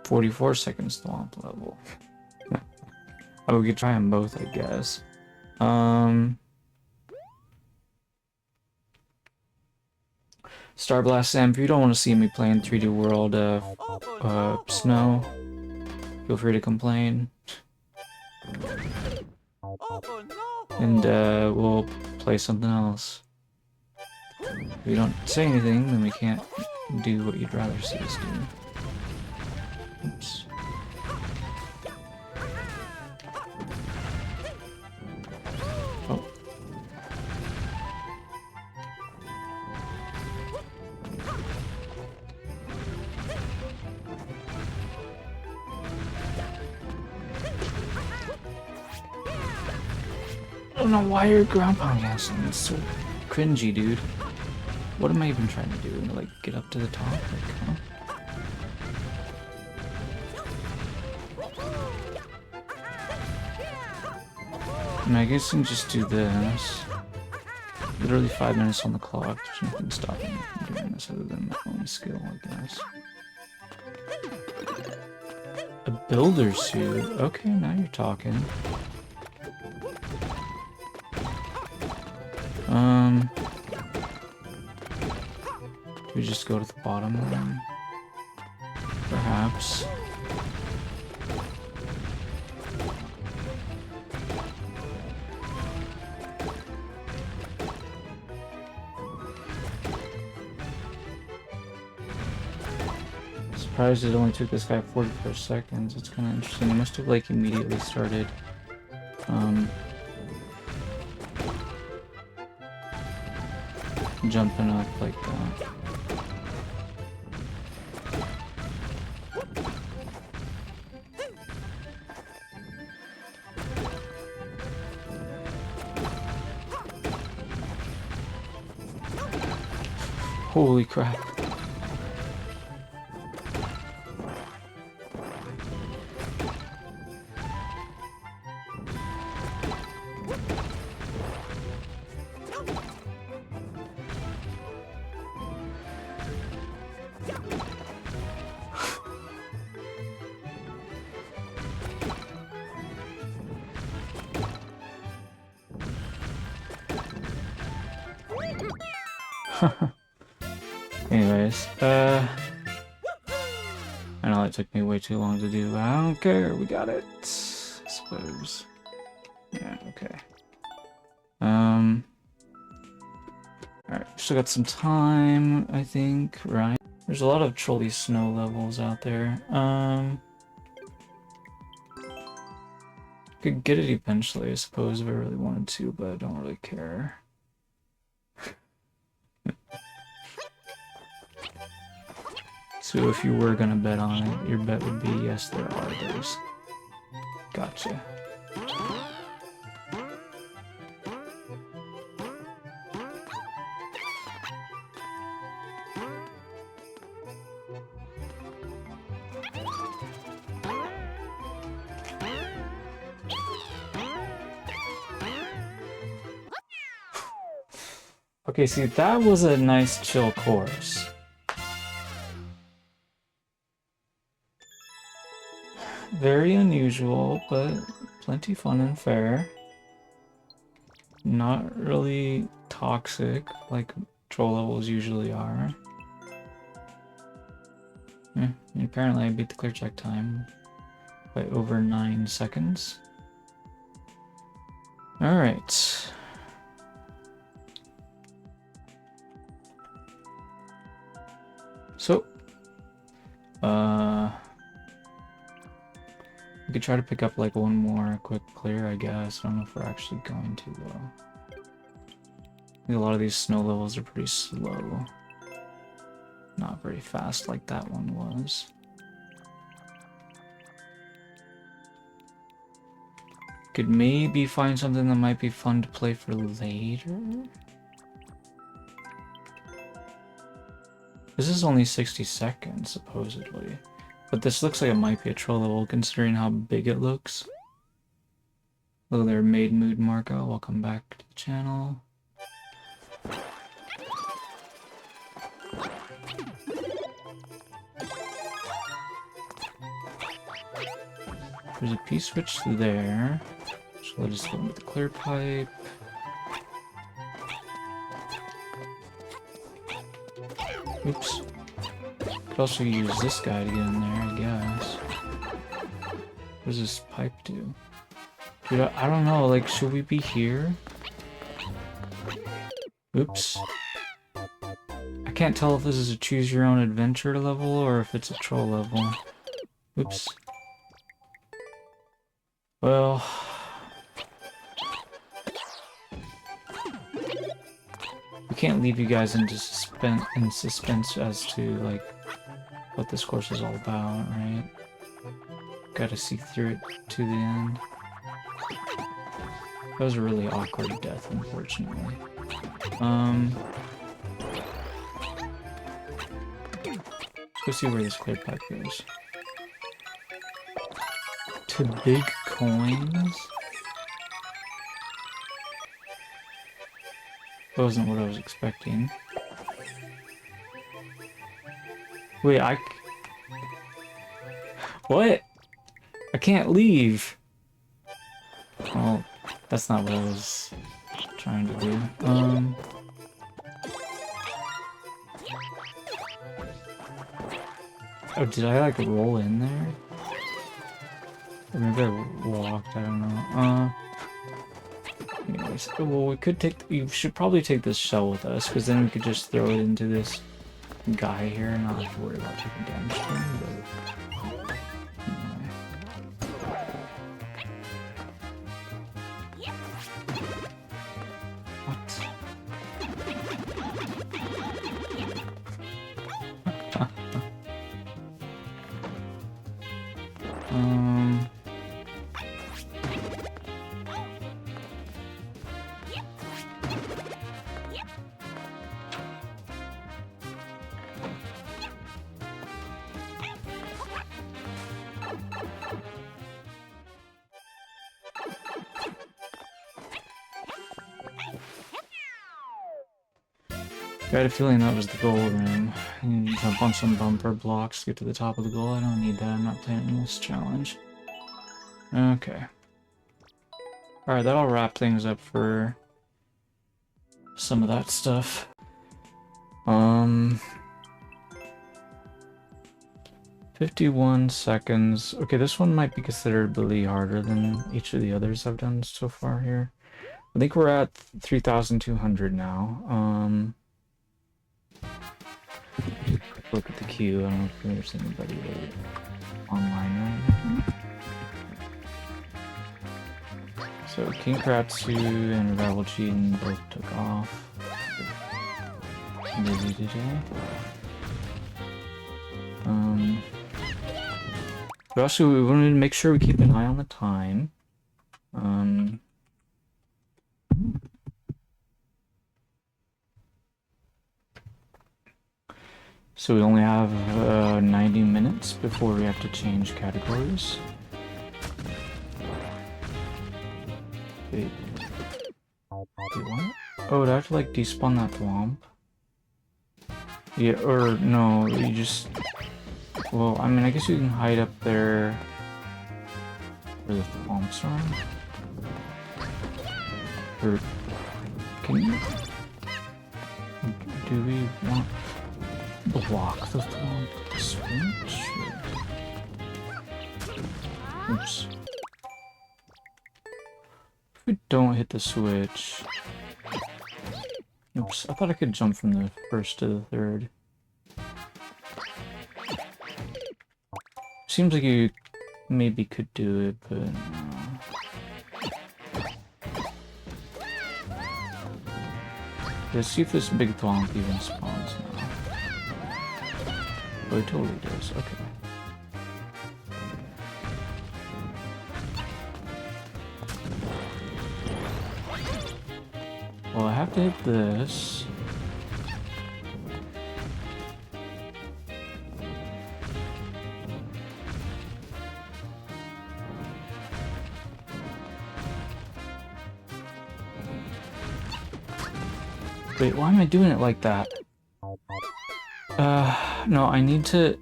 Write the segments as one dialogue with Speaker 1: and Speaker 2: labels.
Speaker 1: 44 seconds thwomp level. Oh, we could try them both, I guess. Starblast Sam, if you don't want to see me playing 3D World Snow, feel free to complain. And we'll play something else. If you don't say anything, then we can't do what you'd rather see us do. Oops. Oh. I don't know why you're ground pounding us. It's so cringy, dude. What am I even trying to do? Like, get up to the top? Like, huh? I guess I can just do this. Literally 5 minutes on the clock. There's nothing stopping me from doing this other than my own skill, I guess. A builder suit? Okay, now you're talking. Do we just go to the bottom then? Perhaps. Surprised it only took this guy 44 seconds. It's kind of interesting. He must have like immediately started jumping up like that. Holy crap. Anyways, I know that took me way too long to do, but I don't care, we got it, I suppose. Yeah, okay. Alright, still got some time, I think, right? There's a lot of trolley snow levels out there. Could get it eventually, I suppose, if I really wanted to, but I don't really care. So if you were gonna bet on it, your bet would be yes, there are those. Gotcha. Okay, see, that was a nice chill course. Very unusual, but plenty fun and fair. Not really toxic like troll levels usually are. Yeah, and apparently I beat the clear check time by over 9 seconds. Alright. So, we could try to pick up like one more quick clear, I guess. I don't know if we're actually going to though. I think a lot of these snow levels are pretty slow. Not very fast like that one was. Could maybe find something that might be fun to play for later? This is only 60 seconds, supposedly. But this looks like it might be a troll level, considering how big it looks. Hello there, Made Mood Marco. Welcome back to the channel. There's a P-switch there. So let us go into the clear pipe. Oops. Could also use this guy to get in there, I guess. What does this pipe do? Dude, I don't know, like, should we be here? Oops. I can't tell if this is a choose your own adventure level or if it's a troll level. Oops. Well... we can't leave you guys in suspense as to, like, what this course is all about, right? Gotta see through it to the end. That was a really awkward death, unfortunately. Let's go see where this clear pipe goes. To big coins? That wasn't what I was expecting. Wait, what? I can't leave. Well, that's not what I was trying to do. Oh, did I, like, roll in there? Or maybe I walked, I don't know. Anyways, well, we could take... you should probably take this shell with us, because then we could just throw it into this guy here and not have to worry about taking damage to him, but... anyway. What? I had a feeling that was the goal room. I need to jump on some bumper blocks to get to the top of the goal. I don't need that. I'm not playing this challenge. Okay. Alright, that'll wrap things up for some of that stuff. 51 seconds. Okay, this one might be considerably harder than each of the others I've done so far here. I think we're at 3,200 now. Look at the queue. I don't know if there's anybody online right now. So King Kratsu and Rival Cheatin both took off. Busy today. But also we wanted to make sure we keep an eye on the time. So we only have 90 minutes before we have to change categories. Wait. Wait, what? Oh, do I have to, like, despawn that thwomp? Yeah, or no, you just... well, I mean, I guess you can hide up there where the thwomps are. Or... can you... do we want... block the thwomp switch? Oops. If we don't hit the switch... oops, I thought I could jump from the first to the third. Seems like you maybe could do it, but no. Let's see if this big thwomp even spawns now. Oh, it totally does, okay. Well, I have to hit this. Wait, why am I doing it like that? No, I need to...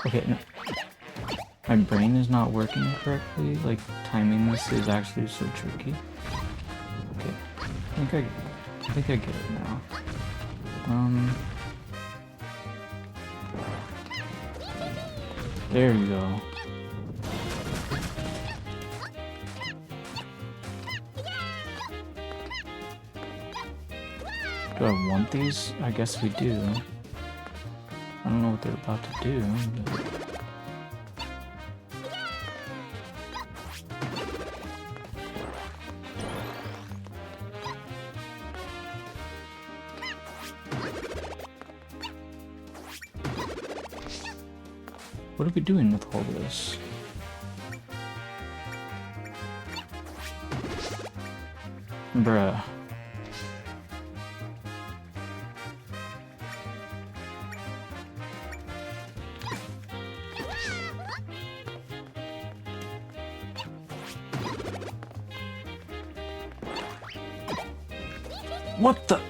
Speaker 1: okay, no. My brain is not working correctly. Like, timing this is actually so tricky. Okay, I think I get it now. There you go. Do I want these? I guess we do. I don't know what they're about to do, but... What are we doing with all this? Bruh. What the?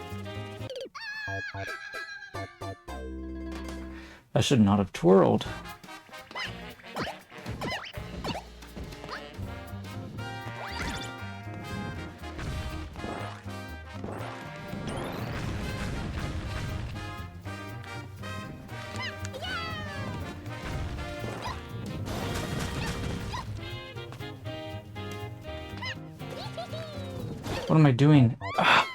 Speaker 1: I should not have twirled. What am I doing? Ah!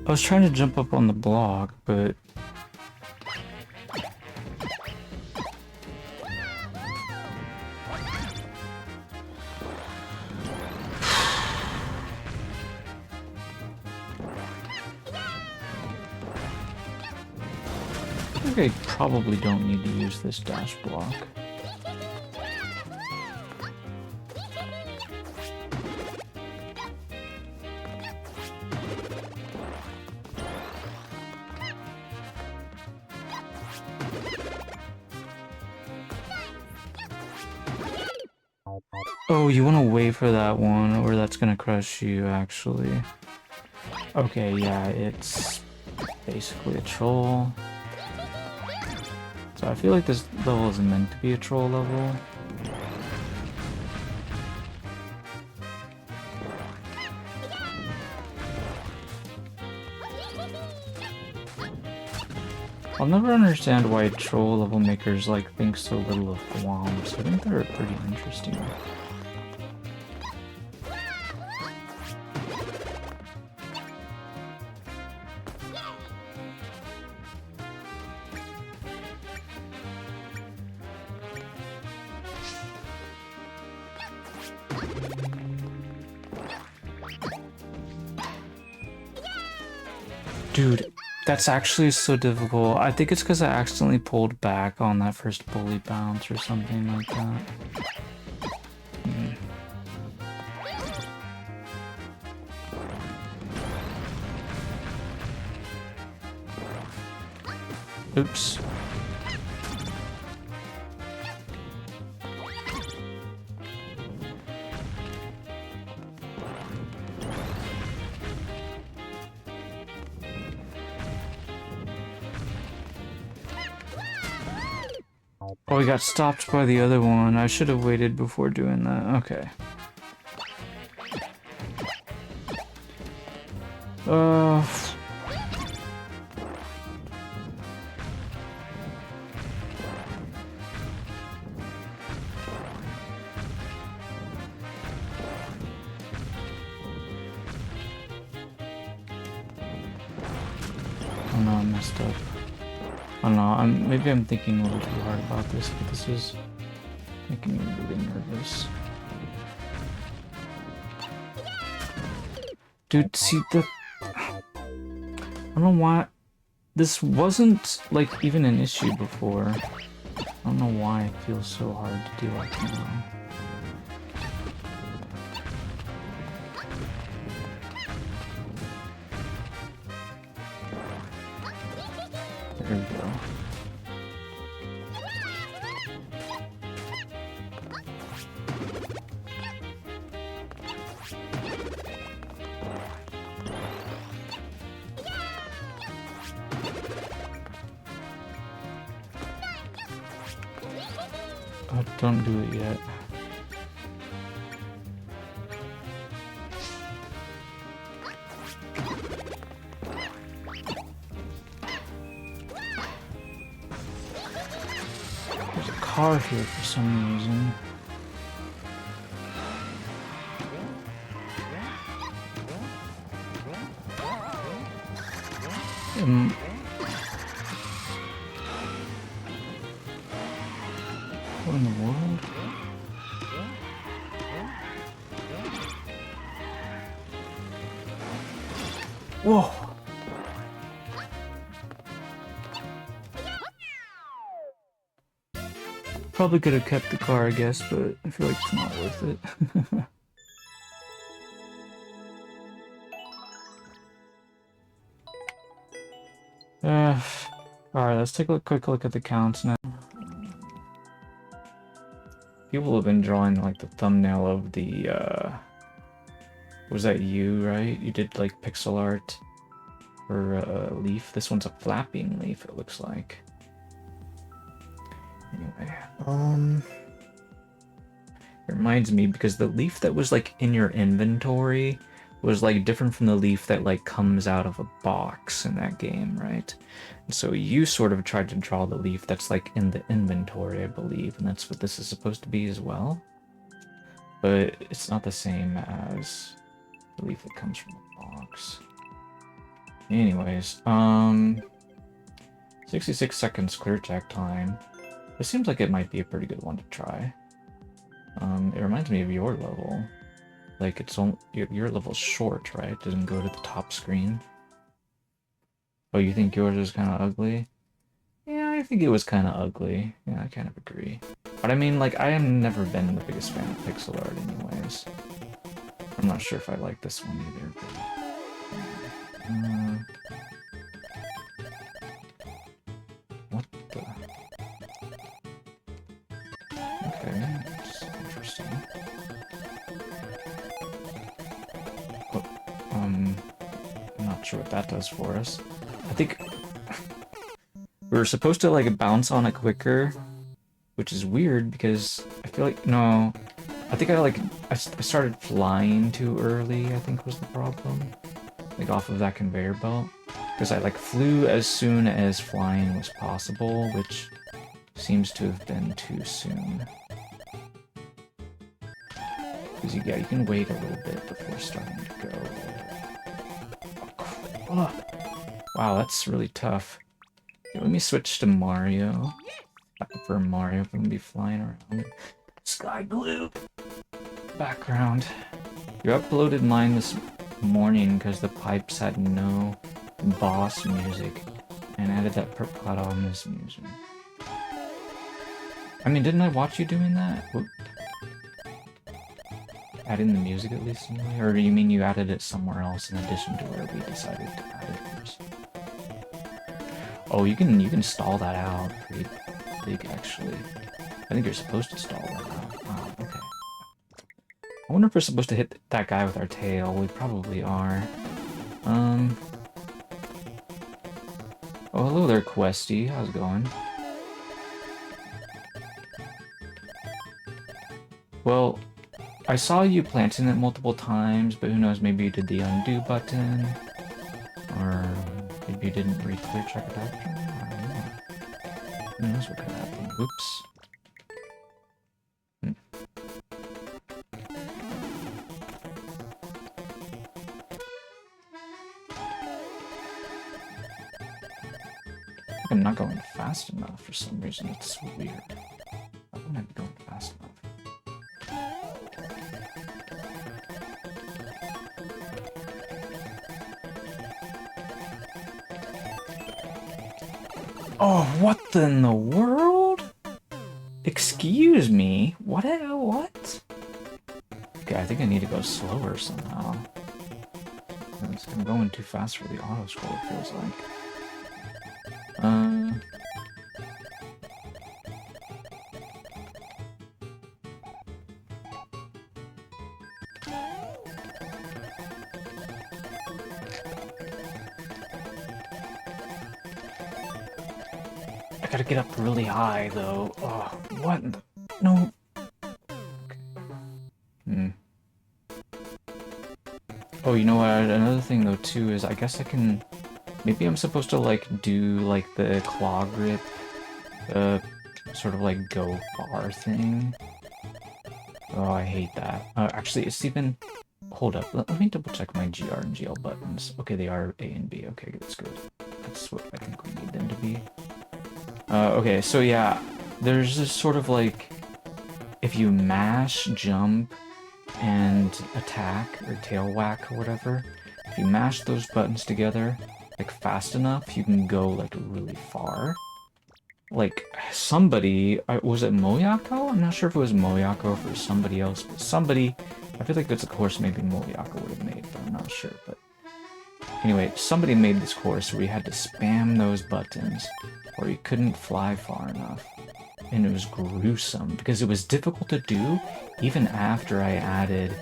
Speaker 1: I was trying to jump up on the block, but... I think I probably don't need to use this dash block. Oh, you want to wait for that one, or that's gonna crush you, actually. Okay, yeah, it's basically a troll. So I feel like this level isn't meant to be a troll level. I'll never understand why troll level makers like think so little of thwomps. I think they're pretty interesting. Dude, that's actually so difficult. I think it's because I accidentally pulled back on that first bully bounce or something like that. Oops. Oh, we got stopped by the other one. I should have waited before doing that. Okay. Oh no, I messed up. I don't know, maybe I'm thinking a little too hard about this, but this is making me really nervous. Dude, see I don't know why... This wasn't, like, even an issue before. I don't know why it feels so hard to do like now. There we go. but don't do it yet. There's a car here for some reason. What in the world? Whoa! Probably could have kept the car, I guess, but I feel like it's not worth it. Alright, let's take a quick look at the counts now. People have been drawing like the thumbnail of the was that you, right? You did like pixel art for a leaf. This one's a flapping leaf, it looks like. Anyway, it reminds me because the leaf that was like in your inventory was like different from the leaf that like comes out of a box in that game, right? And so you sort of tried to draw the leaf that's like in the inventory, I believe, and that's what this is supposed to be as well. But it's not the same as the leaf that comes from the box. Anyways, 66 seconds clear check time. This seems like it might be a pretty good one to try. It reminds me of your level. Like, it's only, your level's short, right? It doesn't go to the top screen. Oh, you think yours is kind of ugly? Yeah, I think it was kind of ugly. Yeah, I kind of agree. But I mean, like, I have never been the biggest fan of pixel art anyways. I'm not sure if I like this one either, but... what the... Okay, that's interesting. Oh, I'm not sure what that does for us. I think we were supposed to like bounce on it quicker, which is weird because I feel like, no, I think I started flying too early, I think was the problem. Like off of that conveyor belt. Because I like flew as soon as flying was possible, which seems to have been too soon. Because yeah, you can wait a little bit before starting to go. Oh, wow, that's really tough. Okay, let me switch to Mario. I prefer Mario if I'm gonna be flying around. Sky blue background. You uploaded mine this morning because the pipes had no boss music and added that ominous music. I mean, didn't I watch you doing that? Whoop. Adding the music at least in a way? Or do you mean you added it somewhere else in addition to where we decided to add it first? Oh, you can stall that out pretty big actually. I think you're supposed to stall that out. Oh, okay. I wonder if we're supposed to hit that guy with our tail. We probably are. Oh, hello there, Questy. How's it going? Well, I saw you planting it multiple times, but who knows, maybe you did the undo button, or maybe you didn't re-clear check it after. I don't know. Who knows what could happen? Oops. I'm not going fast enough for some reason. It's so weird. I wouldn't have been going fast enough. Oh, what in the world? Excuse me? What? Okay, I think I need to go slower somehow. I'm going too fast for the auto scroll, it feels like. I gotta get up really high, though. Oh, what in the... No. Hmm. Oh, you know what? Another thing though too is I guess I can. Maybe I'm supposed to like do like the claw grip, sort of like go far thing. Oh, I hate that. Actually, it's even. Hold up. Let me double check my GR and GL buttons. Okay, they are A and B. Okay, that's good. That's what I think we need them to be. Okay, so yeah, there's this sort of like, if you mash, jump, and attack, or tail whack, or whatever, if you mash those buttons together, like fast enough, you can go like really far. Like, somebody, was it Moyako? I'm not sure if it was Moyako or if it was somebody else, but somebody, I feel like it's a course maybe Moyako would have made, but I'm not sure, but anyway, somebody made this course where you had to spam those buttons, or you couldn't fly far enough. And it was gruesome, because it was difficult to do, even after I added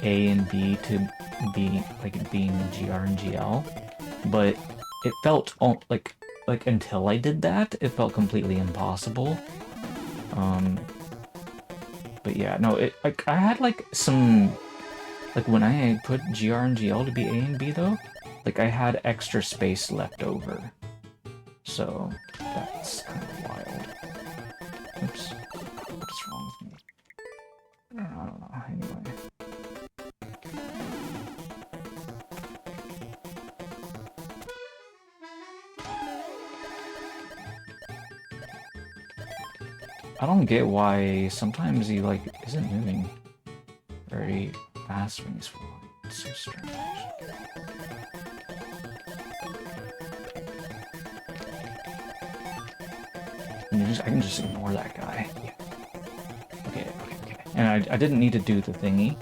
Speaker 1: A and B to be, like, being GR and GL. But it felt, like, until I did that, it felt completely impossible. But yeah, no, like, I had, like, some... Like, when I put GR and GL to be A and B, though, like, I had extra space left over. So, that's kind of wild. Oops. What is wrong with me? I don't know. Anyway. I don't get why sometimes he, like, isn't moving very fast when he's flying. It's so strange. I can just ignore that guy. Yeah. Okay. And I didn't need to do the thingy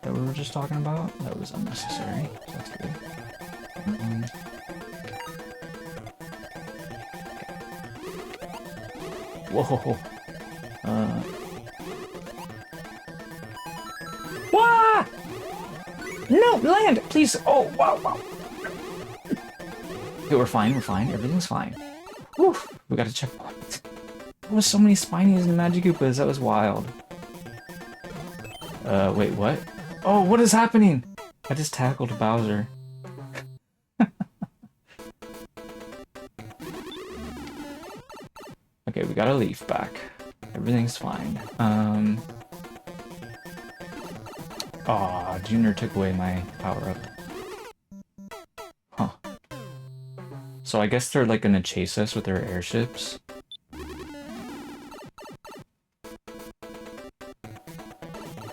Speaker 1: that we were just talking about. That was unnecessary, so that's good. Whoa! Wah! No, land! Please! Oh, wow. Okay, we're fine. Everything's fine. Whew! We got a checkpoint. There was so many Spinies and Magikoopas, that was wild. Wait, what? Oh, what is happening? I just tackled Bowser. Okay, we got a leaf back. Everything's fine. Aw, Junior took away my power-up. Huh. So I guess they're, like, gonna chase us with their airships.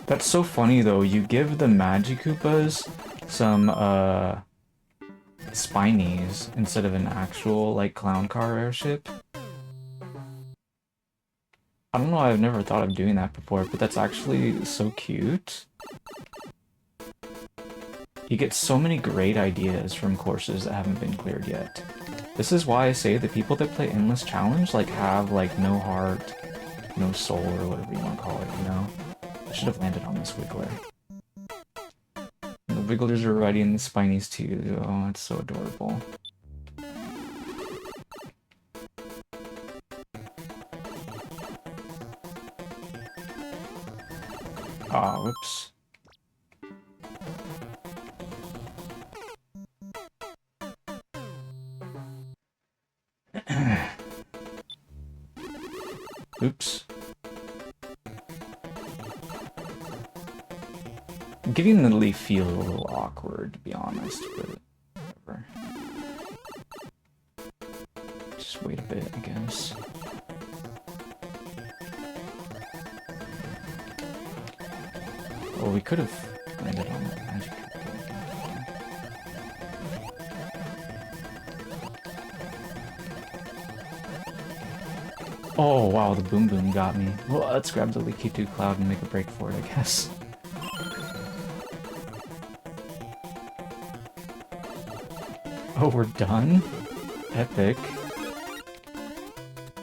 Speaker 1: That's so funny, though. You give the Magikoopas some, Spinies instead of an actual, like, clown car airship. I don't know, I've never thought of doing that before, but that's actually so cute. You get so many great ideas from courses that haven't been cleared yet. This is why I say the people that play Endless Challenge, like, have, like, no heart, no soul, or whatever you want to call it, you know? I should have landed on this Wiggler. And the Wigglers are riding the Spinies too. Oh, it's so adorable. Ah, whoops. Oops. Giving the leaf feel a little awkward, to be honest, but whatever. Just wait a bit, I guess. Well, we could have landed on that magic. Oh, wow, the Boom Boom got me. Well, let's grab the Leaky 2 Cloud and make a break for it, I guess. Oh, we're done? Epic.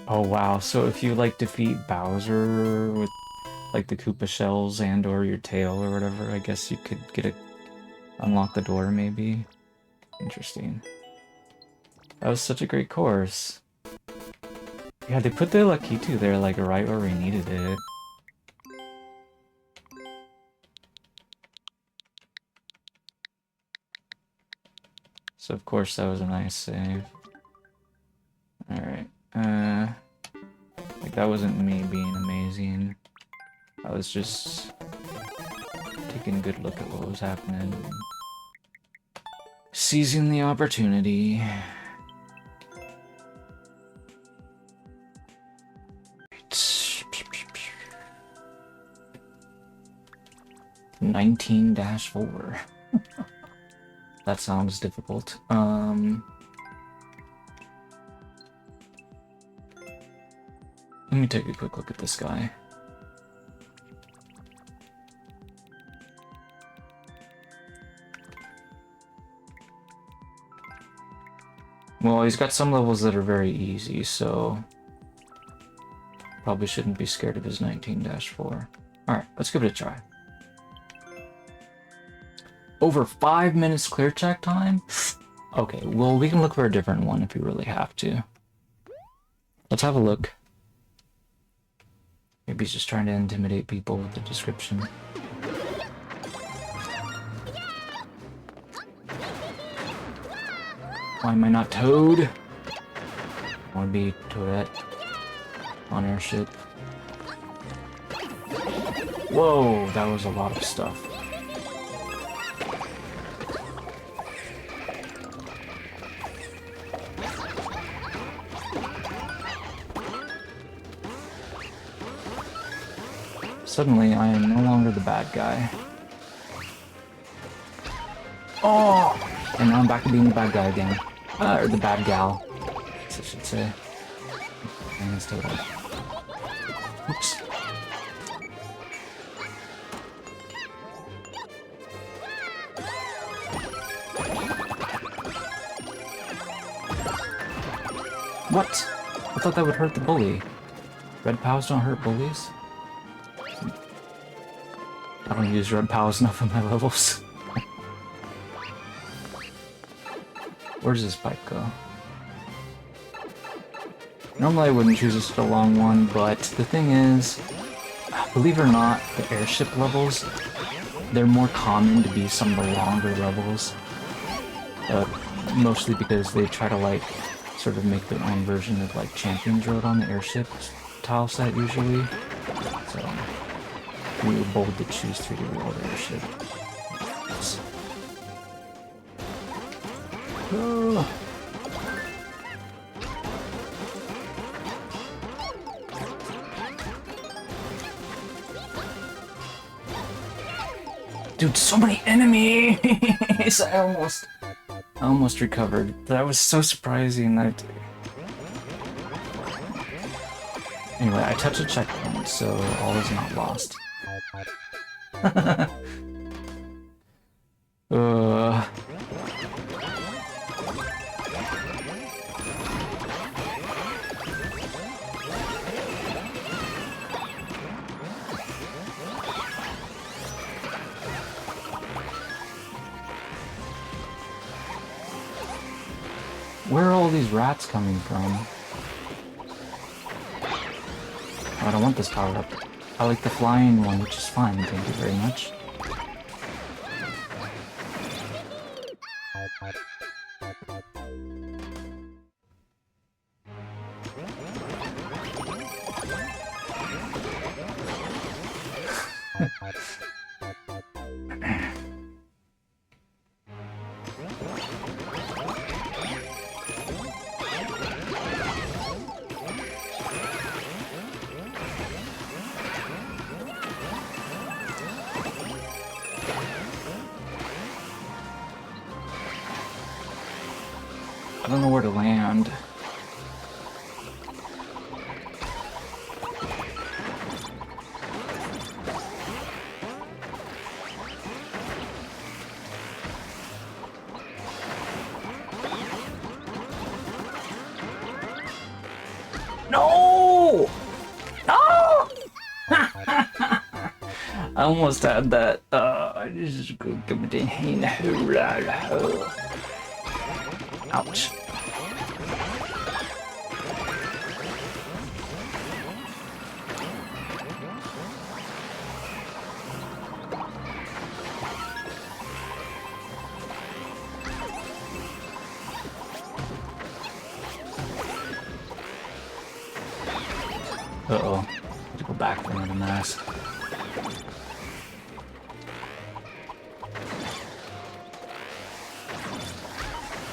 Speaker 1: Oh, wow, so if you, like, defeat Bowser with, like, the Koopa shells and or your tail or whatever, I guess you could get unlock the door, maybe? Interesting. That was such a great course. Yeah, they put the Lakitu there, like, right where we needed it. So of course that was a nice save. Alright, like that wasn't me being amazing. I was just taking a good look at what was happening. Seizing the opportunity. Right. 19-4. That sounds difficult. Let me take a quick look at this guy. Well, he's got some levels that are very easy, so probably shouldn't be scared of his 19-4. Alright, let's give it a try. Over 5 minutes clear check time? Okay, well, we can look for a different one if we really have to. Let's have a look. Maybe he's just trying to intimidate people with the description. Why am I not Toad? I want to be Toadette on Airship. Whoa, that was a lot of stuff. Suddenly, I am no longer the bad guy. Oh! And now I'm back to being the bad guy again. Or the bad gal, I should say. And it's still right. Oops. What? I thought that would hurt the bully. Red POWs don't hurt bullies? I don't use red POWs enough in my levels. Where does this pipe go? Normally I wouldn't choose such a long one, but the thing is, believe it or not, the airship levels, they're more common to be some of the longer levels. Mostly because they try to like sort of make their own version of like Champions Road on the airship tile set usually. So we were bold to choose 3D World Airship. Oh. Dude, so many enemies! I almost recovered. That was so surprising. That anyway, I touched a checkpoint, so all is not lost. Where are all these rats coming from? Oh, I don't want this power up. I like the flying one, which is fine, thank you very much. I don't know where to land. No! No! I almost had that. I just go ouch. Uh-oh. Have to go back for another mask.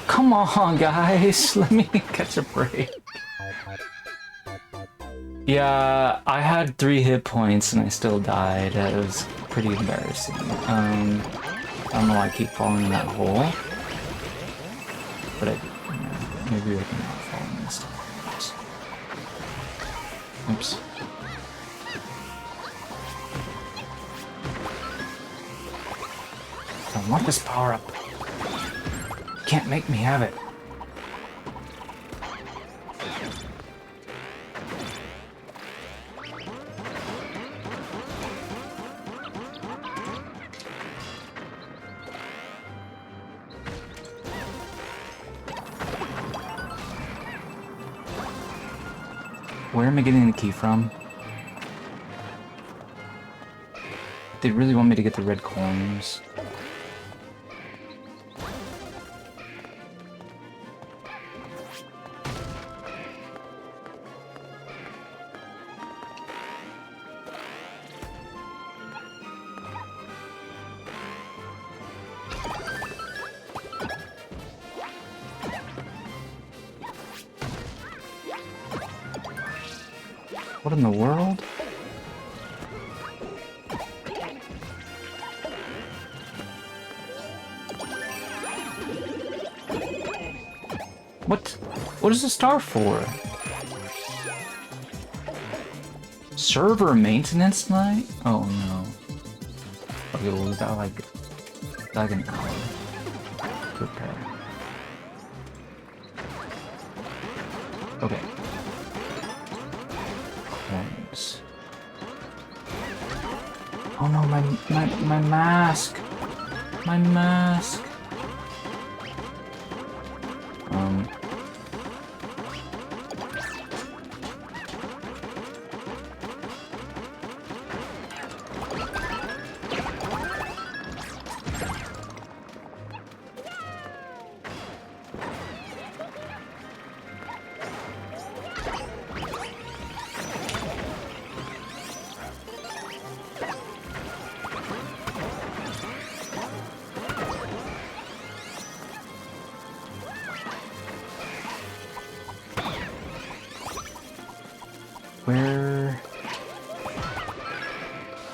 Speaker 1: Come on, guys! Let me catch a break. Yeah, I had 3 hit points and I still died. That was pretty embarrassing. I don't know why I keep falling in that hole. But maybe I can not fall in this time. Oops. I want this power up. Can't make me have it. Where am I getting the key from? They really want me to get the red coins. What in the world? What is the star for? Server maintenance night? Oh no. Okay, well, we got like an hour to prepare. Okay. Coins. Oh no, my mask! My mask! Where...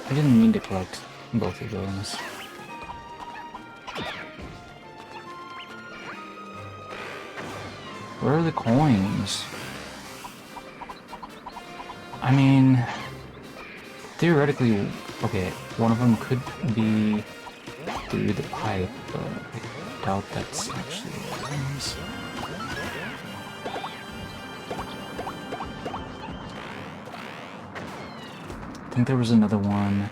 Speaker 1: I didn't mean to collect both of those. Where are the coins? I mean... Theoretically, okay, one of them could be through the pipe, but I doubt that's actually what it is. I think there was another one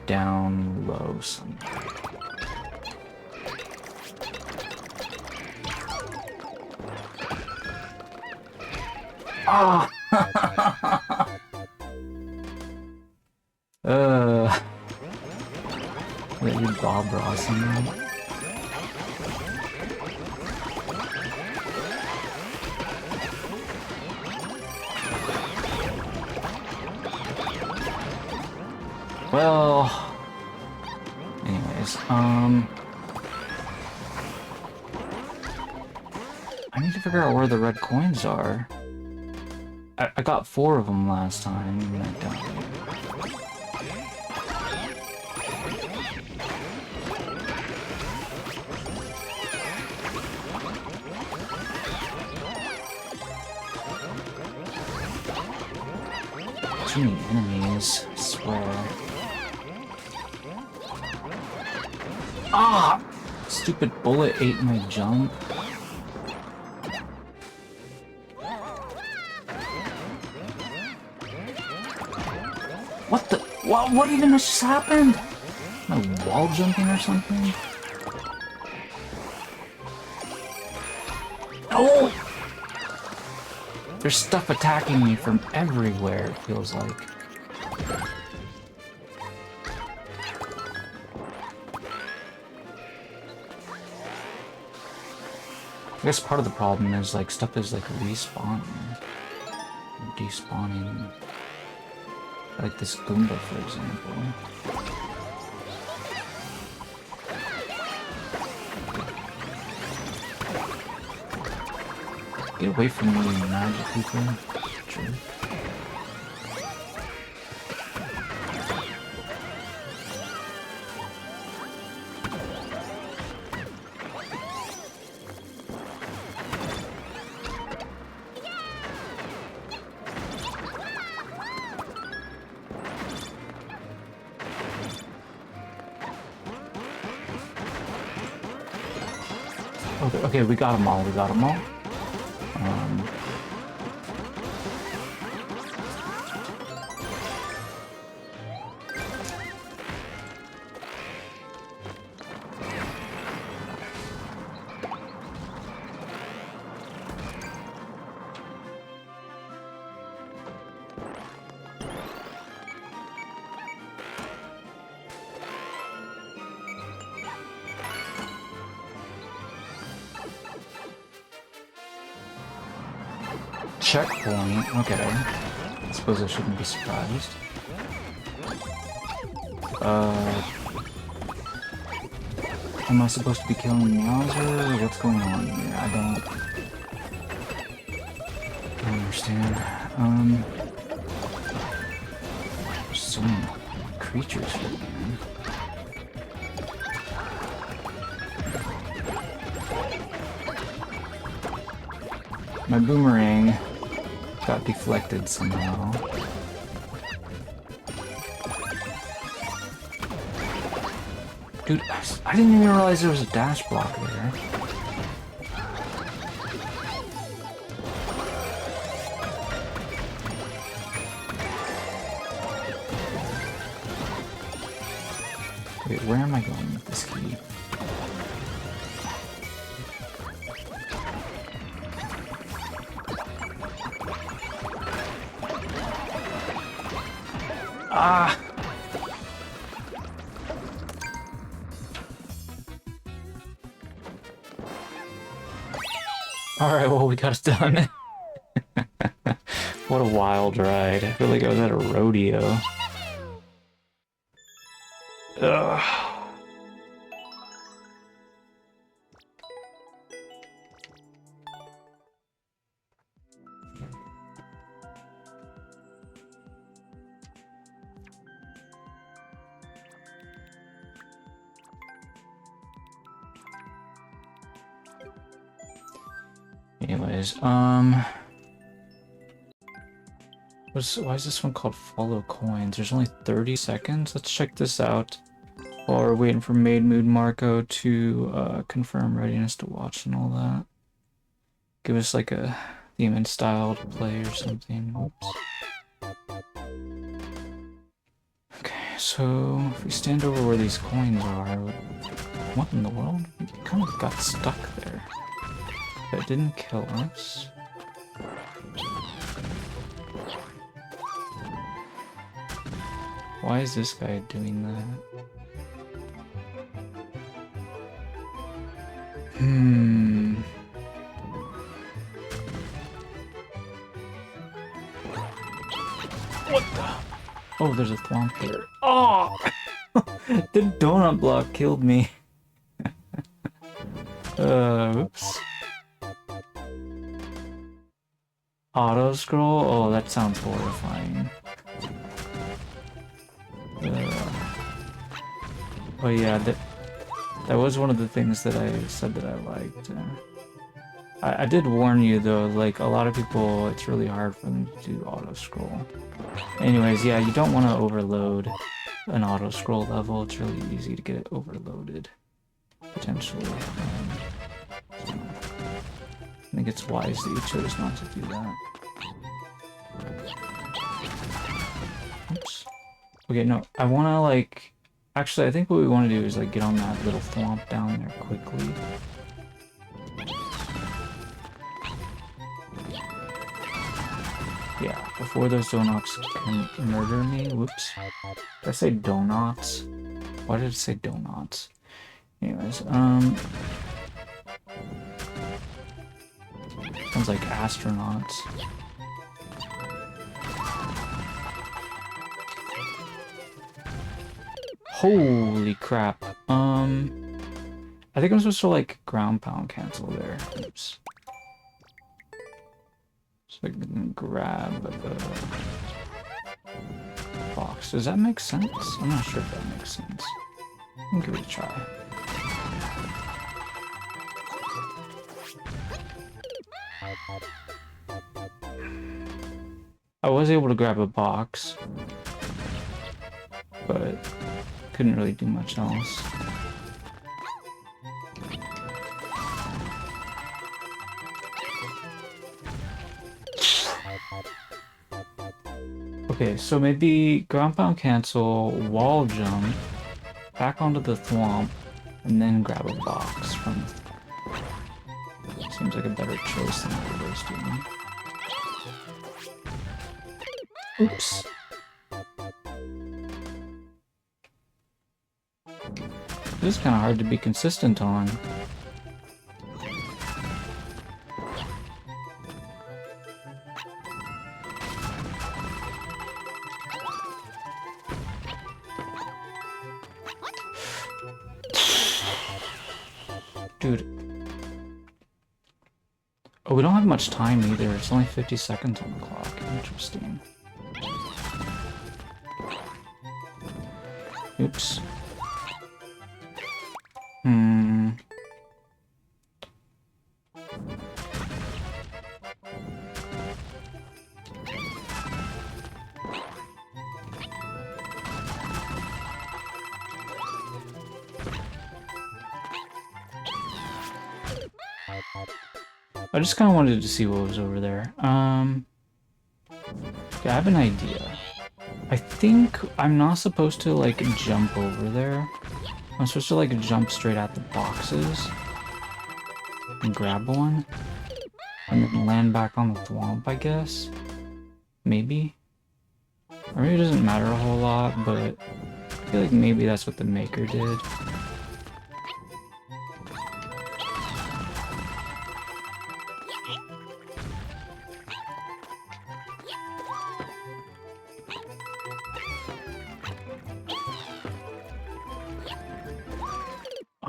Speaker 1: down low somewhere. Ah! Let you Bob Ross in there. Well, anyways, I need to figure out where the red coins are. I got 4 of them last time, and I died. Too many enemies, I swear. Ah! Stupid bullet ate my jump. What the? What even just happened? Am I wall jumping or something? Oh! There's stuff attacking me from everywhere, it feels like. I guess part of the problem is like stuff is like respawning, despawning. Like this Goomba, for example. Get away from me, you magic people. True. Okay, we got them all, we got them all. Checkpoint, okay. I suppose I shouldn't be surprised. Am I supposed to be killing Meowser? What's going on here? I don't understand. There's so many creatures here, man. My boomerang got deflected somehow. Dude, I didn't even realize there was a dash block there. Wait, where am I going with this key? Ah! Alright, well, we got it done. What a wild ride. I feel like I was at a rodeo. Ugh. Anyways, why is this one called Follow Coins? There's only 30 seconds. Let's check this out. While we're waiting for Maid Mood Marco to confirm readiness to watch and all that. Give us like a theme style to play or something. Oops. Okay, so if we stand over where these coins are, what in the world? We kind of got stuck there. But it didn't kill us. Why is this guy doing that? What the? Oh, there's a thwomp here. Oh! The donut block killed me. Oops. Auto scroll? Oh, that sounds horrifying. Oh yeah, that was one of the things that I said that I liked. I did warn you though, like a lot of people, it's really hard for them to do auto scroll. Anyways, yeah, you don't want to overload an auto scroll level. It's really easy to get it overloaded, potentially. So, I think it's wise that you chose not to do that. Oops. Okay, no, I want to like... Actually, I think what we want to do is like get on that little thwomp down there quickly. Yeah, before those donuts can murder me. Whoops. Did I say donuts? Why did it say donuts? Anyways, sounds like astronauts. Holy crap. I think I'm supposed to like ground pound cancel there. Oops. So I can grab the box. Does that make sense? I'm not sure if that makes sense. I'll give it a try. I was able to grab a box, but couldn't really do much else. Okay, so maybe ground pound cancel, wall jump, back onto the thwomp, and then grab a box from the... Seems like a better choice than what I was doing. Oops. This is kind of hard to be consistent on. Dude. Oh, we don't have much time either. It's only 50 seconds on the clock. Interesting. Oops. I just kind of wanted to see what was over there. Okay, I have an idea. I think I'm not supposed to, like, jump over there. I'm supposed to, like, jump straight at the boxes and grab one, and then land back on the thwomp, I guess? Maybe? Or maybe it doesn't matter a whole lot, but I feel like maybe that's what the maker did.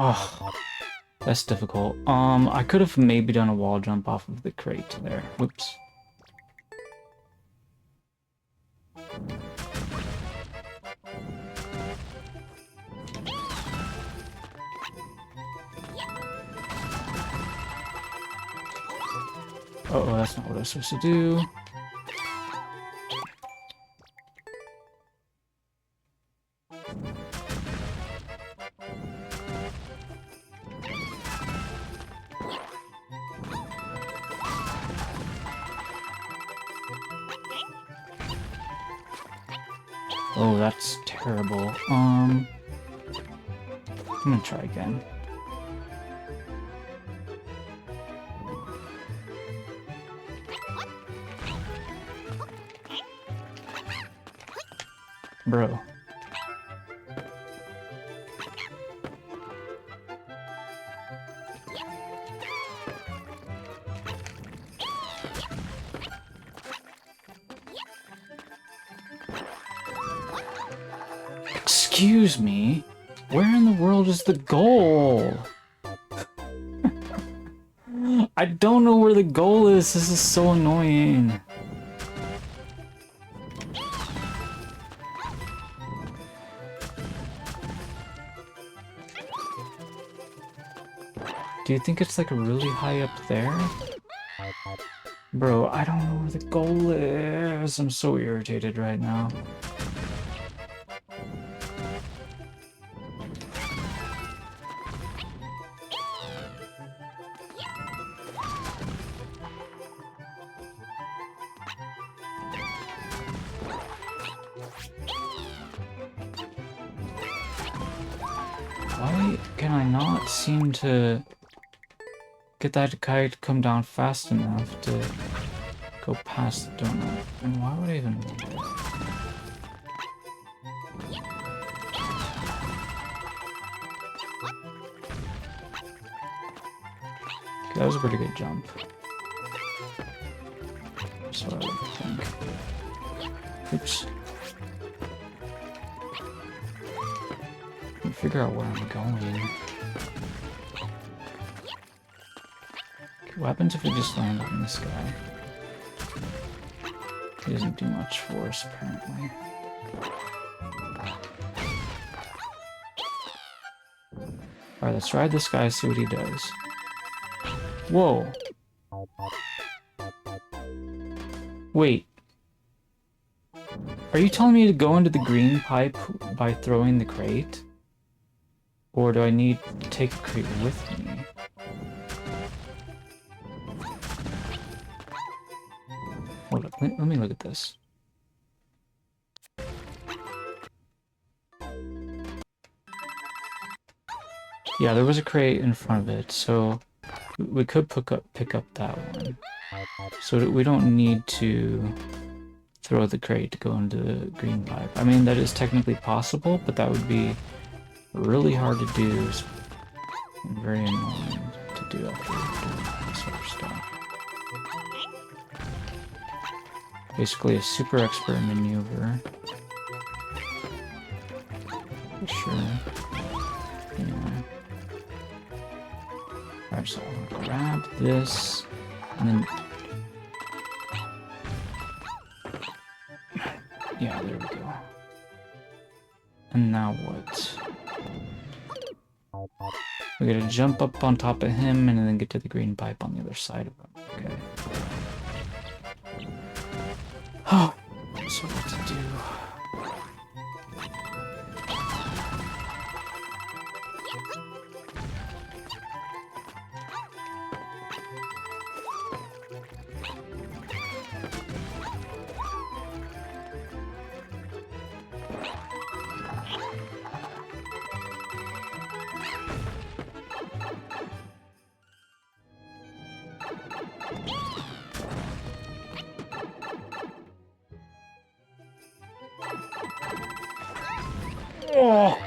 Speaker 1: Oh, that's difficult. I could have maybe done a wall jump off of the crate there. Whoops. Uh-oh, that's not what I was supposed to do. Oh, that's terrible. I'm gonna try again. Bro. Excuse me? Where in the world is the goal? I don't know where the goal is. This is so annoying. Do you think it's like really high up there? Bro, I don't know where the goal is. I'm so irritated right now. Why can I not seem to get that kite to come down fast enough to go past the donut? And why would I even want it? Okay, that was a pretty good jump. That's what I would think. Oops. figure out where I'm going. What happens if we just land on this guy? He doesn't do much for us, apparently. Alright, let's ride this guy, see what he does. Whoa! Wait. Are you telling me to go into the green pipe by throwing the crate? Or do I need to take the crate with me? Hold up, let me look at this. Yeah, there was a crate in front of it, so we could pick up that one. So we don't need to throw the crate to go into the green pipe. I mean, that is technically possible, but that would be really hard to do and very annoying to do after doing this sort of stuff. Basically a super expert maneuver. For sure. Anyway. Alright, so I'm gonna grab this, and then... Yeah, there we go. And now what? We gotta jump up on top of him and then get to the green pipe on the other side of him. Okay. Oh, so what to do? Oh.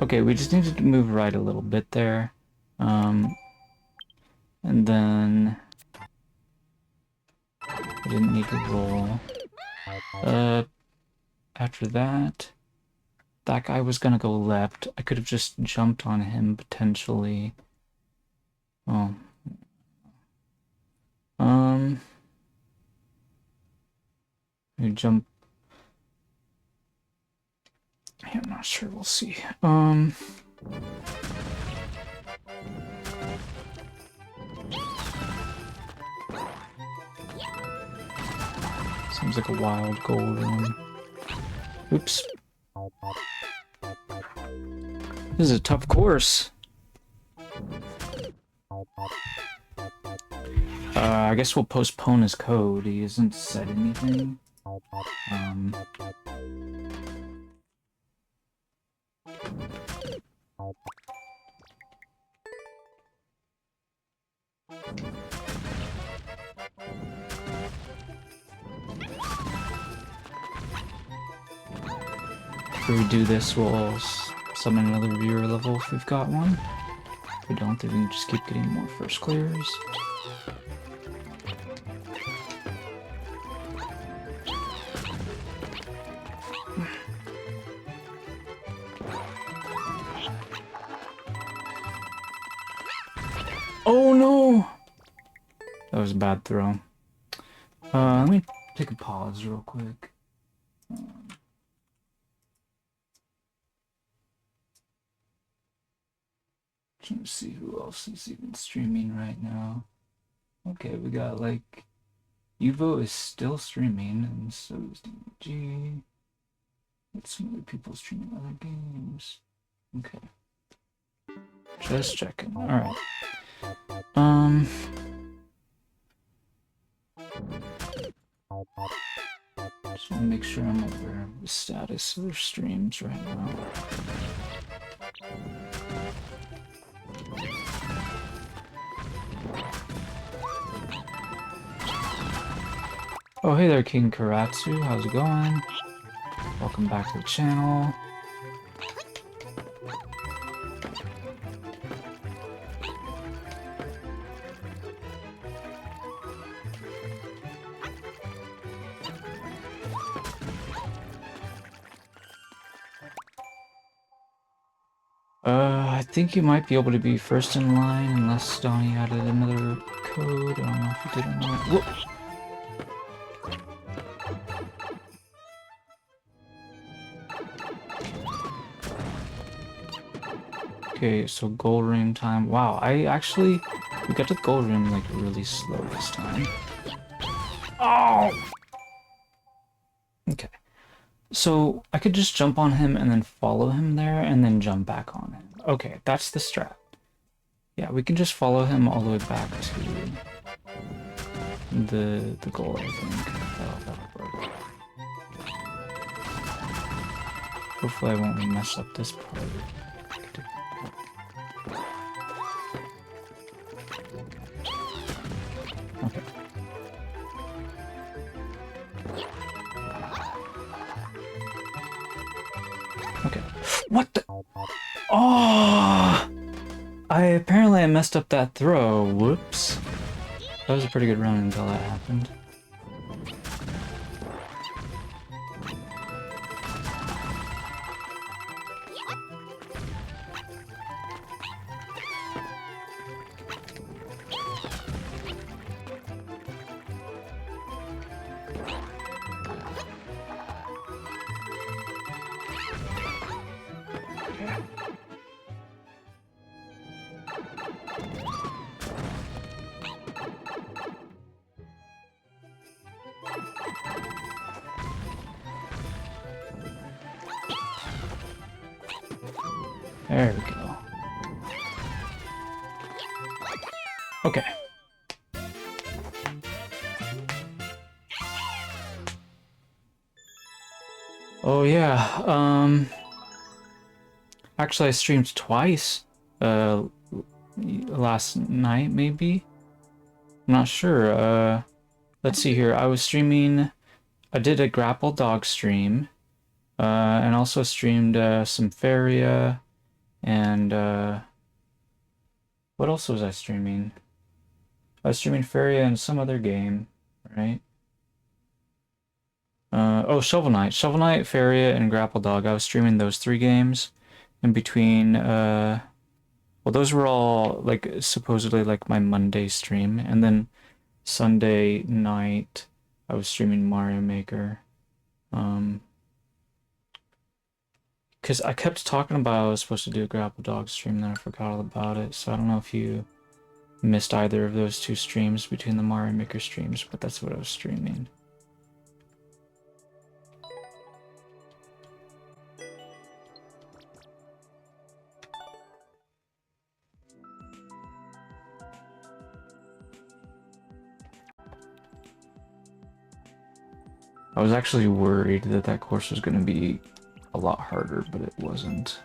Speaker 1: Okay, we just needed to move right a little bit there. And then I didn't need to roll. After that, that guy was gonna go left. I could have just jumped on him potentially. Oh. You jump. I'm not sure, we'll see. Seems like a wild gold one. Oops. This is a tough course. I guess we'll postpone his code. He hasn't said anything. If we do this, we'll summon another viewer level if we've got one. If we don't, then we can just keep getting more first clears. Oh no! That was a bad throw. Let me take a pause real quick. Trying to see who else is even streaming right now. Okay, we got like Evo is still streaming, and so is DG. Let's some other people streaming other games. Okay. Just checking. Alright. Just want to make sure I'm aware of the status of their streams right now. Oh, hey there, King Karatsu. How's it going? Welcome back to the channel. I think you might be able to be first in line unless Donnie added another code. I don't know if he did or not. Whoop. Okay, so gold ring time. Wow, we got to the gold ring like really slow this time. Oh! Okay. So I could just jump on him and then follow him there and then jump back on him. Okay, that's the strat. Yeah, we can just follow him all the way back to the goal, I think. That'll work. Hopefully I won't mess up this part. Okay. Okay. What the? Oh! Apparently I messed up that throw. Whoops. That was a pretty good run until that happened. There we go. Okay. Oh yeah, actually I streamed twice, last night maybe? I'm not sure, let's see here, I did a grapple dog stream, and also streamed, some Faria, and, what else was I streaming? I was streaming Faria and some other game, right? Oh, Shovel Knight, Faria, and Grapple Dog. I was streaming those 3 games in between, well, those were all, like, supposedly, like, my Monday stream, and then Sunday night, I was streaming Mario Maker, because I kept talking about I was supposed to do a Grapple Dog stream, then I forgot all about it, so I don't know if you missed either of those 2 streams between the Mario Maker streams, but that's what I was streaming. I was actually worried that that course was going to be a lot harder, but it wasn't.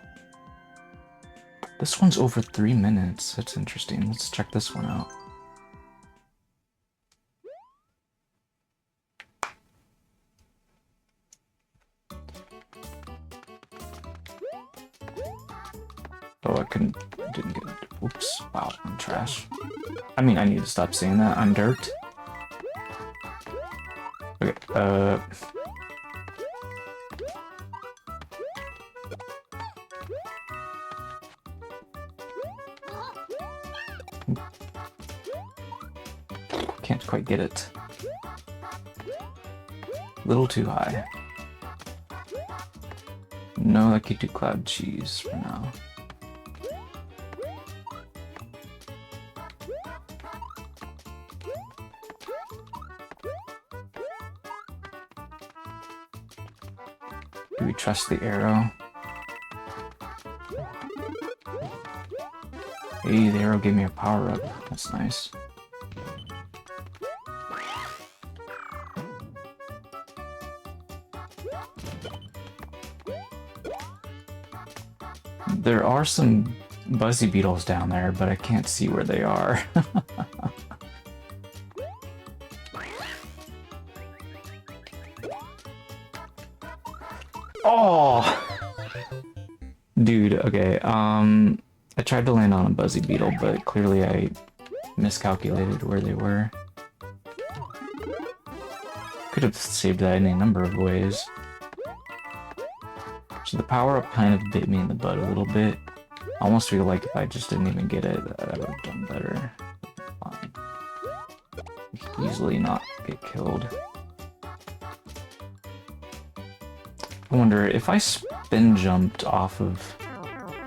Speaker 1: This one's over 3 minutes. That's interesting. Let's check this one out. Oh, didn't get it. Oops. Wow, I'm trash. I mean, I need to stop saying that. I'm dirt. Okay, can't quite get it. A little too high. No lucky to cloud cheese for now. Do we trust the arrow? Hey, the arrow gave me a power-up. That's nice. There are some buzzy beetles down there, but I can't see where they are. Oh! Dude, okay, I tried to land on a buzzy beetle, but clearly I miscalculated where they were. Could have saved that in a number of ways. So the power-up kind of bit me in the butt a little bit. I almost feel like if I just didn't even get it, I would have done better. Fine. Easily not get killed. I wonder, if I spin jumped off of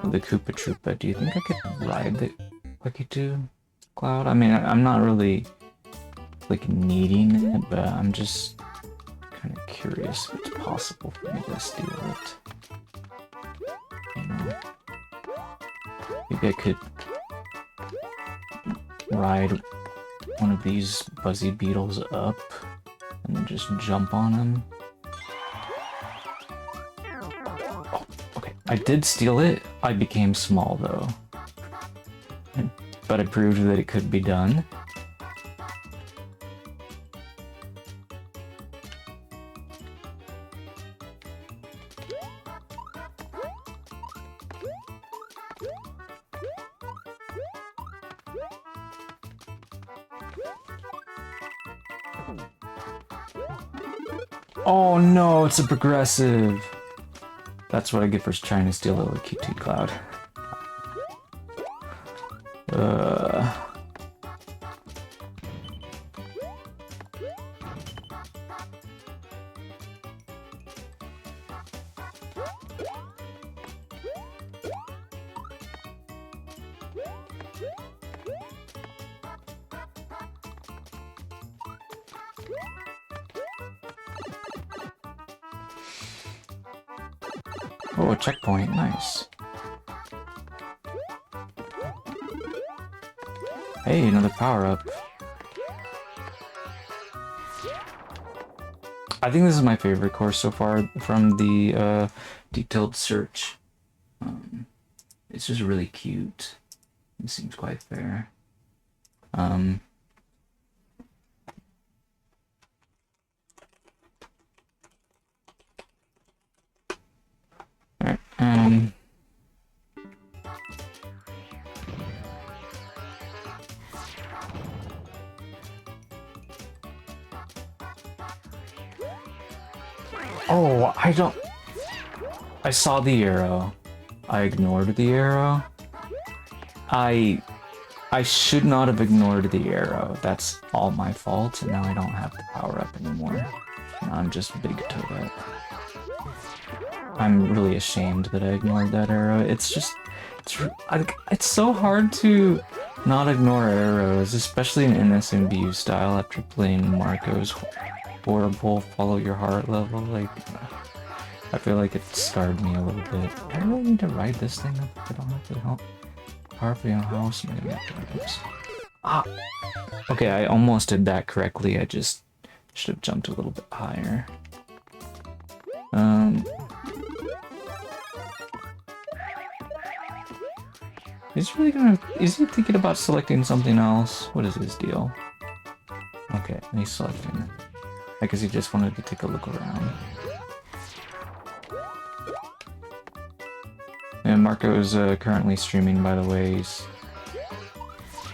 Speaker 1: the Koopa Troopa, do you think I could ride the Lucky 2 Cloud? I mean, I'm not really, like, needing it, but I'm just kind of curious if it's possible for me to steal it. You know? Maybe I could ride one of these buzzy beetles up and then just jump on them. Oh, okay, I did steal it. I became small though. But I proved that it could be done. Oh no, it's a progressive. That's what I get for trying to steal a Lucky 2 Cloud. Oh, a checkpoint, nice. Hey, another power-up. I think this is my favorite course so far from the detailed search. It's just really cute. It seems quite fair. Alright, oh, I saw the arrow. I ignored the arrow. I should not have ignored the arrow. That's all my fault, and now I don't have the power up anymore. Now I'm just big Toadette. I'm really ashamed that I ignored that arrow. It's so hard to not ignore arrows, especially in NSMBU style after playing Marco's horrible follow your heart level. Like, I feel like it scarred me a little bit. I really need to ride this thing up if I don't have to help. Power for your house, maybe oops. Ah! Okay, I almost did that correctly. I just should have jumped a little bit higher. Is he thinking about selecting something else? What is his deal? Okay, he's selecting. I guess he just wanted to take a look around. And Marco is currently streaming, by the way. He's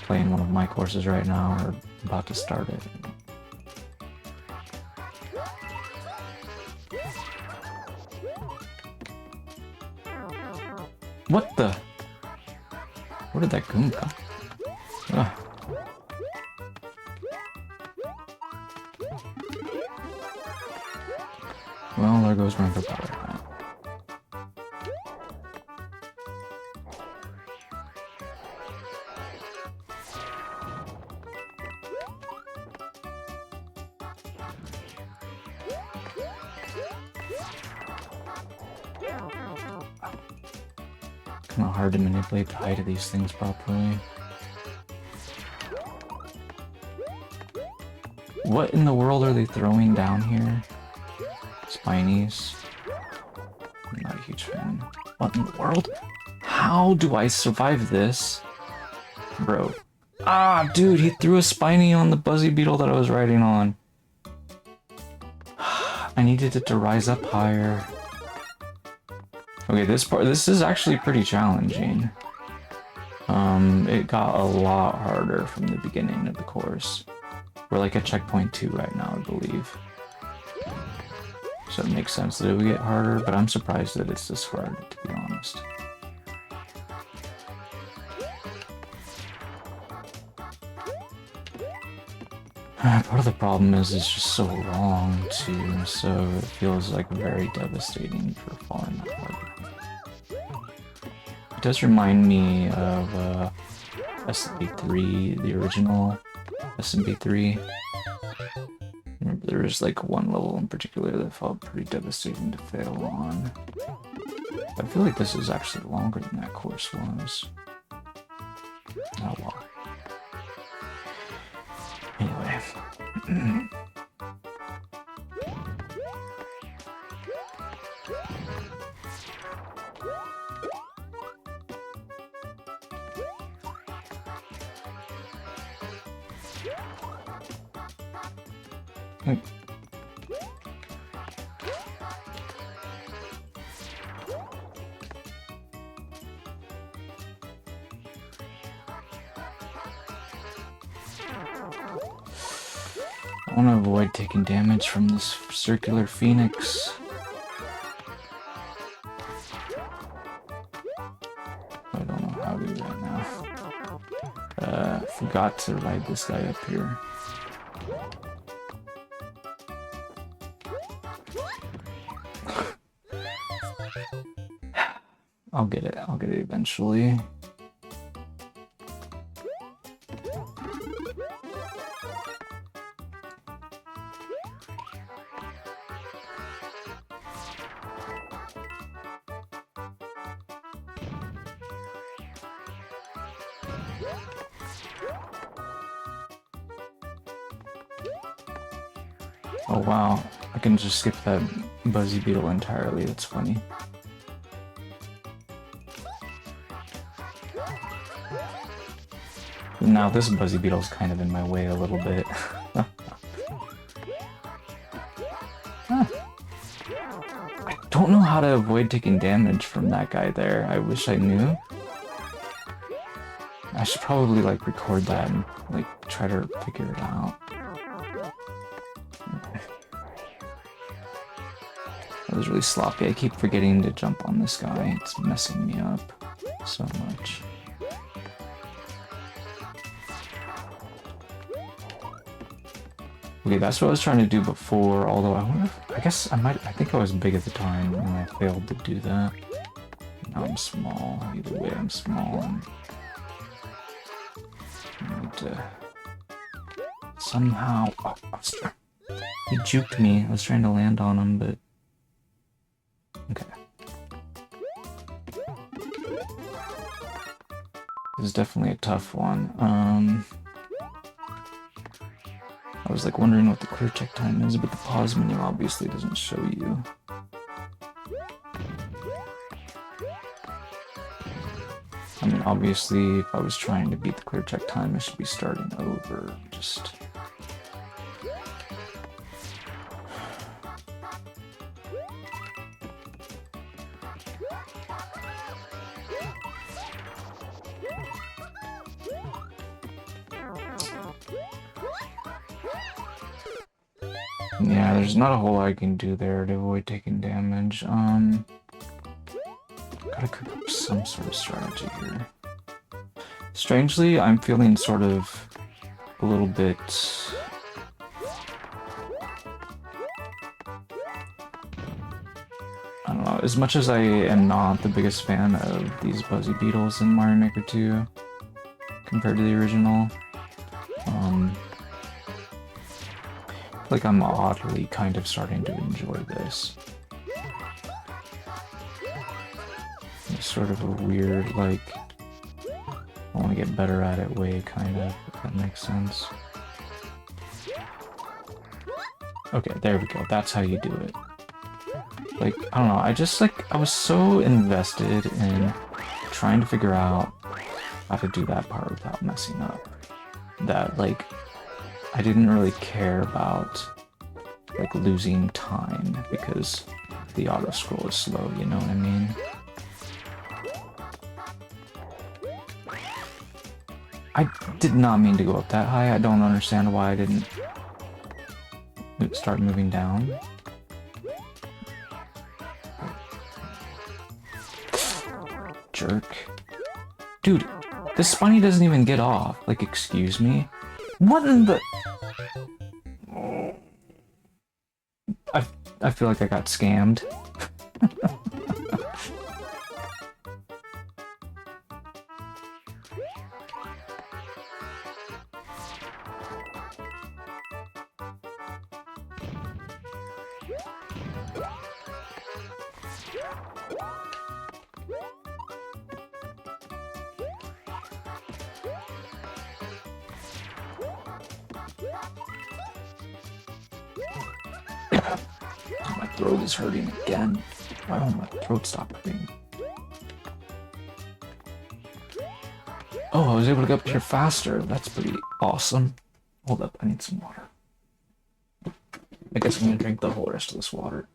Speaker 1: playing one of my courses right now, or about to start it. What the? Where did that goon come? Ugh. Well, there goes Rainbow Power. Kind of hard to manipulate the height of these things properly. What in the world are they throwing down here? Spinies. I'm not a huge fan. What in the world? How do I survive this? Bro. Ah, dude, he threw a spiny on the buzzy beetle that I was riding on. I needed it to rise up higher. Okay, this is actually pretty challenging. It got a lot harder from the beginning of the course. We're like at checkpoint 2 right now, I believe. So it makes sense that it would get harder, but I'm surprised that it's this hard, to be honest. Part of the problem is it's just so long too, so it feels like very devastating for falling that hard. It does remind me of SMB3, the original SMB3. Remember, there was like one level in particular that felt pretty devastating to fail on. I feel like this is actually longer than that course was. Oh well. Anyway. I want to avoid taking damage from this circular phoenix. I don't know how to do that now. Forgot to ride this guy up here. I'll get it eventually. Oh wow, I can just skip that buzzy beetle entirely, that's funny. Now this buzzy beetle's kind of in my way a little bit. I don't know how to avoid taking damage from that guy there. I wish I knew. I should probably like record that and like try to figure it out. That was really sloppy. I keep forgetting to jump on this guy. It's messing me up so much. Okay, that's what I was trying to do before, although I wonder if, I think I was big at the time and I failed to do that. Now I'm small. Either way, I'm small and I need to somehow... Oh, he juked me. I was trying to land on him, but... Okay. This is definitely a tough one. I was like wondering what the clear check time is, but the pause menu obviously doesn't show you. I mean, obviously, if I was trying to beat the clear check time, I should be starting over. Just... Yeah, there's not a whole lot I can do there to avoid taking damage. Gotta cook up some sort of strategy here. Strangely, I'm feeling sort of a little bit... I don't know, as much as I am not the biggest fan of these buzzy beetles in Mario Maker 2 compared to the original, like I'm oddly kind of starting to enjoy this. It's sort of a weird, like, I want to get better at it way, kind of, if that makes sense. Okay, there we go, that's how you do it. Like, I don't know, I was so invested in trying to figure out how to do that part without messing up, that, like, I didn't really care about, like, losing time, because the auto-scroll is slow, you know what I mean? I did not mean to go up that high. I don't understand why I didn't start moving down. Jerk. Dude, this Spiny doesn't even get off. Like, excuse me? What in the... I feel like I got scammed. My throat is hurting again. Why won't my throat stop hurting? Oh, I was able to get up here faster. That's pretty awesome. Hold up, I need some water. I guess I'm gonna drink the whole rest of this water.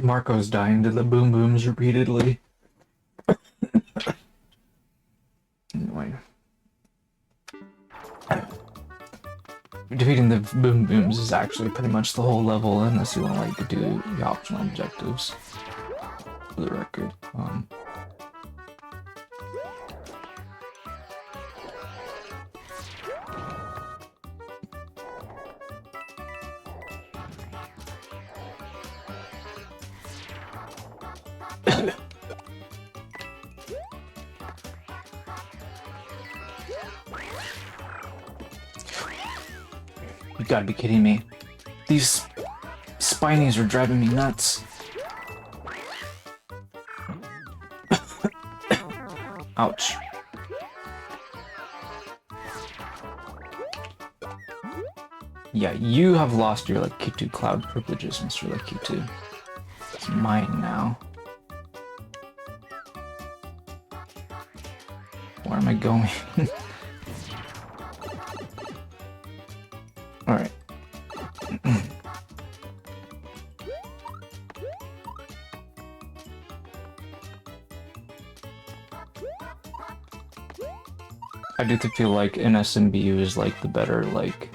Speaker 1: Marco's dying to the boom booms repeatedly. Anyway. Defeating the boom booms is actually pretty much the whole level, unless you want to like do the optional objectives. For the record. You gotta be kidding me. These spinies are driving me nuts. Ouch. Yeah, you have lost your like Q2 cloud privileges, Mr. Like Q2. It's mine now. Where am I going? Alright. I do feel like NSMBU is like the better like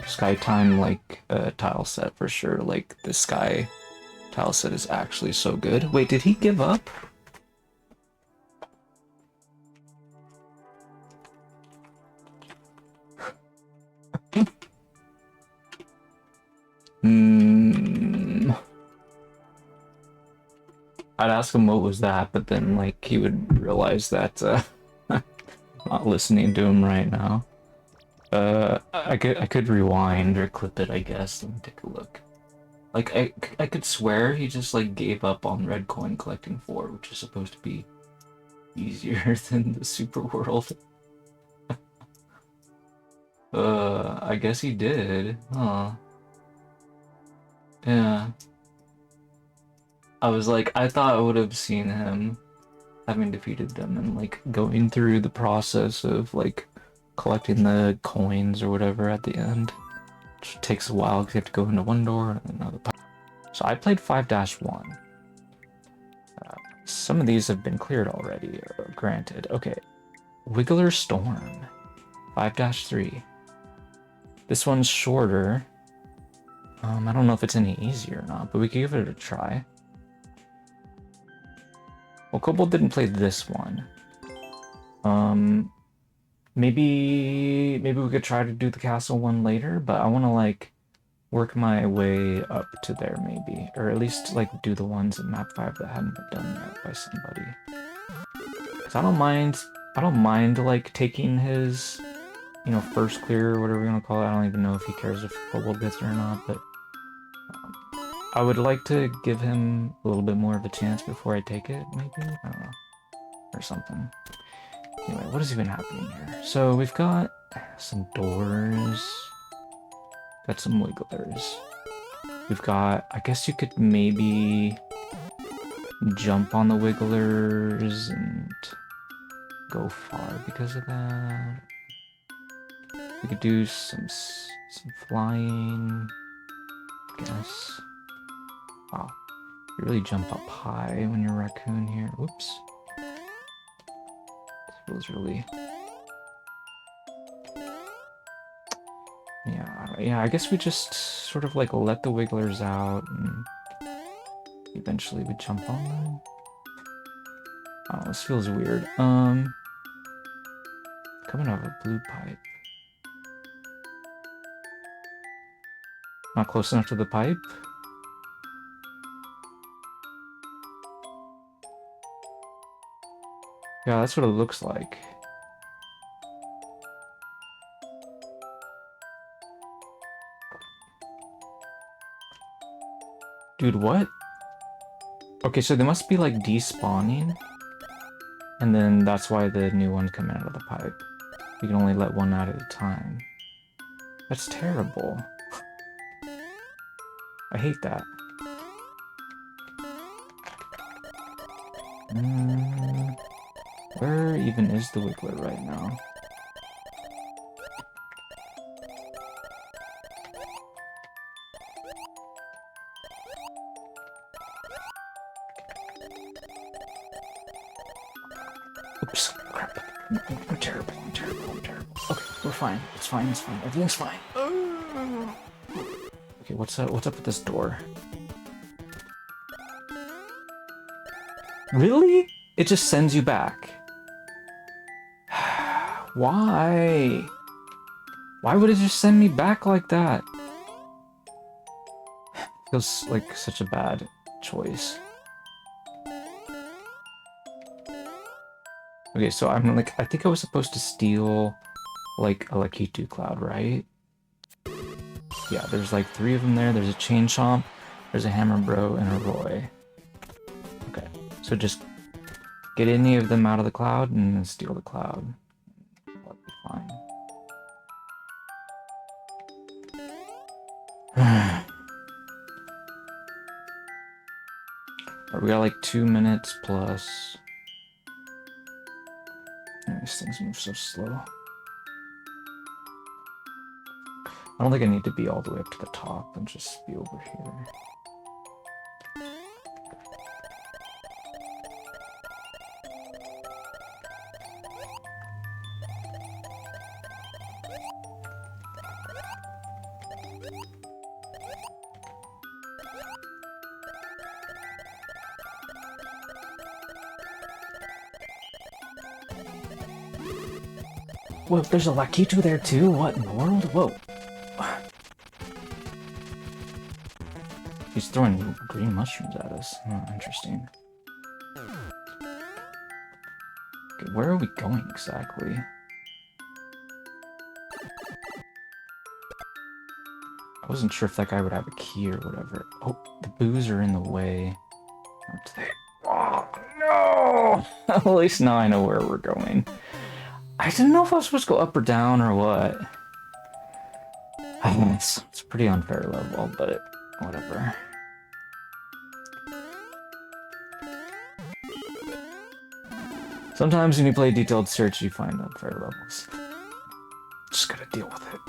Speaker 1: Sky Time like tile set for sure. Like the Sky tile set is actually so good. Wait, did he give up? I'd ask him what was that, but then like he would realize that I'm not listening to him right now. I could rewind or clip it, I guess. Let me take a look. Like I could swear he just like gave up on red coin collecting 4, which is supposed to be easier than the super world. I guess he did. Huh. Yeah. I was like, I thought I would have seen him having defeated them and like going through the process of like collecting the coins or whatever at the end. Which takes a while because you have to go into one door and another. So I played 5-1. Some of these have been cleared already, granted. Okay. Wiggler Storm. 5-3. This one's shorter. I don't know if it's any easier or not, but we could give it a try. Well, Kobold didn't play this one. Maybe we could try to do the castle one later, but I want to like work my way up to there maybe, or at least like do the ones in map 5 that hadn't been done yet by somebody. Cause I don't mind like taking his, you know, first clear or whatever you want to call it. I don't even know if he cares if Kobold gets it or not, but I would like to give him a little bit more of a chance before I take it, maybe? I don't know. Or something. Anyway, what is even happening here? So we've got some doors. Got some wigglers. We've got, I guess you could maybe jump on the wigglers and go far because of that. We could do some flying, I guess. Wow, you really jump up high when you're a raccoon here. Whoops. This feels really... Yeah, I guess we just sort of like let the wigglers out and eventually we jump on them. Oh, this feels weird. Coming out of a blue pipe. Not close enough to the pipe? Yeah, that's what it looks like. Dude, what? Okay, so they must be like despawning. And then that's why the new ones come out of the pipe. You can only let one out at a time. That's terrible. I hate that. Where even is the wiggler right now? Oops, crap. I'm terrible, I'm terrible, I'm terrible. Okay, we're fine. It's fine, it's fine. Everything's fine. Okay, what's up with this door? Really? It just sends you back. Why? Why would it just send me back like that? Feels like such a bad choice. Okay, so I'm like, I think I was supposed to steal like a Lakitu cloud, right? Yeah, there's like 3 of them there. There's a Chain Chomp, there's a Hammer Bro, and a Roy. Okay, so just get any of them out of the cloud and then steal the cloud. That'll be fine. We got like 2 minutes plus. These things move so slow. I don't think I need to be all the way up to the top and just be over here. Whoa, there's a Lakitu there too? What in the world? Whoa. He's throwing green mushrooms at us. Oh, interesting. Okay, where are we going exactly? I wasn't sure if that guy would have a key or whatever. Oh, the boos are in the way. Oh, no! At least now I know where we're going. I didn't know if I was supposed to go up or down or what. It's a pretty unfair level, but whatever. Sometimes when you play detailed search, you find unfair levels. Just gotta deal with it.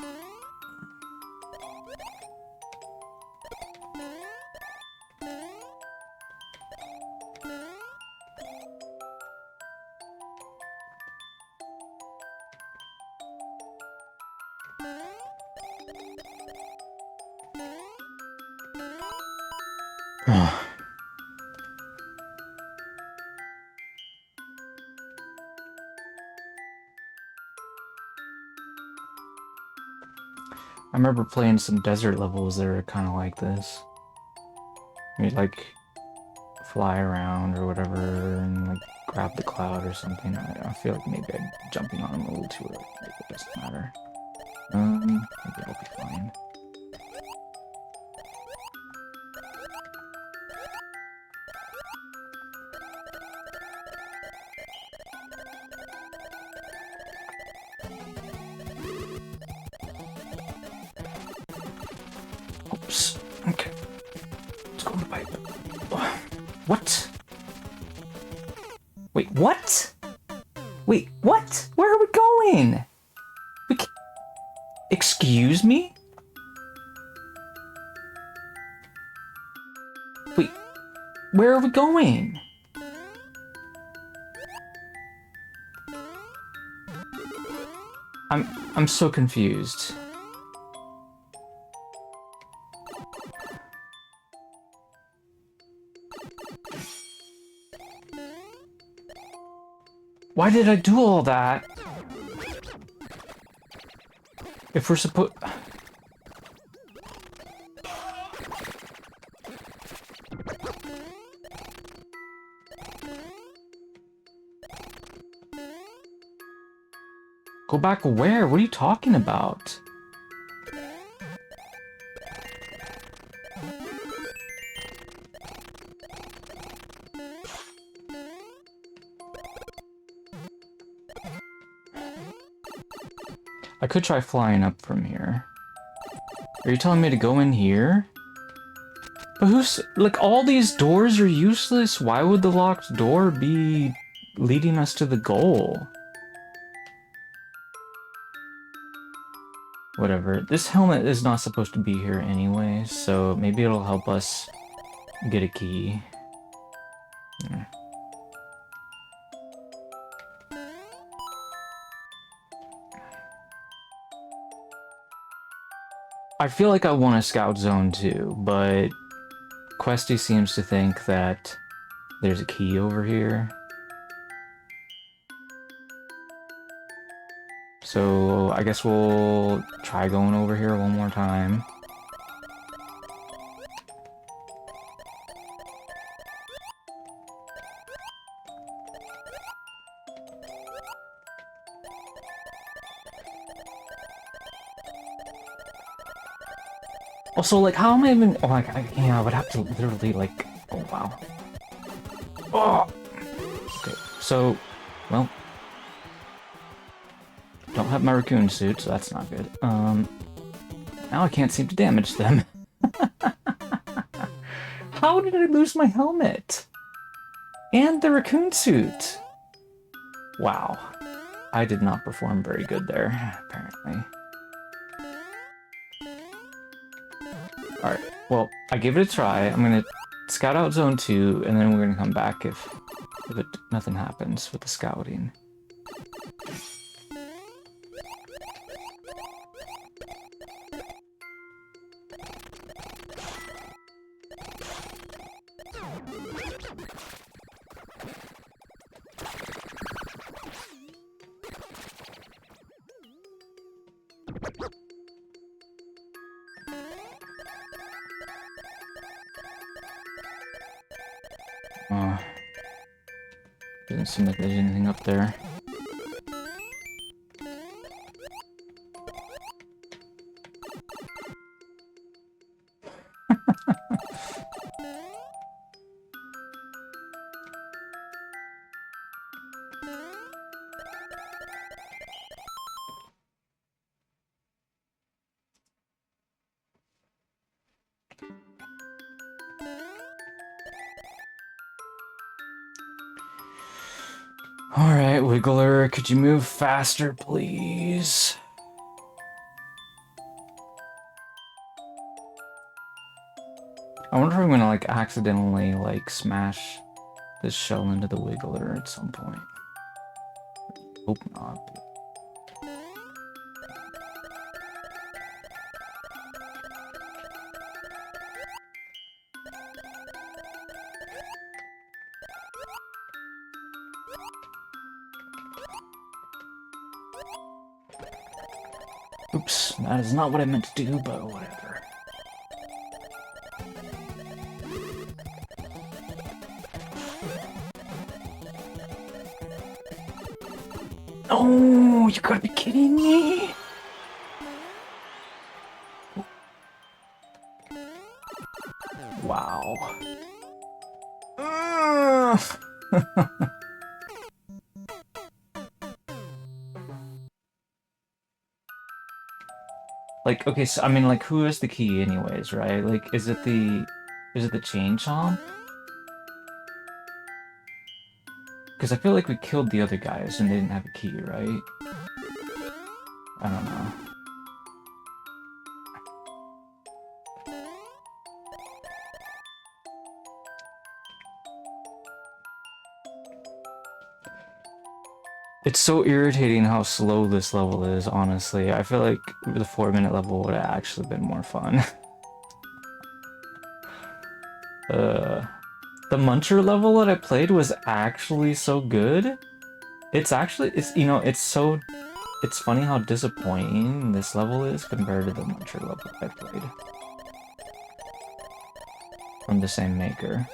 Speaker 1: I remember playing some desert levels that are kind of like this. You like fly around or whatever and like grab the cloud or something. I feel like maybe I'm jumping on them a little too early. Maybe it doesn't matter. Maybe it'll be fine. Oops. Okay. Let's go in the pipe. What? Wait, what? Wait, what? Where are we going? Excuse me? Wait, where are we going? I'm so confused. Why did I do all that? If we're supposed... Go back where? What are you talking about? I could try flying up from here. Are you telling me to go in here? But who's... Like, all these doors are useless. Why would the locked door be leading us to the goal? Whatever. This helmet is not supposed to be here anyway, so maybe it'll help us get a key. Yeah. I feel like I want a scout zone too, but Questy seems to think that there's a key over here. So I guess we'll try going over here one more time. Also, like, how am I even... Oh, like, I would have to literally, like... Oh, wow. Oh! Okay, so... Well... Don't have my raccoon suit, so that's not good. Now I can't seem to damage them. How did I lose my helmet? And the raccoon suit? Wow. I did not perform very good there, apparently. Alright, well, I gave it a try. I'm gonna scout out Zone 2, and then we're gonna come back if nothing happens with the scouting. Doesn't seem like there's anything up there. Alright, Wiggler, could you move faster, please? I wonder if I'm gonna, like, accidentally, like, smash this shell into the Wiggler at some point. Hope not. Oops, that is not what I meant to do, but whatever. Oh, you gotta be kidding me! Wow. Like, okay, so, I mean, like, who is the key anyways, right? Like, is it the chain chomp? Because I feel like we killed the other guys and they didn't have a key, right? I don't know. It's so irritating how slow this level is, honestly. I feel like the 4-minute level would have actually been more fun. The Muncher level that I played was actually so good. It's actually, it's, you know, it's funny how disappointing this level is compared to the Muncher level I played. From the same maker.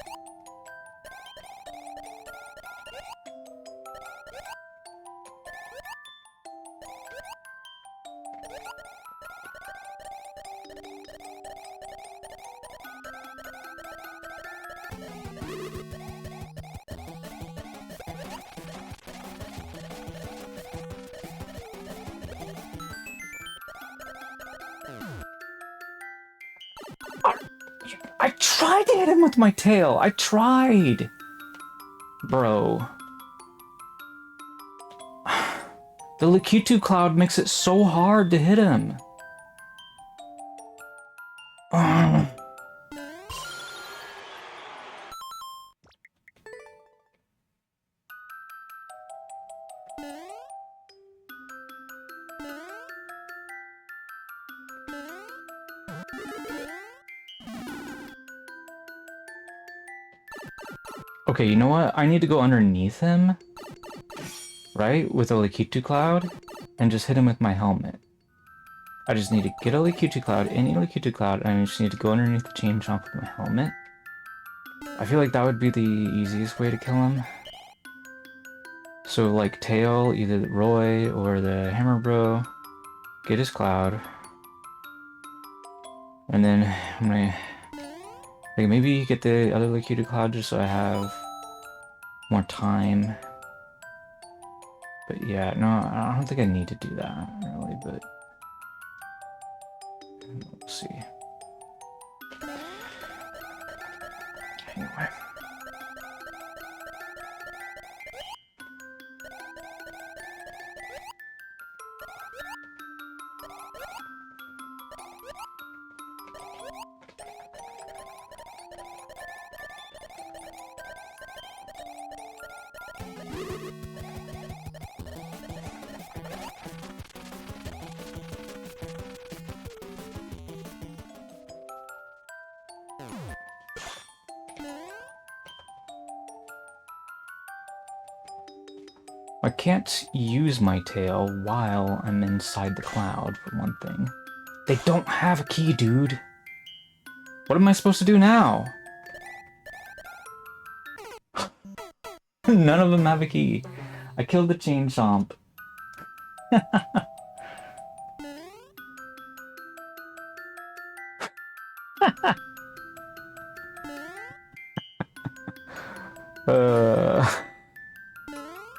Speaker 1: I tried to hit him with my tail. I tried. Bro. The Lakitu cloud makes it so hard to hit him. Okay, you know what? I need to go underneath him, right? With a Lakitu cloud, and just hit him with my helmet. I just need to get a Lakitu cloud, any Lakitu cloud, and I just need to go underneath the chain chomp with my helmet. I feel like that would be the easiest way to kill him. So, like, tail, either the Roy or the Hammer Bro, get his cloud. And then I'm gonna, like, maybe get the other Lakitu cloud just so I have more time. But yeah, no, I don't think I need to do that, really, but we'll see. Anyway. I can't use my tail while I'm inside the cloud, for one thing. They don't have a key, dude. What am I supposed to do now? None of them have a key. I killed the chain chomp.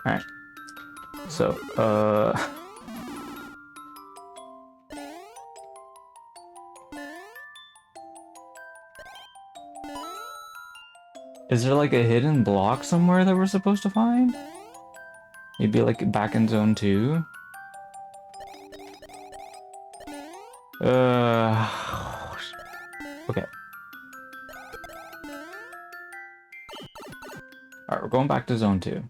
Speaker 1: Alright. So, is there like a hidden block somewhere that we're supposed to find? Maybe like back in zone 2? Okay. Alright, we're going back to zone 2.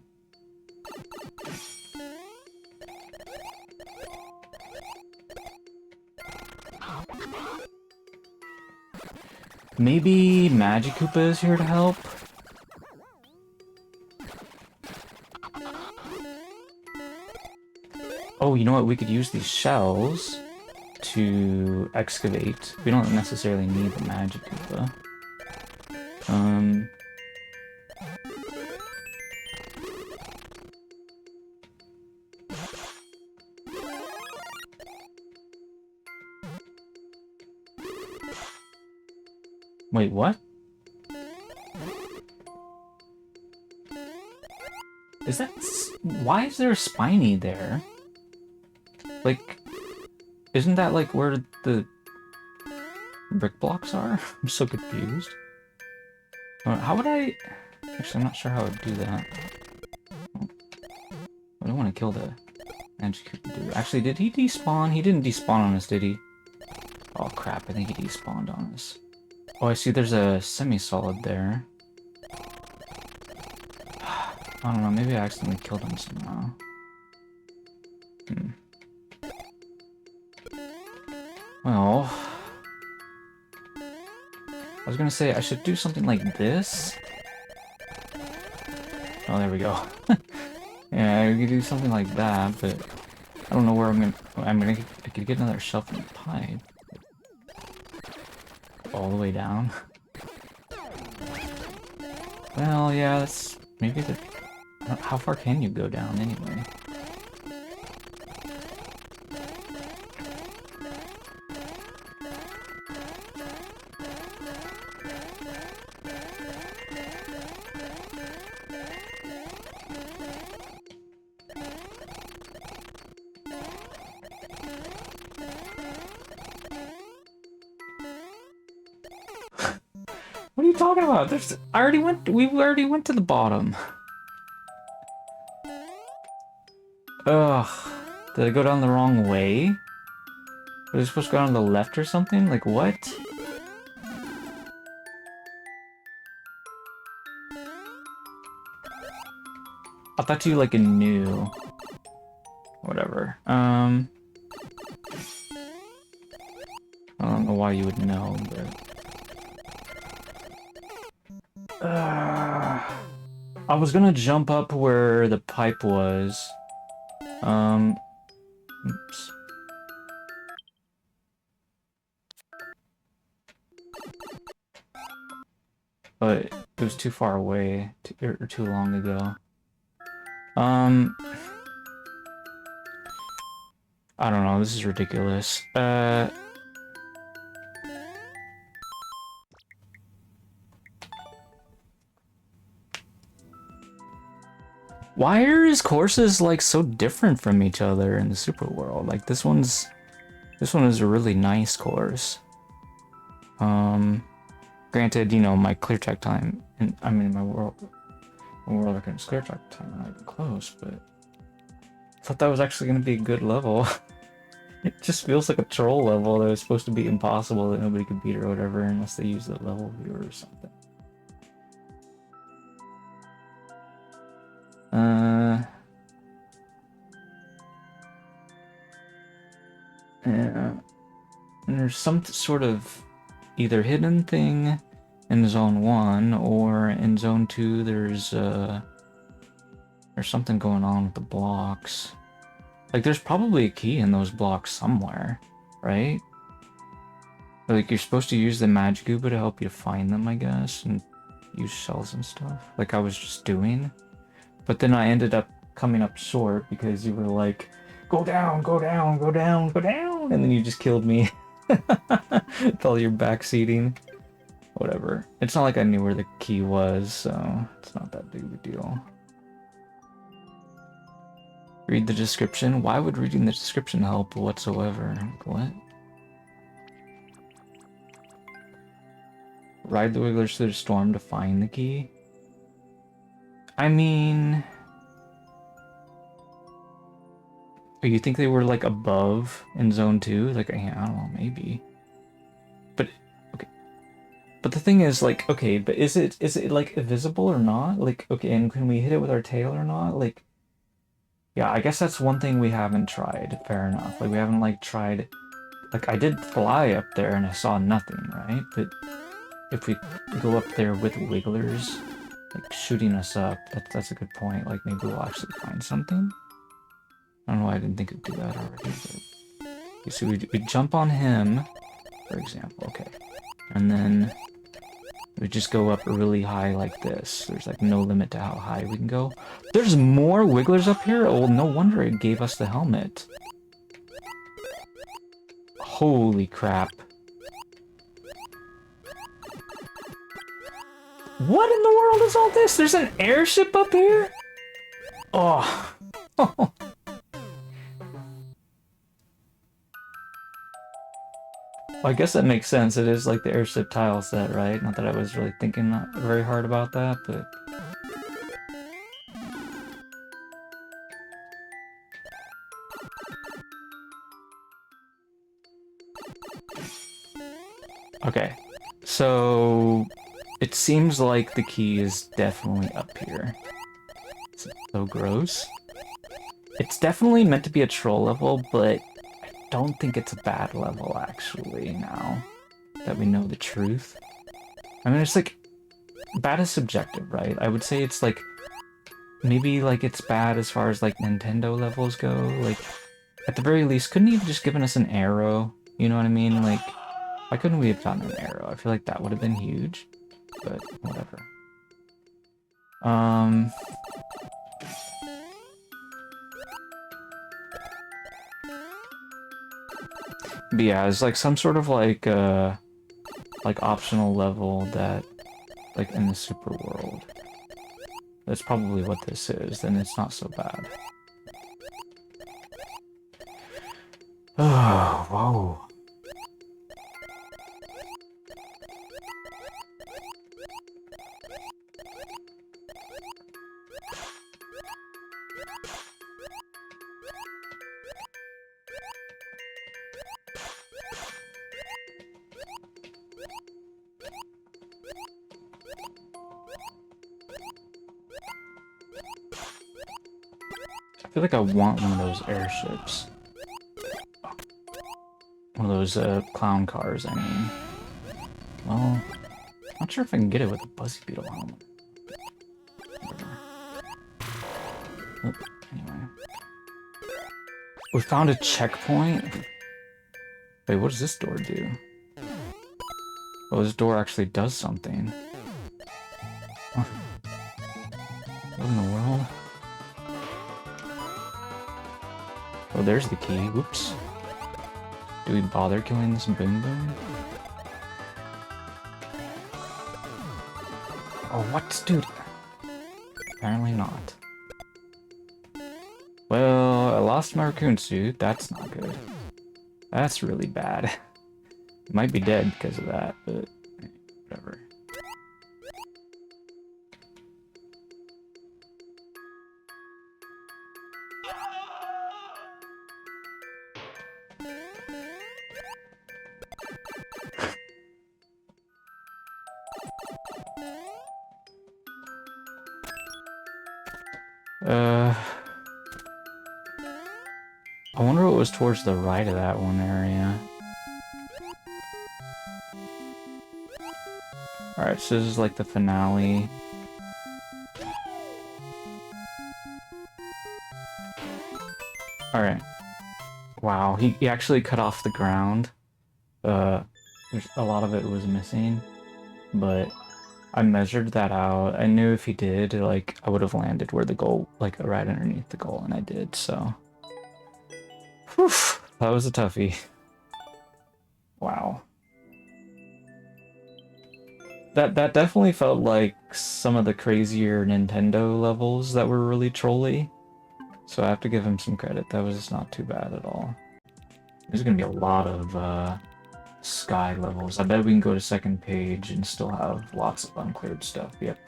Speaker 1: Maybe Magikoopa is here to help? Oh, you know what? We could use these shells to excavate. We don't necessarily need the Magikoopa. Wait, what? Is that... Why is there a spiny there? Like, isn't that like where the brick blocks are? I'm so confused. How would I... Actually, I'm not sure how I would do that. I don't want to kill the Magikoopa dude. Actually, did he despawn? He didn't despawn on us, did he? Oh crap, I think he despawned on us. Oh, I see there's a semi-solid there. I don't know, maybe I accidentally killed him somehow. Well... I was gonna say, I should do something like this. Oh, there we go. Yeah, I could do something like that, but I don't know where I could get another shelf in the pipe. All the way down. Well, yeah, that's maybe the. How far can you go down anyway? What are you talking about? We already went to the bottom. Ugh. Did I go down the wrong way? Was I supposed to go down the left or something? Like, what? I thought you, like, knew. Whatever. I don't know why you would know, but... I was gonna jump up where the pipe was. Oops. But it was too far away, or too long ago. I don't know, this is ridiculous. Why are his courses, like, so different from each other in the Super World? Like, this one is a really nice course. Granted, you know, my clear track time, and I mean, my world record clear track time are not even close, but I thought that was actually going to be a good level. It just feels like a troll level that was supposed to be impossible, that nobody could beat or whatever, unless they use the level viewer or something. Yeah. And there's some sort of either hidden thing in Zone 1, or in Zone 2 there's something going on with the blocks. Like, there's probably a key in those blocks somewhere, right? Like, you're supposed to use the Majiguba to help you find them, I guess, and use shells and stuff, like I was just doing. But then I ended up coming up short because you were like, go down, go down, go down, go down, and then you just killed me with all your backseating. Whatever. It's not like I knew where the key was, so it's not that big of a deal. Read the description? Why would reading the description help whatsoever? What? Ride the Wigglers through the storm to find the key? I mean... You think they were, like, above in Zone 2? Like, I don't know, maybe. But, okay. But the thing is, like, okay, but is it, like, invisible or not? Like, okay, and can we hit it with our tail or not? Like, yeah, I guess that's one thing we haven't tried. Fair enough. Like, we haven't, like, tried... Like, I did fly up there and I saw nothing, right? But if we go up there with Wigglers, like, shooting us up, that's a good point. Like, maybe we'll actually find something? I don't know why I didn't think of do that already, but... Okay, so we jump on him, for example, okay. And then we just go up really high like this. There's like no limit to how high we can go. There's more Wigglers up here? Oh, no wonder it gave us the helmet. Holy crap. What in the world is all this? There's an airship up here? Oh. Well, I guess that makes sense. It is like the airship tile set, right? Not that I was really thinking very hard about that, but... Okay, so... It seems like the key is definitely up here. It's so gross. It's definitely meant to be a troll level, but... I don't think it's a bad level, actually, now that we know the truth. I mean, it's like, bad is subjective, right? I would say it's like maybe like it's bad as far as like Nintendo levels go. Like, at the very least, couldn't he have just given us an arrow? You know what I mean? Like, why couldn't we have gotten an arrow? I feel like that would have been huge, but whatever. But yeah, it's like some sort of like optional level that, like, in the super world. That's probably what this is, then it's not so bad. Oh, whoa. I feel like I want one of those airships. One of those clown cars, I mean. Well, not sure if I can get it with a buzzy beetle helmet. Whatever. Oh, anyway. We found a checkpoint? Wait, what does this door do? Oh, this door actually does something. What in the world? Oh, there's the key. Whoops. Do we bother killing this Boom Boom? Oh, what? Dude. Apparently not. Well, I lost my raccoon suit. That's not good. That's really bad. Might be dead because of that, but whatever. I wonder what was towards the right of that one area. Alright, so this is like the finale. Alright. Wow, he actually cut off the ground. There's a lot of it was missing, but I measured that out. I knew if he did, like, I would have landed where the goal, like, right underneath the goal, and I did, so. Whew, that was a toughie. Wow. That definitely felt like some of the crazier Nintendo levels that were really trolly. So I have to give him some credit. That was not too bad at all. There's gonna be a lot of Sky levels. I bet we can go to second page and still have lots of uncleared stuff. Yep.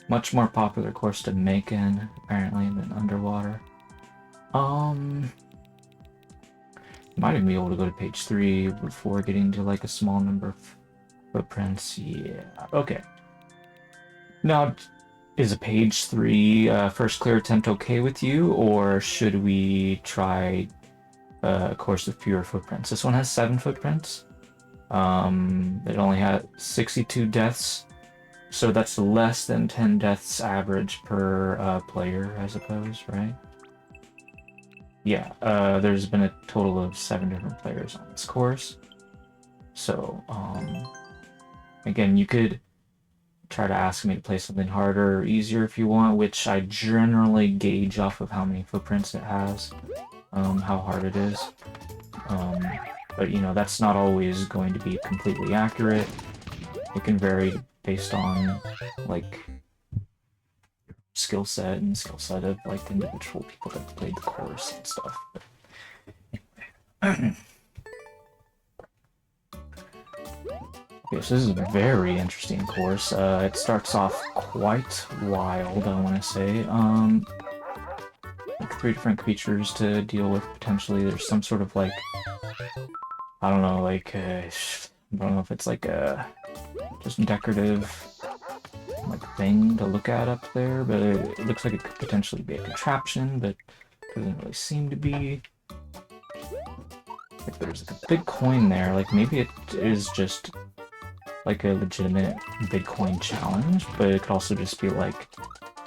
Speaker 1: Much more popular course to make in, apparently, than underwater. Might even be able to go to page 3 before getting to like a small number of footprints. Yeah. Okay. Now, is a page 3 first clear attempt okay with you, or should we try a course with fewer footprints? This one has 7 footprints. It only had 62 deaths, so that's less than 10 deaths average per player, I suppose, right? Yeah, there's been a total of 7 different players on this course. So, again, you could try to ask me to play something harder or easier if you want, which I generally gauge off of how many footprints it has, how hard it is. But, you know, that's not always going to be completely accurate. It can vary based on, like, skill set and skill set of, like, individual people that played the course and stuff. But anyway. Okay, so this is a very interesting course. It starts off quite wild, I want to say. Like 3 different creatures to deal with, potentially. There's some sort of, like, I don't know, like, I don't know if it's like a just decorative, like, thing to look at up there, but it looks like it could potentially be a contraption, but doesn't really seem to be. Like, there's like a big coin there, like, maybe it is just like a legitimate big coin challenge, but it could also just be like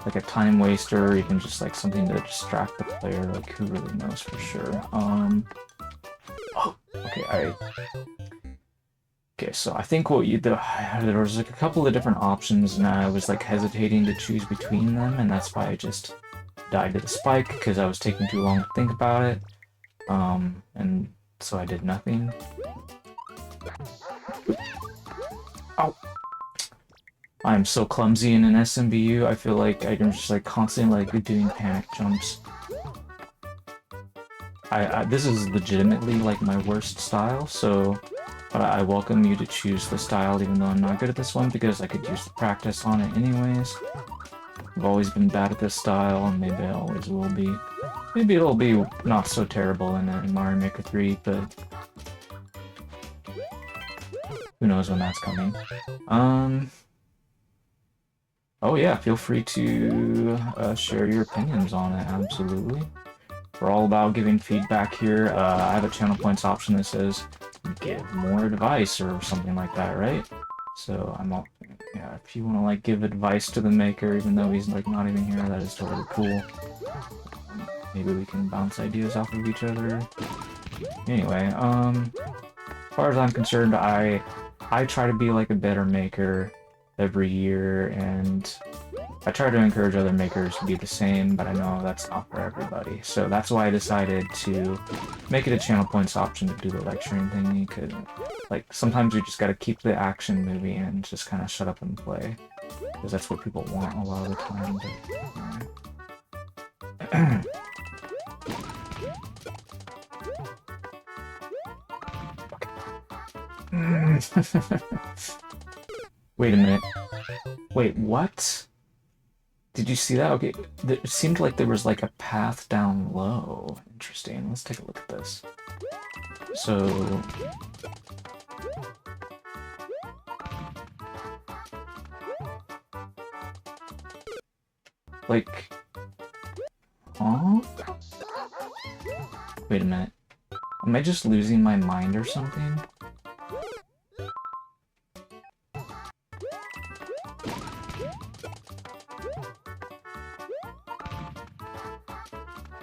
Speaker 1: like a time waster, or even just like something to distract the player. Like, who really knows for sure? Oh, okay, okay, so I think what there was like a couple of different options, and I was like hesitating to choose between them, and that's why I just died to the spike, because I was taking too long to think about it. And so I did nothing. Ow! I'm so clumsy in an SMBU, I feel like I'm just like constantly like doing panic jumps. This is legitimately like my worst style, so but I welcome you to choose the style even though I'm not good at this one, because I could use the practice on it anyways. I've always been bad at this style, and maybe I always will be. Maybe it'll be not so terrible in Mario Maker 3, but who knows when that's coming. Oh yeah, feel free to share your opinions on it, absolutely. We're all about giving feedback here. I have a channel points option that says give more advice or something like that, right? So I'm all, yeah, if you want to like give advice to the maker, even though he's like not even here, that is totally cool. Maybe we can bounce ideas off of each other. Anyway, as far as I'm concerned, I try to be like a better maker every year, and I try to encourage other makers to be the same, but I know that's not for everybody. So that's why I decided to make it a channel points option to do the lecturing thingy, because like sometimes you just gotta keep the action moving and just kind of shut up and play, because that's what people want a lot of the time. But, wait a minute. Wait, what? Did you see that? Okay, it seemed like there was like a path down low. Interesting. Let's take a look at this. So... like... huh? Wait a minute. Am I just losing my mind or something?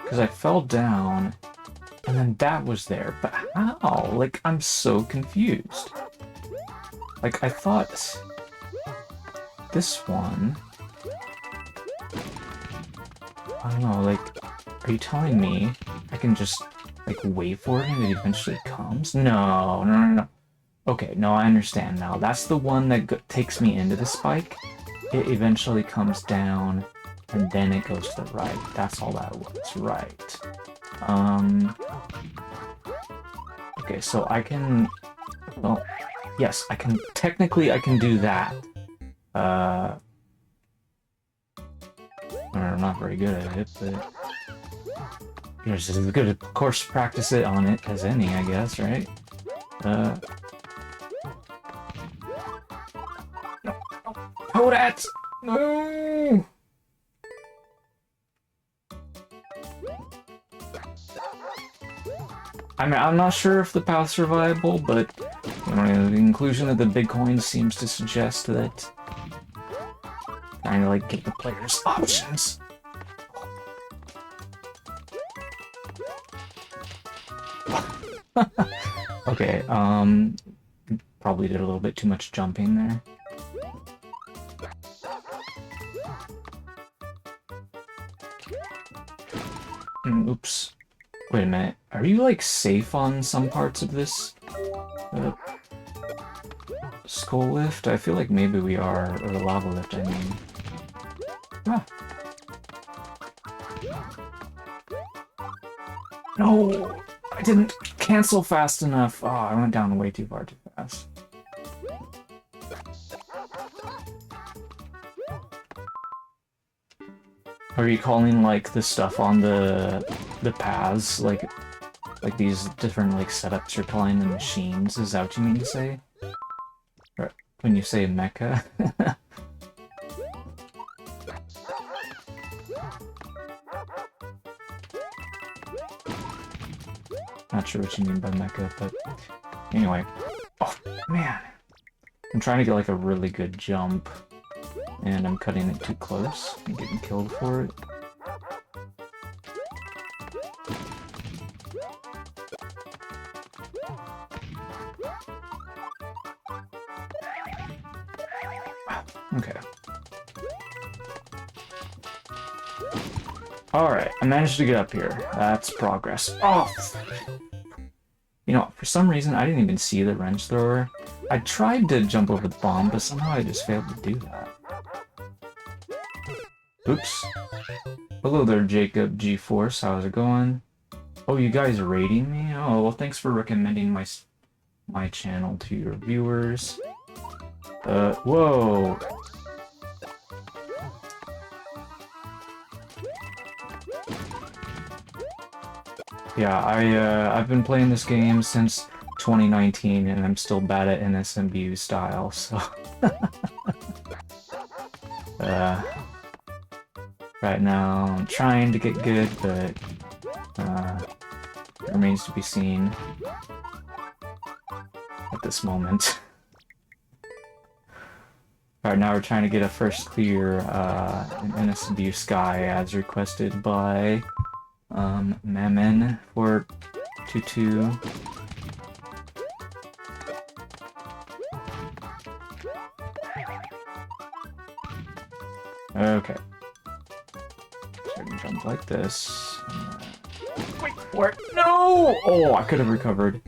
Speaker 1: Because I fell down, and then that was there, but how? Like, I'm so confused. Like, I thought this one... I don't know, like, are you telling me I can just, like, wait for it and it eventually comes? No, no, no, no. Okay, no, I understand now. That's the one that takes me into the spike. It eventually comes down, and then it goes to the right. That's all that was, right. Okay, so I can... well, yes, I can... technically, I can do that. I'm not very good at it, but... you're just as good, of course, practice it on it as any, I guess, right? Oh, that's... no! I mean, I'm not sure if the paths are viable, but you know, the inclusion of the big coins seems to suggest that kind of like give the players options. Okay, probably did a little bit too much jumping there. Oops. Wait a minute. Are you, like, safe on some parts of this skull lift? I feel like maybe we are, or the lava lift, I mean. Ah. No! I didn't cancel fast enough! Oh, I went down way too far too fast. Are you calling, like, the stuff on the paths, like these different, like, setups you're calling the machines? Is that what you mean to say? Or when you say mecha? Not sure what you mean by mecha, but anyway. Oh, man! I'm trying to get, like, a really good jump. and I'm cutting it too close and getting killed for it. Okay. Alright, I managed to get up here. That's progress. Oh! You know, for some reason, I didn't even see the wrench thrower. I tried to jump over the bomb, but somehow I just failed to do that. Oops. Hello there, Jacob G-Force. How's it going? Oh, you guys are rating me? Oh, well, thanks for recommending my channel to your viewers. Whoa! Yeah, I've been playing this game since 2019, and I'm still bad at NSMBU style, so... right now, I'm trying to get good, but it remains to be seen at this moment. Alright, now we're trying to get a first clear in NSMBU Sky, as requested by Mammon422. Okay. So I can jump like this. Wait, where? No! Oh, I could have recovered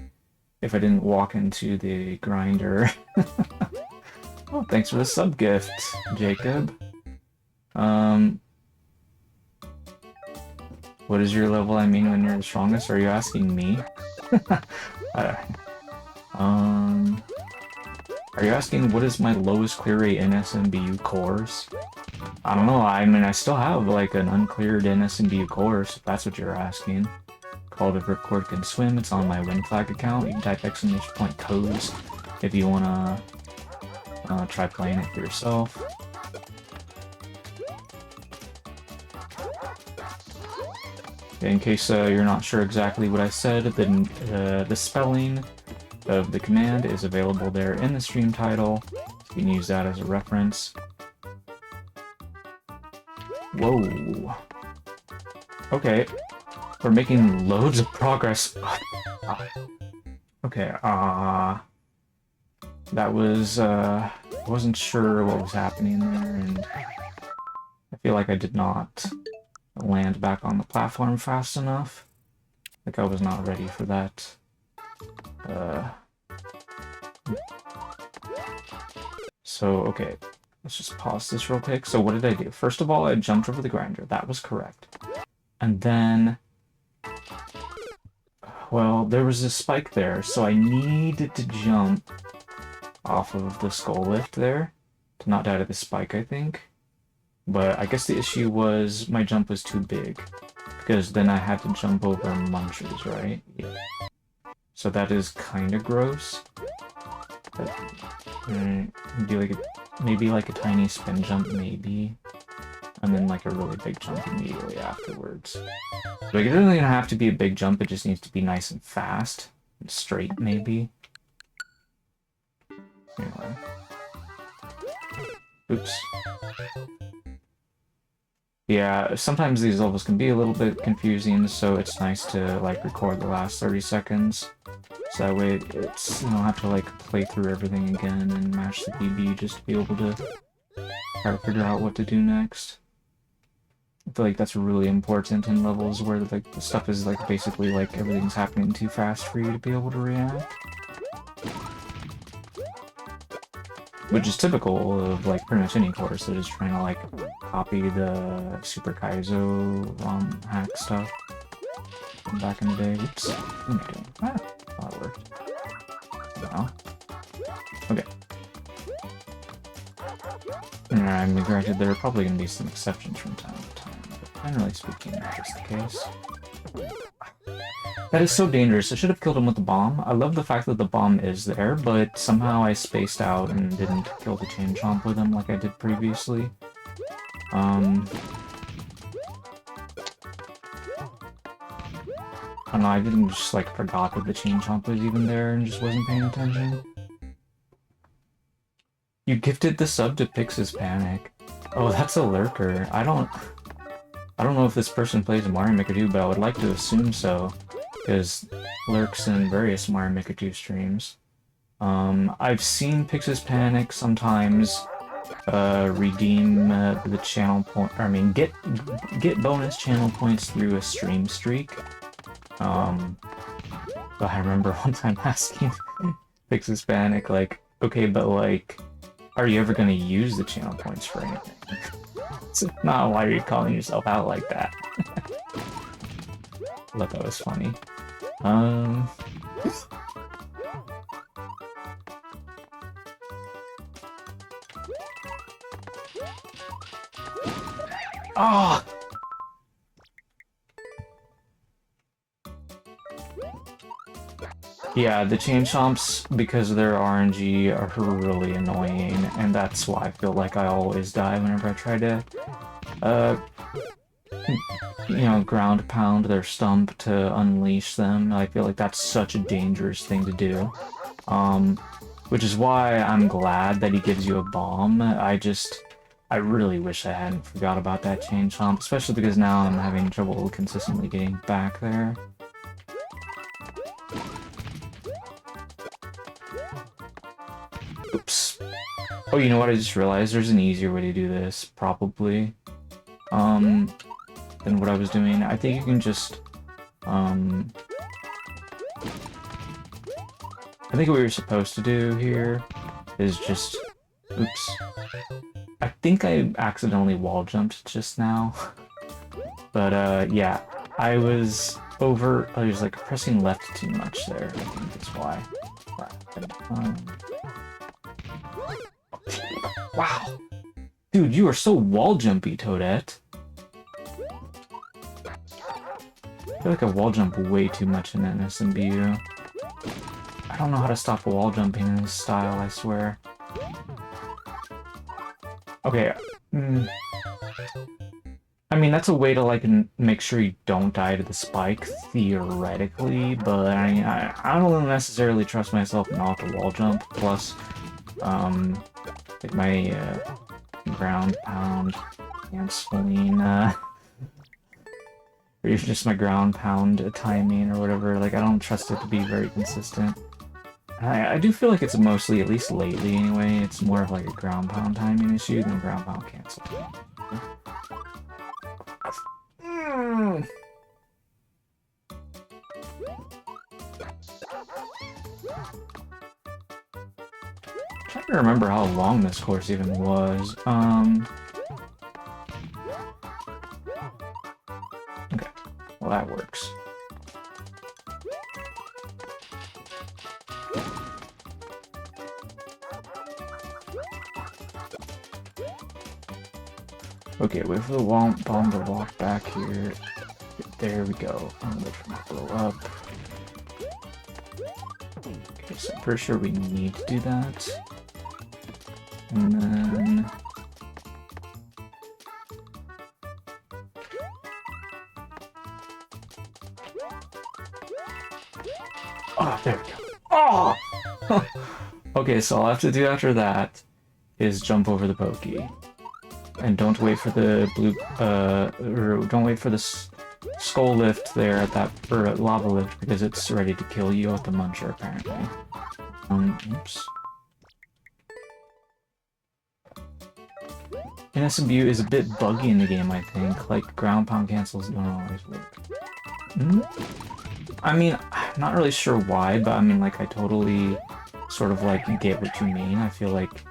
Speaker 1: if I didn't walk into the grinder. Oh, thanks for the sub gift, Jacob. What is your level? I mean, when you're the strongest? Are you asking me? Are you asking what is my lowest clear rate NSMBU course? I don't know. I mean, I still have like an uncleared NSMBU course, if that's what you're asking. Called If Ripcord Can Swim. It's on my WinFlag account. You can type ! codes if you wanna try playing it for yourself. In case you're not sure exactly what I said, then the spelling of the command is available there in the stream title. You can use that as a reference. Whoa. Okay. We're making loads of progress. Okay, that was, I wasn't sure what was happening there, and I feel like I did not land back on the platform fast enough. Like I was not ready for that. So, okay. Let's just pause this real quick. So what did I do? First of all, I jumped over the grinder. That was correct. And then... well, there was a spike there, so I needed to jump off of the skull lift there to not die to the spike, I think. But I guess the issue was my jump was too big, because then I had to jump over munchers, right? Yeah. So that is kind of gross. But, do like maybe like a tiny spin jump, maybe, and then like a really big jump immediately afterwards. Like it doesn't even have to be a big jump; it just needs to be nice and fast and straight, maybe. Anyway. Oops. Yeah, sometimes these levels can be a little bit confusing, so it's nice to like record the last 30 seconds. So that way it's, you don't have to like play through everything again and mash the BB just to be able to try to figure out what to do next. I feel like that's really important in levels where like the stuff is like basically like everything's happening too fast for you to be able to react. Which is typical of like pretty much any course that is trying to like copy the Super Kaizo ROM hack stuff from back in the day. Oops, what am I doing? Ah, that worked. No. Okay. And granted, there are probably going to be some exceptions from time to time, but generally speaking, that's just the case. That is so dangerous. I should have killed him with the bomb. I love the fact that the bomb is there, but somehow I spaced out and didn't kill the chain chomp with him like I did previously. I don't know, I didn't just like forgot that the chain chomp was even there and just wasn't paying attention. You gifted the sub to Pix's Panic. Oh, that's a lurker. I don't know if this person plays Mario Maker 2, but I would like to assume so, because lurks in various Mario Maker 2 streams. I've seen Pix's Panic sometimes redeem the channel point. I mean, get bonus channel points through a stream streak. But I remember one time asking Pix's Panic, like, okay, but like, are you ever gonna use the channel points for anything? So, not why are you calling yourself out like that? I thought that was funny. Ah! Yeah, the chain chomps, because of their RNG, are really annoying, and that's why I feel like I always die whenever I try to, you know, ground pound their stump to unleash them. I feel like that's such a dangerous thing to do. Which is why I'm glad that he gives you a bomb. I really wish I hadn't forgot about that chain chomp, especially because now I'm having trouble consistently getting back there. Oops. Oh, you know what? I just realized there's an easier way to do this, probably, than what I was doing. I think you can just, I think what you're supposed to do here is just, oops. I think I accidentally wall jumped just now. But, yeah, I was like pressing left too much there. I think that's why. Wow! Dude, you are so wall jumpy, Toadette. I feel like I wall jump way too much in NSMBU. I don't know how to stop wall jumping in this style, I swear. Okay, I mean, that's a way to, like, make sure you don't die to the spike, theoretically, but I don't necessarily trust myself not to wall jump, plus, like, my, ground pound canceling, or even just my ground pound timing or whatever, like, I don't trust it to be very consistent. I do feel like it's mostly, at least lately anyway, it's more of like a ground pound timing issue than ground pound cancel. Trying to remember how long this course even was. Okay, well that works. Okay, wait for the bomb to walk back here. There we go. I'm gonna blow up. Okay, so I'm pretty sure we need to do that. And then... oh, there we go. Oh! Okay, so all I have to do after that is jump over the pokey. And don't wait for the blue, or don't wait for the skull lift there at that, or lava lift, because it's ready to kill you at the muncher, apparently. Oops. NSMBU is a bit buggy in the game, I think. Like, ground pound cancels don't always work. I mean, I'm not really sure why, but I mean, like, I totally sort of, like, get what you mean. I feel like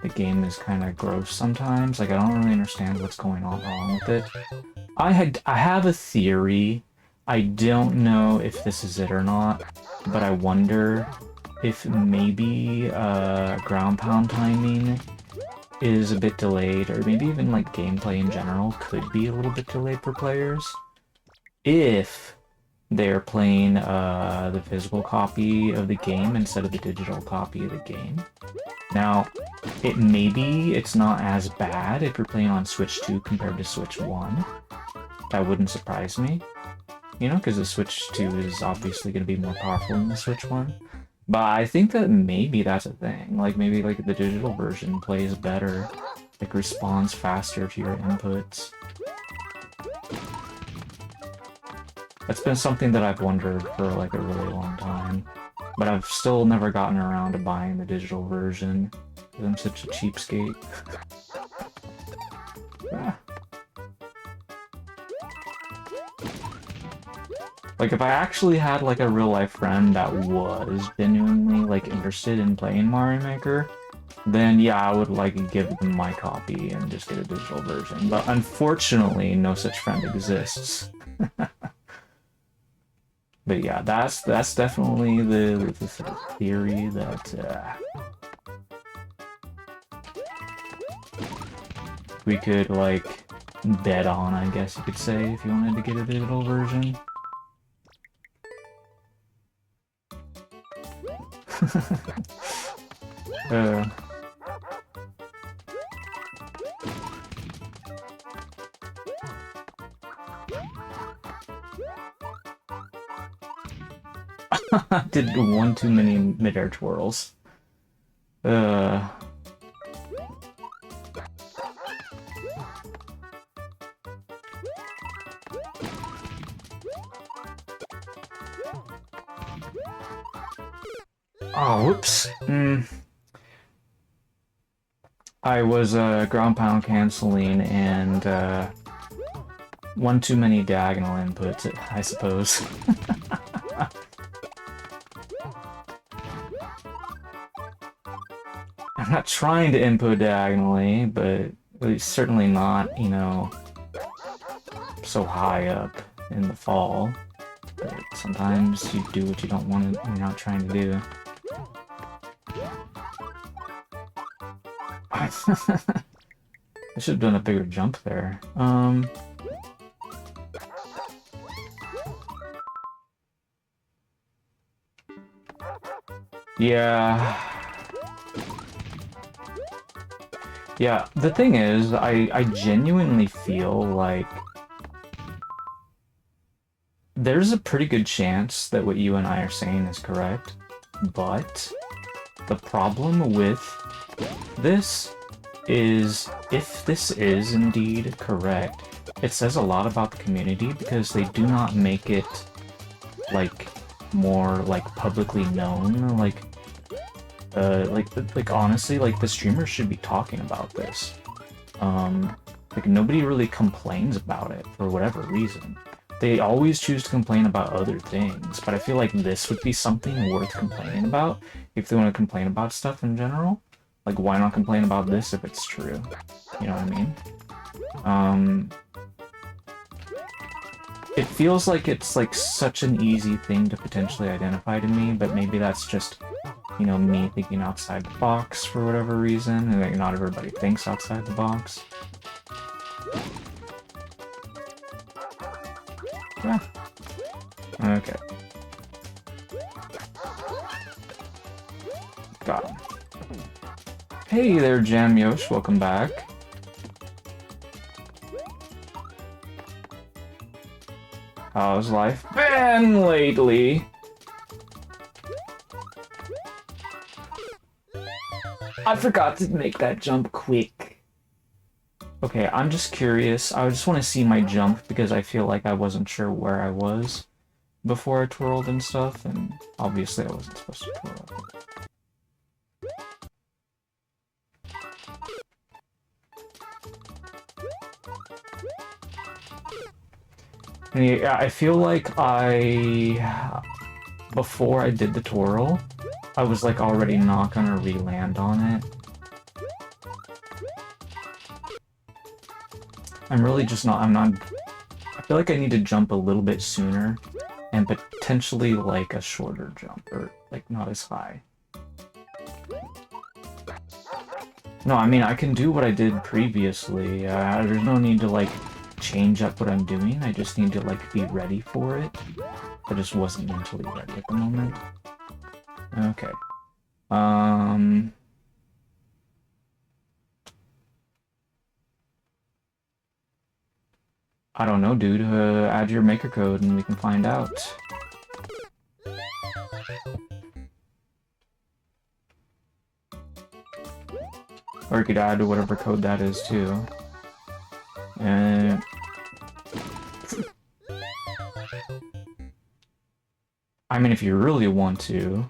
Speaker 1: the game is kind of gross sometimes. Like, I don't really understand what's going on wrong with it. I have a theory. I don't know if this is it or not, but I wonder if maybe ground pound timing is a bit delayed, or maybe even like gameplay in general could be a little bit delayed for players if they're playing the physical copy of the game instead of the digital copy of the game. Now, it's not as bad if you're playing on Switch 2 compared to Switch 1. That wouldn't surprise me, you know, because the Switch 2 is obviously going to be more powerful than the Switch 1. But I think that maybe that's a thing. Like, maybe like the digital version plays better like responds faster to your inputs. That's been something that I've wondered for like a really long time, but I've still never gotten around to buying the digital version because I'm such a cheapskate. Like, if I actually had, like, a real-life friend that was genuinely, like, interested in playing Mario Maker, then, yeah, I would, like, give them my copy and just get a digital version. But unfortunately, no such friend exists. But yeah, that's definitely the sort of theory that, we could, like, bet on, I guess you could say, if you wanted to get a digital version. Did one too many mid-air twirls. Oh, whoops. I was ground pound canceling and one too many diagonal inputs, I suppose. I'm not trying to input diagonally, but it's certainly not, you know, so high up in the fall. But sometimes you do what you don't want to, you're not trying to do. I should have done a bigger jump there. Yeah. Yeah, the thing is, I genuinely feel like there's a pretty good chance that what you and I are saying is correct, but the problem with this is, if this is indeed correct, it says a lot about the community because they do not make it, like, more, like, publicly known, like, honestly, like, the streamers should be talking about this. Like, nobody really complains about it for whatever reason. They always choose to complain about other things, but I feel like this would be something worth complaining about if they want to complain about stuff in general. Like, why not complain about this if it's true? You know what I mean? It feels like it's, like, such an easy thing to potentially identify to me, but maybe that's just, you know, me thinking outside the box for whatever reason, and like, not everybody thinks outside the box. Yeah. Okay. Got him. Hey there, Jam Yosh, welcome back. How's life been lately? I forgot to make that jump quick. Okay, I'm just curious. I just want to see my jump because I feel like I wasn't sure where I was before I twirled and stuff, and obviously I wasn't supposed to twirl. And yeah, I feel like before I did the twirl, I was like already not gonna re-land on it. I'm really just not, I feel like I need to jump a little bit sooner and potentially like a shorter jump, or like not as high. No, I mean, I can do what I did previously. There's no need to like change up what I'm doing. I just need to like be ready for it. I just wasn't mentally ready at the moment. Okay. I don't know, dude. Add your maker code and we can find out. Or you could add whatever code that is too. And I mean, if you really want to,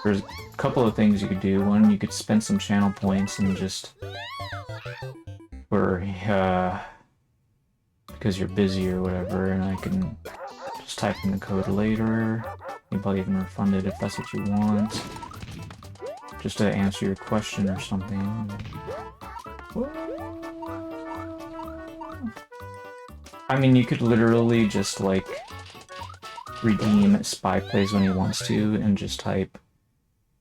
Speaker 1: there's a couple of things you could do. One, you could spend some channel points and just for because you're busy or whatever, and I can just type in the code later. You probably even refund it if that's what you want. Just to answer your question or something. I mean, you could literally just, like, redeem Spy Plays when he wants to and just type,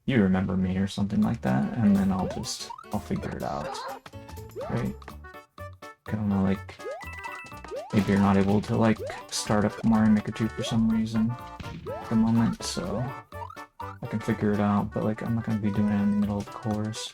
Speaker 1: "You remember me," or something like that, and then I'll figure it out. Right? I don't know, like, maybe you're not able to, like, start up Mario Maker 2 for some reason at the moment, so I can figure it out, but, like, I'm not gonna be doing it in the middle of the course.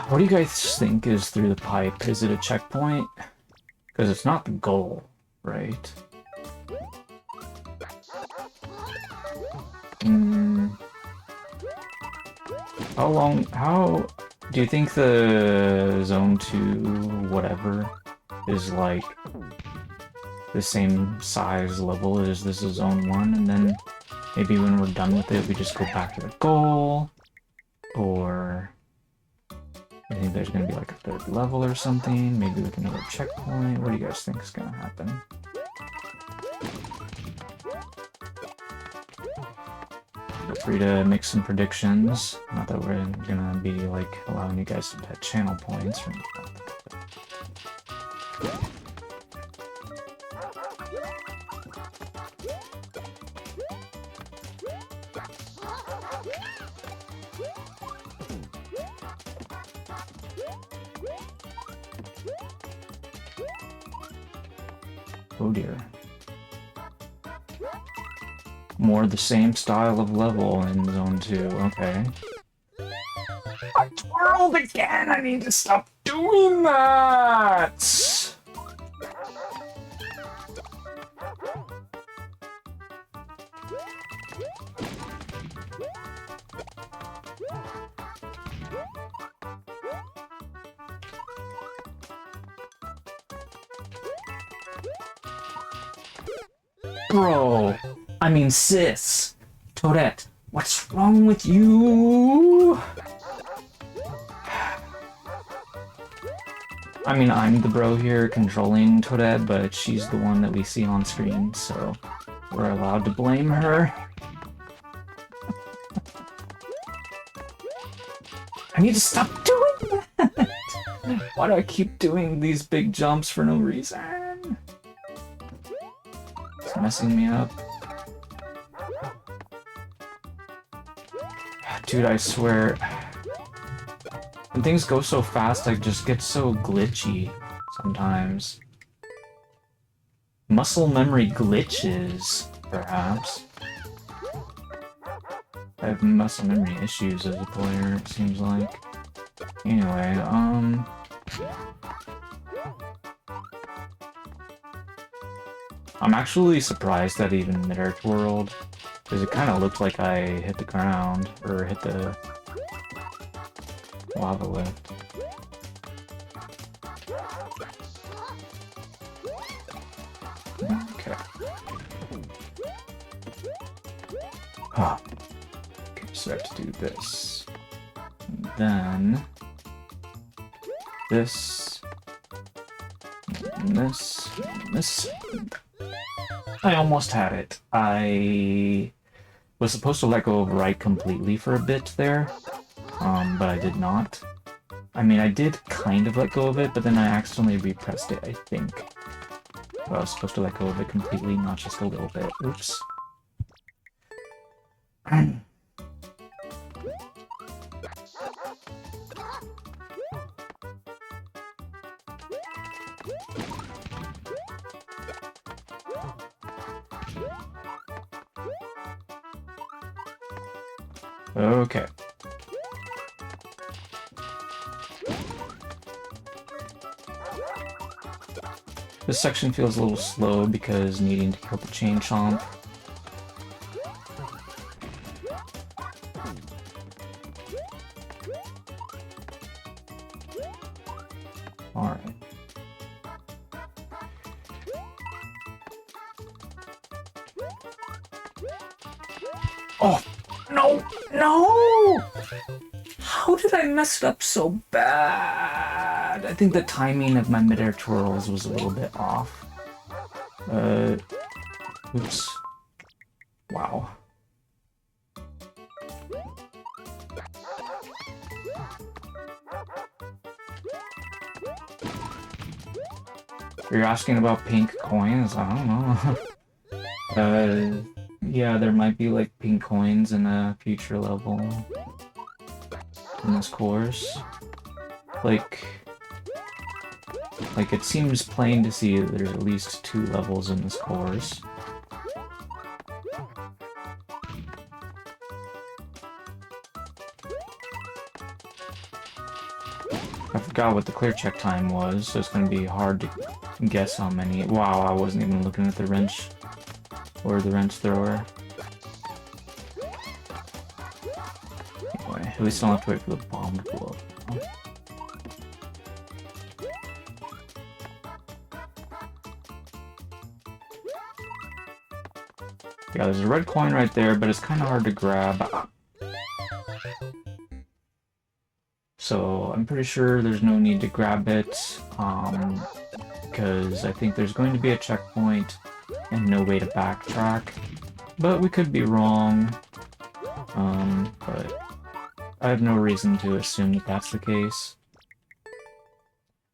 Speaker 1: What do you guys think is through the pipe? Is it a checkpoint? Because it's not the goal, right? How do you think the Zone 2 whatever is like the same size level as this is Zone 1, and then maybe when we're done with it we just go back to the goal? Or I think there's gonna be like a third level or something, maybe with another checkpoint? What do you guys think is gonna happen? Feel free to make some predictions. Not that we're gonna be like allowing you guys to get channel points or anything like that. Oh dear. More the same style of level in Zone 2, okay. I twirled again! I need to stop doing that! Bro! I mean, sis! Toadette, what's wrong with you? I mean, I'm the bro here controlling Toadette, but she's the one that we see on screen, so we're allowed to blame her. I need to stop doing that! Why do I keep doing these big jumps for no reason? It's messing me up. Dude, I swear, when things go so fast, I just get so glitchy sometimes. Muscle memory glitches, perhaps. I have muscle memory issues as a player, it seems like. Anyway, I'm actually surprised that even mid-air twirled, because it kind of looked like I hit the ground, or hit the lava lift. Okay. Ah. Okay, so I have to do this. And then this. And this. And this. I almost had it. I was supposed to let go of right completely for a bit there, but I did not. I mean, I did kind of let go of it, but then I accidentally repressed it, I think. So I was supposed to let go of it completely, not just a little bit. Oops. Okay. This section feels a little slow because needing to kill the chain chomp. Alright. Oh! No! No! How did I mess it up so bad? I think the timing of my mid-air twirls was a little bit off. Oops. Wow. You're asking about pink coins? I don't know. Yeah, there might be like pink coins in a future level in this course. Like it seems plain to see that there's at least 2 levels in this course. I forgot what the clear check time was, so it's going to be hard to guess how many. Wow, I wasn't even looking at the wrench or the wrench thrower. Anyway, at least I don't have to wait for the bomb to blow up. Yeah, there's a red coin right there, but it's kind of hard to grab. So I'm pretty sure there's no need to grab it, because I think there's going to be a checkpoint and no way to backtrack. But we could be wrong, but I have no reason to assume that that's the case.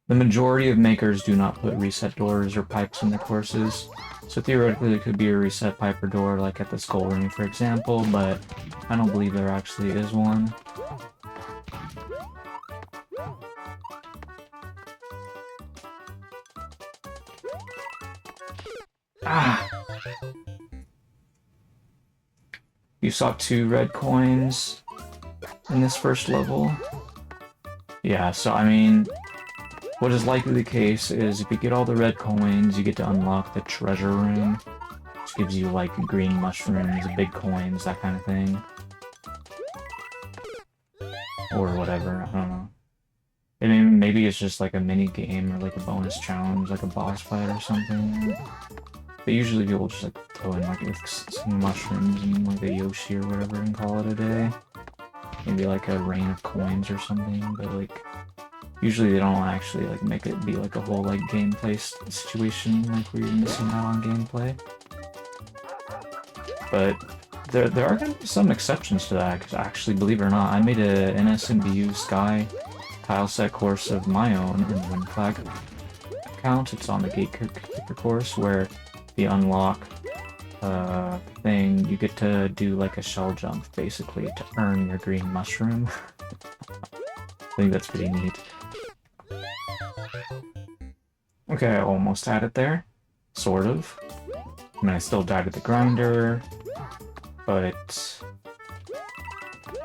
Speaker 1: The majority of makers do not put reset doors or pipes in their courses, so theoretically there could be a reset pipe or door like at the Skull Ring, for example, but I don't believe there actually is one. Ah! You saw 2 red coins in this first level. Yeah, so I mean, what is likely the case is if you get all the red coins, you get to unlock the treasure room, which gives you like green mushrooms, big coins, that kind of thing. Or whatever, I don't know. I mean, maybe it's just like a mini game or like a bonus challenge, like a boss fight or something. But usually people just like throw in like some mushrooms and like a Yoshi or whatever and call it a day. Maybe like a rain of coins or something, but like usually they don't actually like make it be like a whole like gameplay situation like where you're missing out on gameplay. But there are going to be some exceptions to that, because actually, believe it or not, I made a NSMBU Sky tileset course of my own in the Wind Flag account. It's on the Gatekeeper course where the unlock thing, you get to do like a shell jump basically to earn your green mushroom. I think that's pretty neat. Okay, I almost had it there. Sort of. I mean, I still died at the grinder, but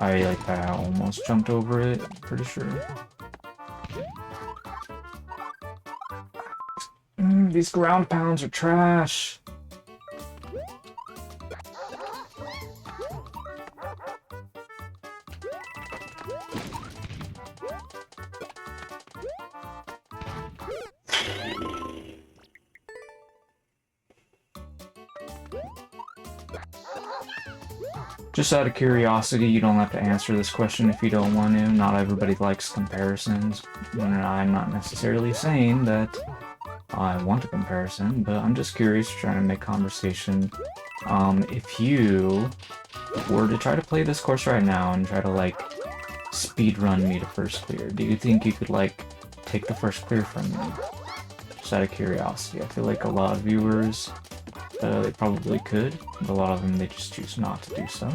Speaker 1: I almost jumped over it, pretty sure. These ground pounds are trash. Just out of curiosity, you don't have to answer this question if you don't want to. Not everybody likes comparisons. I'm not necessarily saying that I want a comparison, but I'm just curious, trying to make conversation. If you were to try to play this course right now and try to, like, speedrun me to first clear, do you think you could, like, take the first clear from me? Just out of curiosity. I feel like a lot of viewers, they probably could, but a lot of them, they just choose not to do so.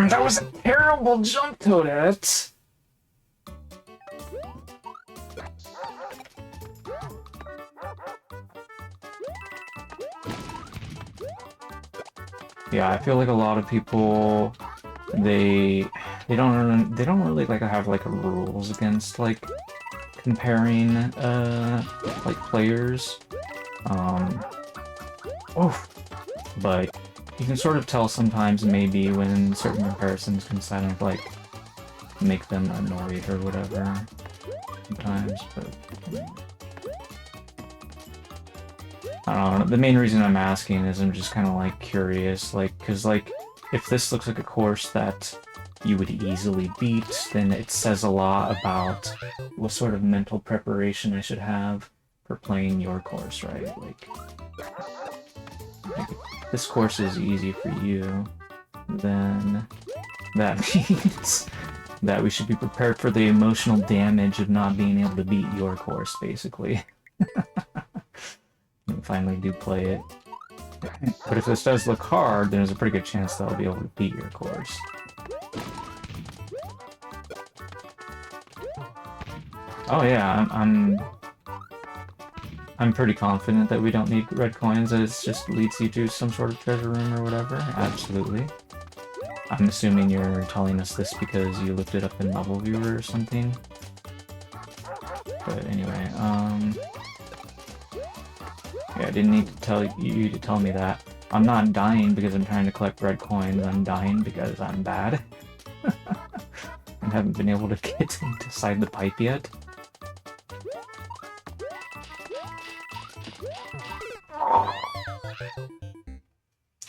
Speaker 1: That was a terrible jump, Toadette! Yeah, I feel like a lot of people they don't really like have like rules against like comparing like players. Oh, but you can sort of tell sometimes maybe when certain comparisons can kind of like make them annoyed or whatever sometimes, but I don't know. The main reason I'm asking is I'm just kind of like curious, like, because like if this looks like a course that you would easily beat, then it says a lot about what sort of mental preparation I should have for playing your course, right? Like if this course is easy for you, then that means that we should be prepared for the emotional damage of not being able to beat your course, basically. And finally do play it. But if this does look hard, then there's a pretty good chance that I'll be able to beat your course. Oh yeah, I'm pretty confident that we don't need red coins, that it just leads you to some sort of treasure room or whatever. Absolutely. I'm assuming you're telling us this because you looked it up in Level Viewer or something. But anyway, yeah, I didn't need to tell you to tell me that. I'm not dying because I'm trying to collect red coins, I'm dying because I'm bad. I haven't been able to get inside the pipe yet.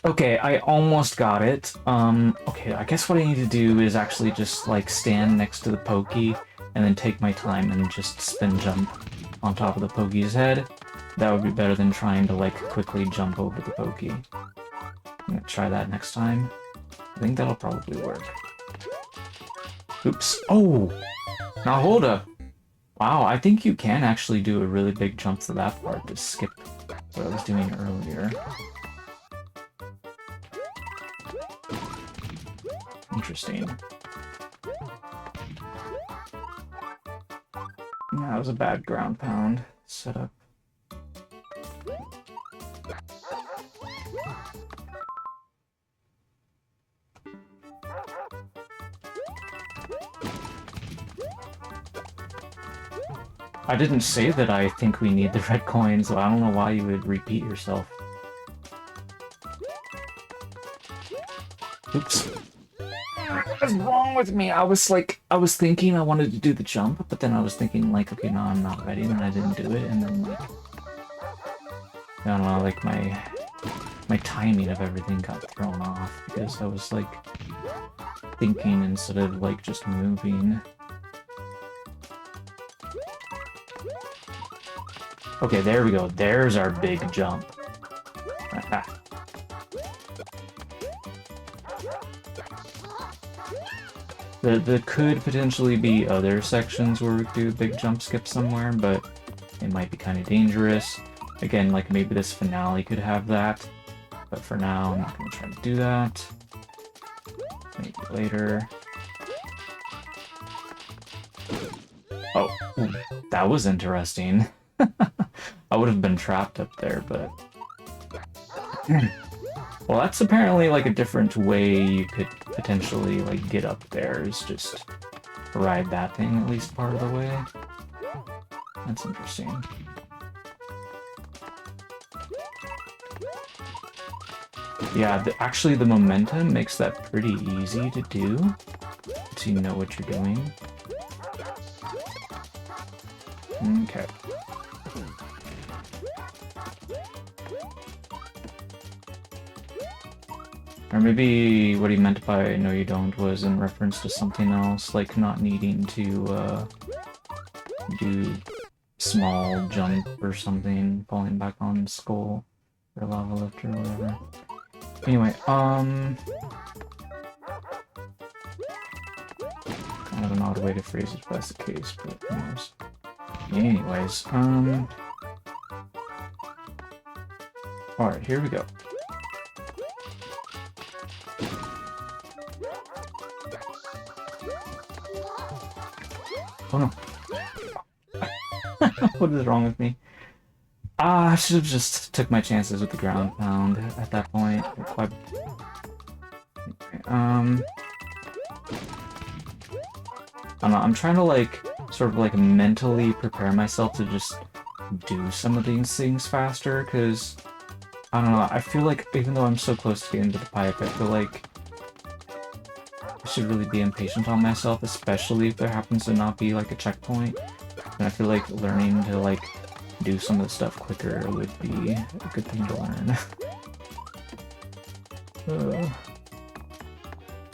Speaker 1: Okay, I almost got it. Okay, I guess what I need to do is actually just, like, stand next to the Pokey and then take my time and just spin jump on top of the Pokey's head. That would be better than trying to, like, quickly jump over the Pokey. I'm gonna try that next time. I think that'll probably work. Oops. Oh! Now hold up! Wow, I think you can actually do a really big jump for that part to skip what I was doing earlier. Interesting. That was a bad ground pound setup. I didn't say that I think we need the red coins, so I don't know why you would repeat yourself. Oops. What is wrong with me? I was thinking I wanted to do the jump, but then I was thinking like, okay, no, I'm not ready, and then I didn't do it, and then like, I don't know, like my timing of everything got thrown off because I was like thinking instead of like just moving. Okay, there we go. There's our big jump. There could potentially be other sections where we could do a big jump skip somewhere, but it might be kind of dangerous. Again, like maybe this finale could have that, but for now I'm not going to try to do that. Maybe later. Oh, that was interesting. I would have been trapped up there, but... Well, that's apparently like a different way you could potentially like get up there, is just ride that thing at least part of the way. That's interesting. Yeah, actually the momentum makes that pretty easy to do, so you know what you're doing. Okay. Or maybe what he meant by "no you don't" was in reference to something else, like not needing to do small jump or something, falling back on skull or lava lift or whatever. Anyway, kind of an odd way to phrase it if that's the case, but who knows. Anyways, alright, here we go. Oh no. What is wrong with me? I should have just took my chances with the ground pound at that point. I don't know, I'm trying to like sort of like mentally prepare myself to just do some of these things faster, because I don't know, I feel like even though I'm so close to getting to the pipe, I feel like I should really be impatient on myself, especially if there happens to not be like a checkpoint. And I feel like learning to like do some of the stuff quicker would be a good thing to learn.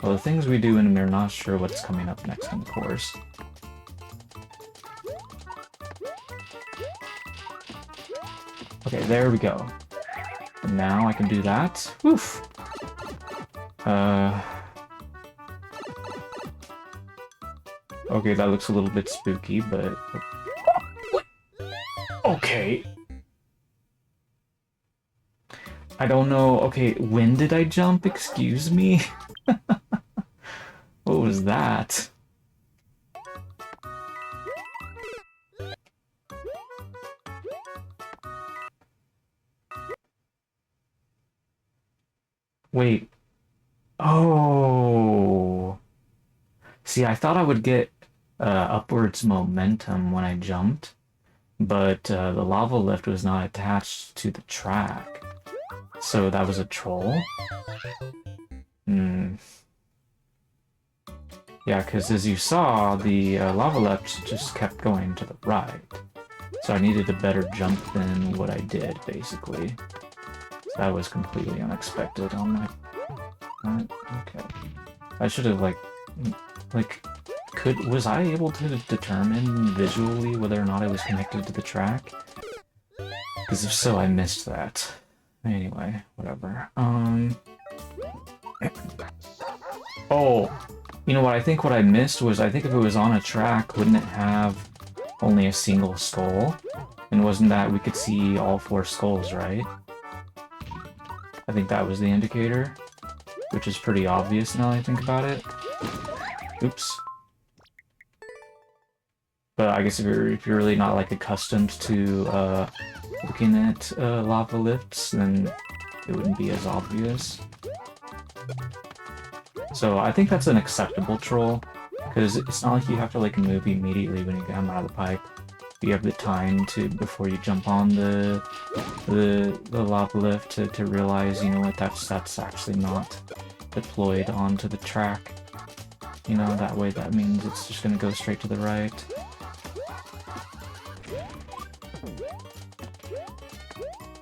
Speaker 1: Well, the things we do, and we're not sure what's coming up next in the course. Okay, there we go. And now I can do that. Woof! Okay, that looks a little bit spooky, but... Okay. I don't know. Okay, when did I jump? Excuse me? What was that? Wait. Oh. See, I thought I would get upwards momentum when I jumped, but the lava lift was not attached to the track. So that was a troll? Hmm. Yeah, because as you saw, the lava lift just kept going to the right. So I needed a better jump than what I did, basically. So that was completely unexpected on my... Okay. I should have, was I able to determine visually whether or not I was connected to the track? Because if so, I missed that. Anyway, whatever. Oh! You know what, I think what I missed was, I think if it was on a track, wouldn't it have only a single skull? And wasn't that we could see all 4 skulls, right? I think that was the indicator, which is pretty obvious now that I think about it. Oops. But I guess if you're really not like accustomed to looking at lava lifts, then it wouldn't be as obvious. So I think that's an acceptable troll, because it's not like you have to like move immediately when you come out of the pipe. You have the time to, before you jump on the lava lift, to realize, you know what, that's actually not deployed onto the track. You know, that way that means it's just gonna go straight to the right.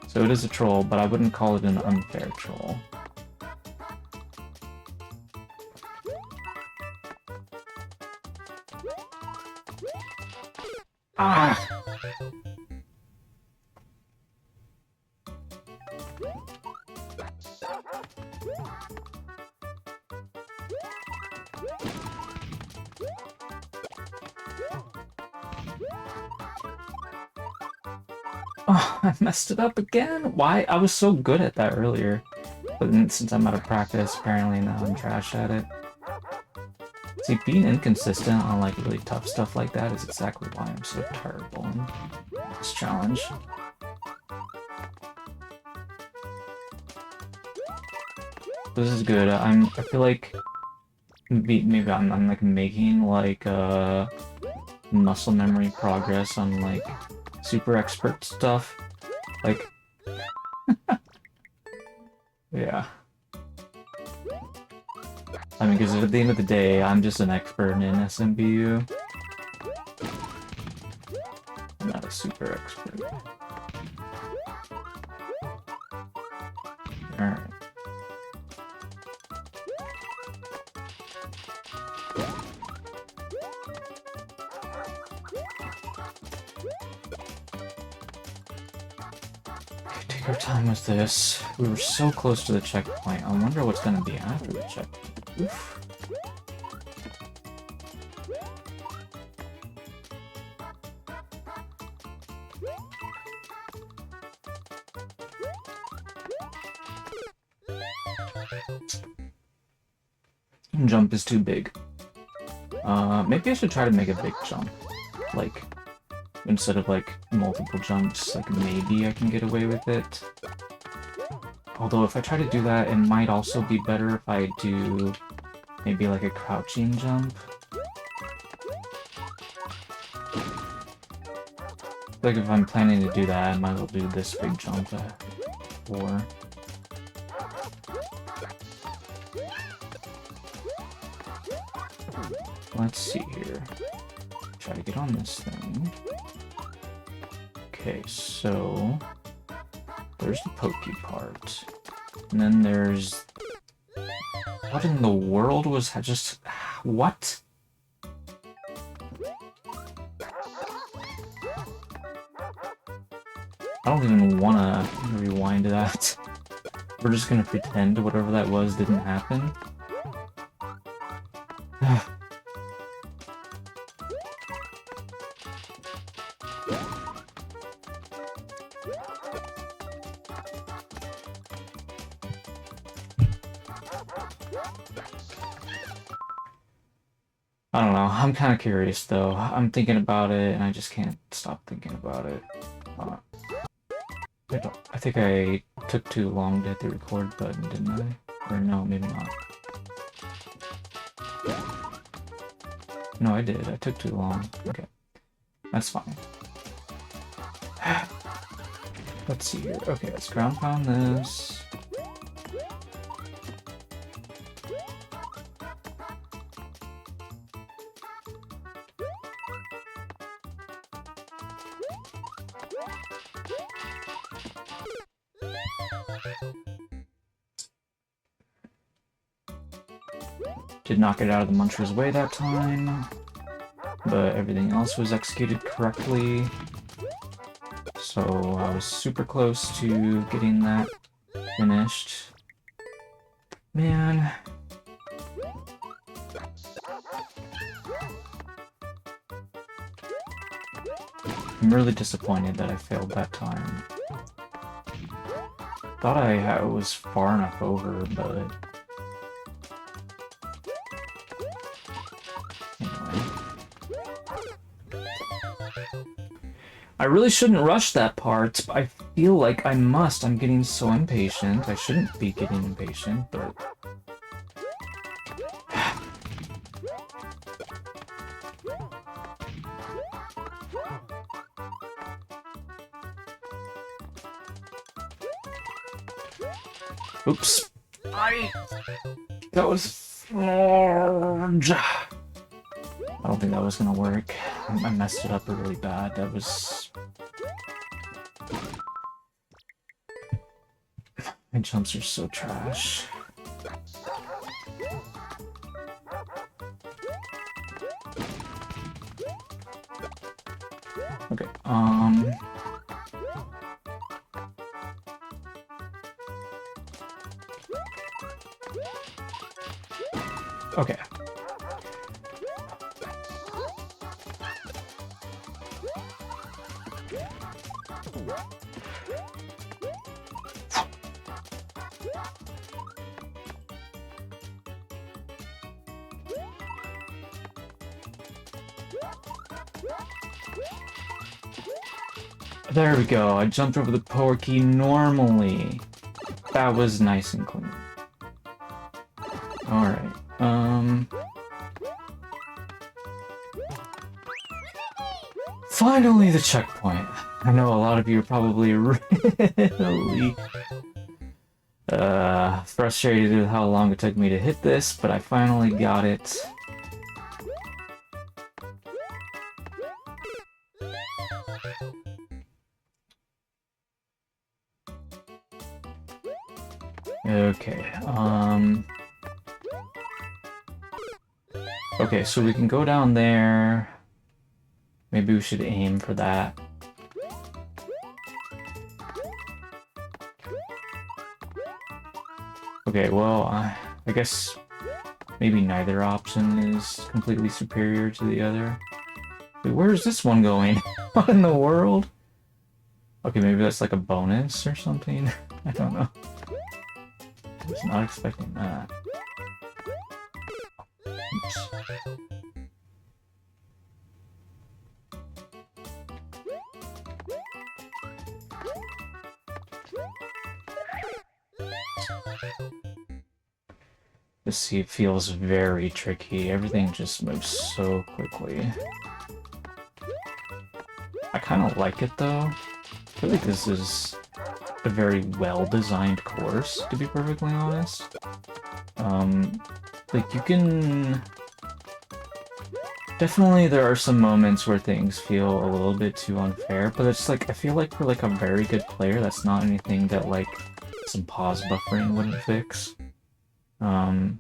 Speaker 1: So it is a troll, but I wouldn't call it an unfair troll. Ah! Oh, I messed it up again? Why? I was so good at that earlier. But then, since I'm out of practice, apparently now I'm trash at it. See, being inconsistent on like really tough stuff like that is exactly why I'm so terrible in this challenge. This is good. I feel like maybe I'm like making like muscle memory progress on like super expert stuff. Like yeah. I mean, because at the end of the day, I'm just an expert in SMBU. I'm not a super expert. Alright. Take our time with this. We were so close to the checkpoint. I wonder what's gonna be after the checkpoint. Oof. Jump is too big. Maybe I should try to make a big jump. Like, instead of like multiple jumps, like maybe I can get away with it. Although if I try to do that, it might also be better if I do maybe like a crouching jump. Like if I'm planning to do that, I might as well do this big jump or let's see here. Try to get on this thing. Okay, so there's the pokey part. And then there's... What in the world was that just... What? I don't even want to rewind that. We're just gonna pretend whatever that was didn't happen. I don't know, I'm kind of curious though. I'm thinking about it and I just can't stop thinking about it. I think I took too long to hit the record button, didn't I? Or no, maybe not. No, I did. I took too long. Okay. That's fine. Let's see here. Okay, let's ground pound this. Did not get out of the Muncher's way that time, but everything else was executed correctly. So I was super close to getting that finished. Man. I'm really disappointed that I failed that time. Thought I was far enough over, but... I really shouldn't rush that part, but I feel like I must. I'm getting so impatient. I shouldn't be getting impatient, but... Oops. That was... Splorage. I don't think that was gonna work. I messed it up really bad. That was... My jumps are so trash. Okay, okay. There we go, I jumped over the power key normally. That was nice and clean. Alright, finally the checkpoint. I know a lot of you are probably really frustrated with how long it took me to hit this, but I finally got it. Okay, okay, so we can go down there. Maybe we should aim for that. Okay, well, I guess maybe neither option is completely superior to the other. Wait, where is this one going? What in the world? Okay, maybe that's like a bonus or something? I don't know. I was not expecting that. Oops. This seat feels very tricky. Everything just moves so quickly. I kind of like it though. I feel like this is a very well-designed course, to be perfectly honest. Like, you can... Definitely there are some moments where things feel a little bit too unfair, but it's like, I feel like for like a very good player, that's not anything that like some pause buffering wouldn't fix. Oh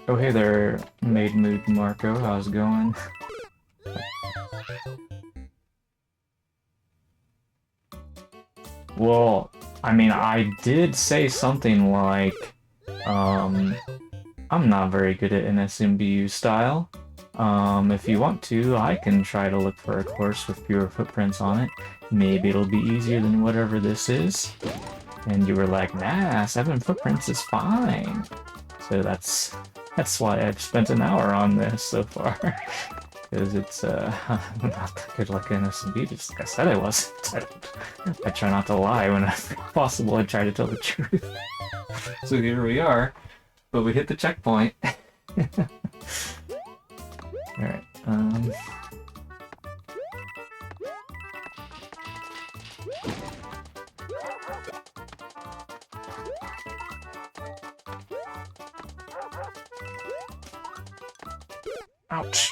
Speaker 1: hey there, Made Mood Marco, how's it going? Well, I mean, I did say something like, I'm not very good at NSMBU style. If you want to, I can try to look for a course with fewer footprints on it. Maybe it'll be easier than whatever this is. And you were like, nah, 7 footprints is fine. So that's why I've spent an hour on this so far. Because it's not that good like NSMB, just like I said I wasn't. I try not to lie whenever possible, I try to tell the truth. So here we are. But we hit the checkpoint. Alright, ouch.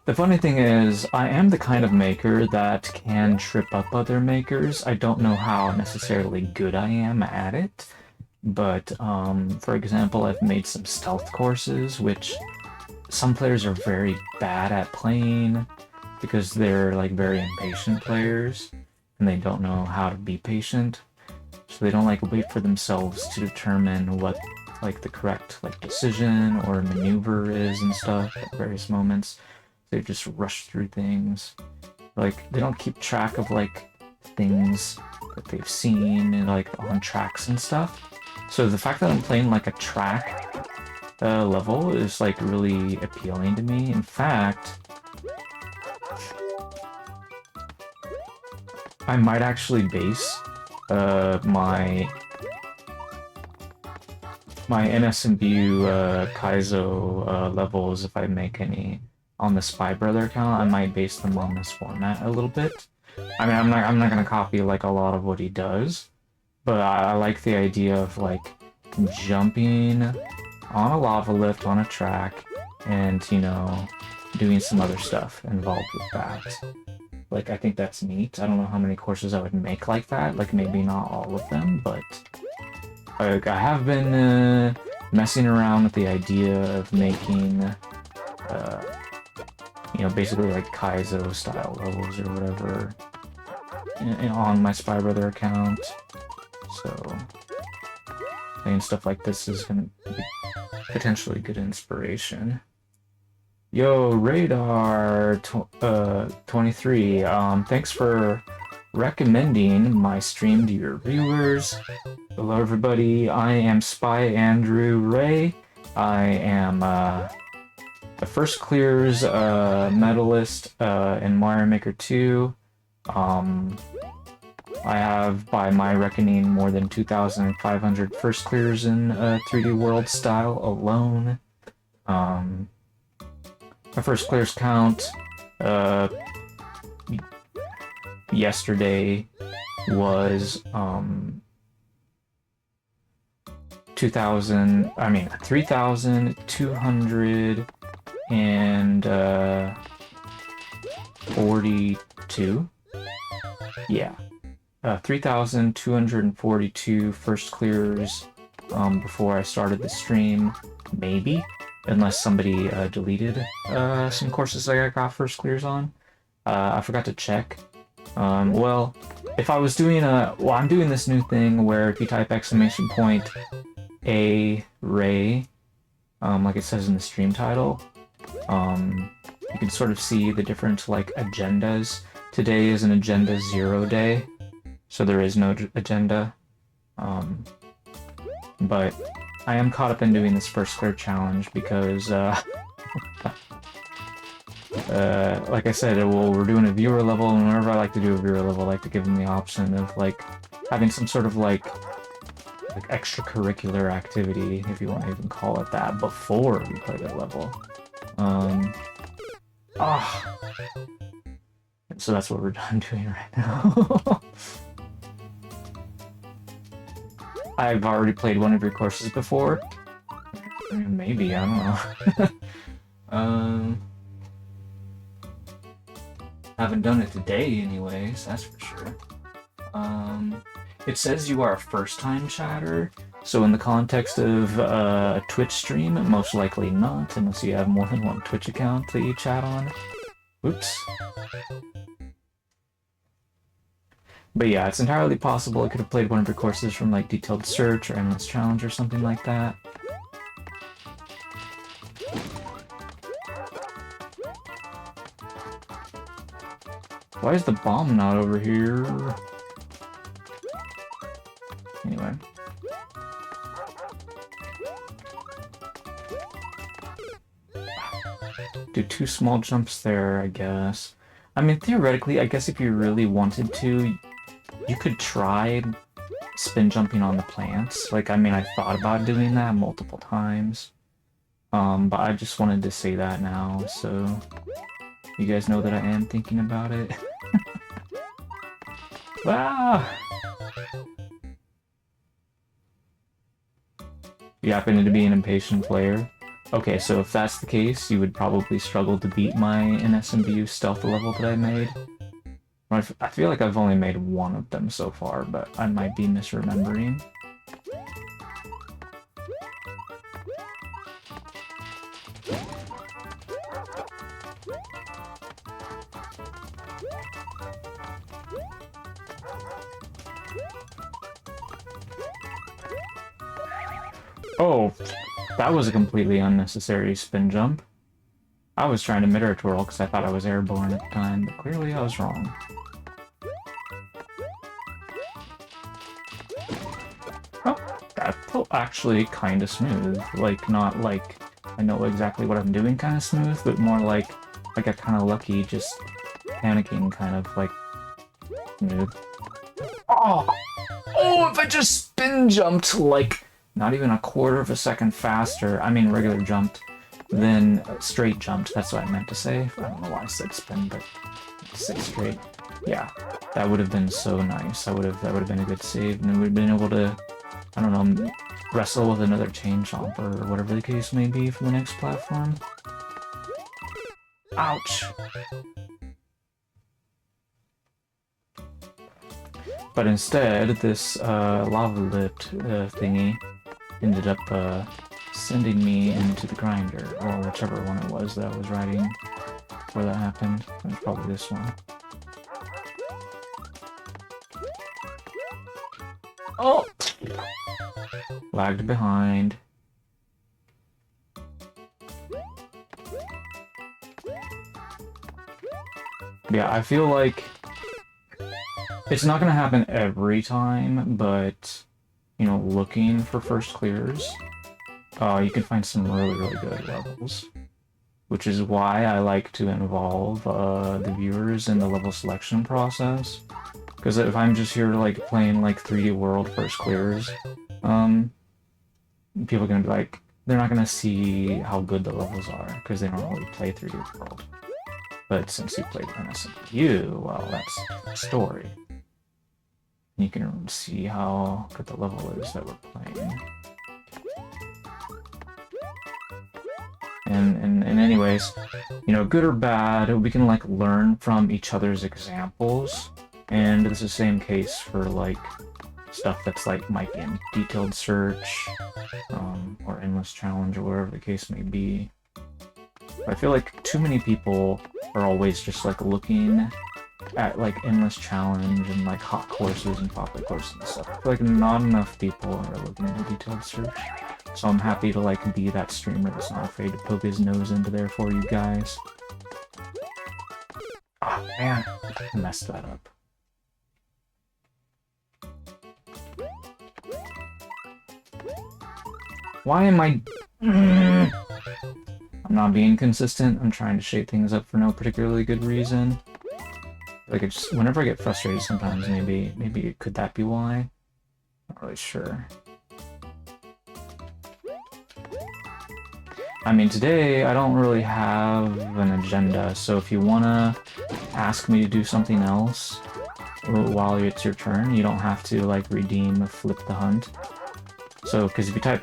Speaker 1: The funny thing is, I am the kind of maker that can trip up other makers. I don't know how necessarily good I am at it, but for example, I've made some stealth courses, which some players are very bad at playing because they're like very impatient players and they don't know how to be patient. So they don't like wait for themselves to determine what like the correct like decision or maneuver is and stuff at various moments. They just rush through things. Like, they don't keep track of, like, things that they've seen and, like, on tracks and stuff. So the fact that I'm playing, like, a track level is, like, really appealing to me. In fact, I might actually base my NSMBU Kaizo levels, if I make any, on the Spy Brother account. I might base them on this format a little bit. I mean, I'm not gonna copy like a lot of what he does, but I like the idea of like jumping on a lava lift on a track and, you know, doing some other stuff involved with that. Like, I think that's neat. I don't know how many courses I would make like that. Like, maybe not all of them, but like, I have been messing around with the idea of making you know, basically like Kaizo style levels or whatever on my Spy Brother account. So playing stuff like this is gonna be potentially good inspiration. Yo, Radar 23, thanks for recommending my stream to your viewers. Hello everybody, I am Spy Andrew Ray. I am the first clears medalist in Mario Maker 2. I have, by my reckoning, more than 2,500 first clears in 3D World style alone. My first clears count yesterday was 3,242. Yeah. 3,242 first clears before I started the stream, maybe, unless somebody deleted some courses that I got first clears on. I forgot to check. Well, if I was doing I'm doing this new thing where if you type !A Rei, like it says in the stream title, you can sort of see the different like agendas. Today is an agenda 0 day, so there is no agenda. But I am caught up in doing this first clear challenge because like I said, we're doing a viewer level, and whenever I like to do a viewer level, I like to give them the option of like having some sort of like like extracurricular activity, if you want to even call it that, before we play that level. So that's what we're done doing right now. I've already played one of your courses before. Maybe, I don't know. Haven't done it today anyways, that's for sure. It says you are a first-time chatter, so in the context of a Twitch stream, most likely not, unless you have more than one Twitch account that you chat on. Oops. But yeah, it's entirely possible I could have played one of your courses from like Detailed Search or Endless Challenge or something like that. Why is the bomb not over here? Anyway. Do 2 small jumps there, I guess. I mean, theoretically, I guess if you really wanted to, you could try spin jumping on the plants. Like, I mean, I thought about doing that multiple times. But I just wanted to say that now, so you guys know that I am thinking about it. Ah! You happen to be an impatient player? Okay, so if that's the case, you would probably struggle to beat my NSMBU stealth level that I made. I feel like I've only made one of them so far, but I might be misremembering. Oh, that was a completely unnecessary spin jump. I was trying to mid-air twirl because I thought I was airborne at the time, but clearly I was wrong. Oh, that felt actually kind of smooth. Like, not like I know exactly what I'm doing kind of smooth, but more like I got kind of lucky just panicking kind of like smooth. Oh! Oh, if I just spin jumped like not even a quarter of a second faster, I mean regular jumped, then straight jumped, that's what I meant to say. I don't know why I said spin, but I said straight. Yeah, that would have been so nice. That would have been a good save, and we would have been able to, I don't know, wrestle with another chain chomp or whatever the case may be for the next platform. Ouch! But instead, this lava-lipped thingy ended up sending me into the grinder, or whichever one it was that I was riding before that happened. It was probably this one. Oh! Lagged behind. Yeah, I feel like it's not gonna happen every time, but, you know, looking for first clears, you can find some really, really good levels. Which is why I like to involve the viewers in the level selection process. Because if I'm just here, like, playing, like, 3D World first clears, people are gonna be like, they're not gonna see how good the levels are, because they don't really play 3D World. But since you played NSMBU, well, that's a different story. You can see how good the level is that we're playing. And anyways, you know, good or bad, we can, like, learn from each other's examples. And it's the same case for, like, stuff that's, like, might be in Detailed Search, or Endless Challenge, or whatever the case may be. But I feel like too many people are always just, like, looking at, like, Endless Challenge and, like, hot courses and popular courses and stuff. I feel like not enough people are looking at Detailed Search. So I'm happy to, like, be that streamer that's not afraid to poke his nose into there for you guys. Oh, man. I messed that up. Why am I... I'm not being consistent. I'm trying to shake things up for no particularly good reason. Like, it's just, whenever I get frustrated sometimes, maybe could that be why? Not really sure. I mean, today I don't really have an agenda, so if you wanna ask me to do something else while it's your turn, you don't have to, like, redeem or flip the hunt. So, because if you type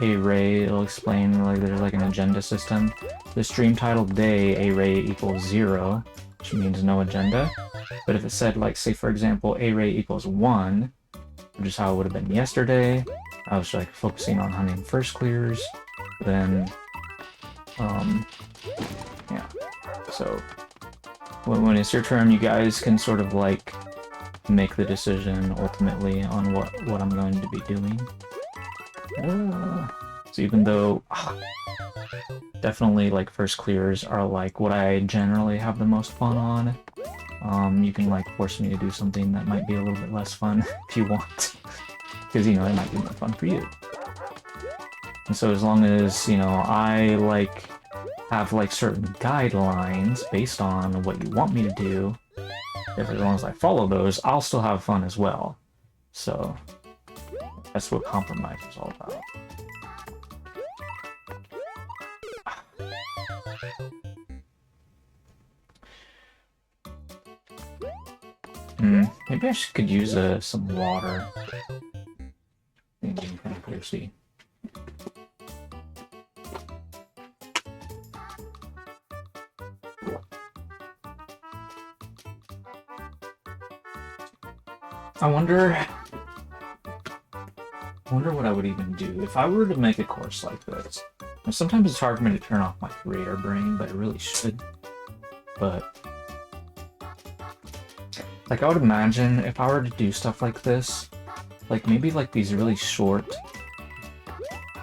Speaker 1: !A Rei, it'll explain, like, there's, like, an agenda system. The stream title day, A Rei equals 0, which means no agenda. But if it said, like, say, for example, A Rei equals 1, which is how it would have been yesterday, I was, like, focusing on hunting first clears, then, yeah. So, when it's your turn, you guys can sort of, like, make the decision, ultimately, on what I'm going to be doing. So even though definitely like first clears are like what I generally have the most fun on, you can like force me to do something that might be a little bit less fun if you want, because you know it might be more fun for you. And so as long as, you know, I like have like certain guidelines based on what you want me to do, if as long as I follow those, I'll still have fun as well. So that's what compromise is all about. Maybe I could use some water. Maybe kind of thirsty. I wonder what I would even do if I were to make a course like this. And sometimes it's hard for me to turn off my creator brain, but I really should. But like, I would imagine if I were to do stuff like this, like maybe like these really short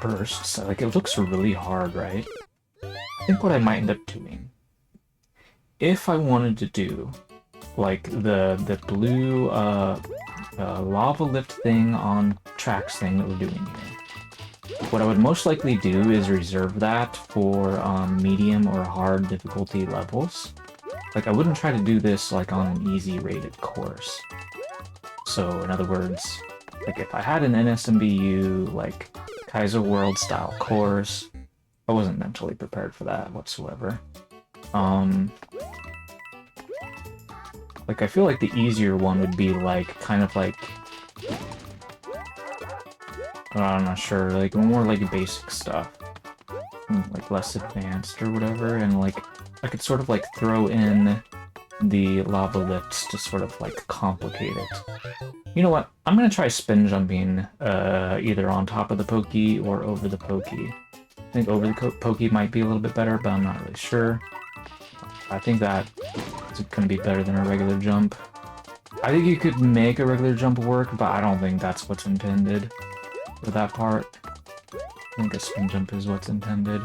Speaker 1: bursts, like it looks really hard, right? I think what I might end up doing, if I wanted to do like the blue lava lift thing on tracks thing that we're doing here, what I would most likely do is reserve that for medium or hard difficulty levels. Like, I wouldn't try to do this, like, on an easy rated course. So, in other words, like, if I had an NSMBU, like, Kaiser World style course, I wasn't mentally prepared for that whatsoever. Like, I feel like the easier one would be, like, kind of like... I'm not sure, like, more like basic stuff. Like, less advanced or whatever, and, like, I could sort of like throw in the lava lifts to sort of like complicate it. You know what? I'm gonna try spin jumping either on top of the pokey or over the pokey. I think over the pokey might be a little bit better, but I'm not really sure. I think that is gonna be better than a regular jump. I think you could make a regular jump work, but I don't think that's what's intended for that part. I think a spin jump is what's intended.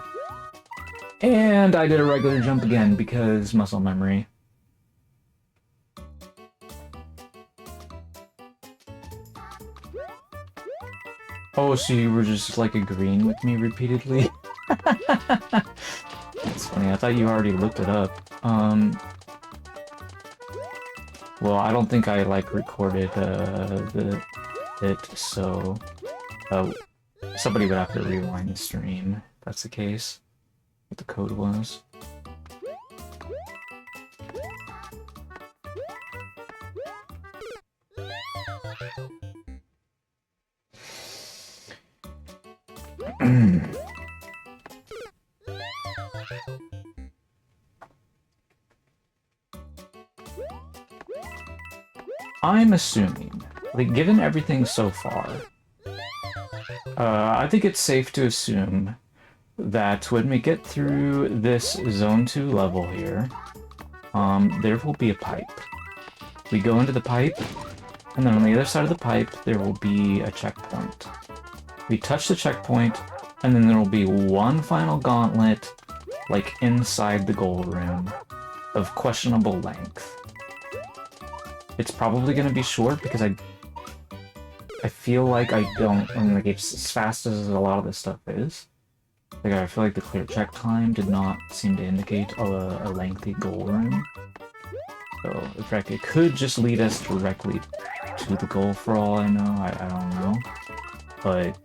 Speaker 1: And I did a regular jump again because muscle memory. Oh, so you were just like agreeing with me repeatedly? That's funny, I thought you already looked it up. Well, I don't think I like recorded it, so somebody would have to rewind the stream if that's the case. What the code was. I'm assuming, like, given everything so far, I think it's safe to assume that when we get through this Zone 2 level here, there will be a pipe. We go into the pipe, and then on the other side of the pipe, there will be a checkpoint. We touch the checkpoint, and then there will be one final gauntlet, like inside the goal room, of questionable length. It's probably going to be short because I feel like I mean, like, it's as fast as a lot of this stuff is. Like, I feel like the clear check time did not seem to indicate a lengthy goal room. So, in fact, it could just lead us directly to the goal for all I know. I don't know. But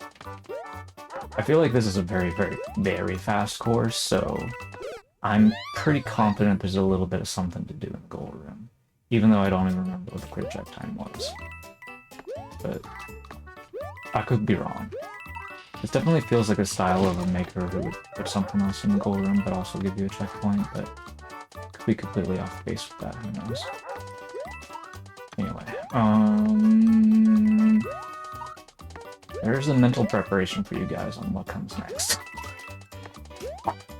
Speaker 1: I feel like this is a very, very, very fast course, so I'm pretty confident there's a little bit of something to do in the goal room, even though I don't even remember what the clear check time was. But I could be wrong. This definitely feels like a style of a maker who would put something else in the goal room, but also give you a checkpoint, but could be completely off base with that, who knows. Anyway, there's the mental preparation for you guys on what comes next.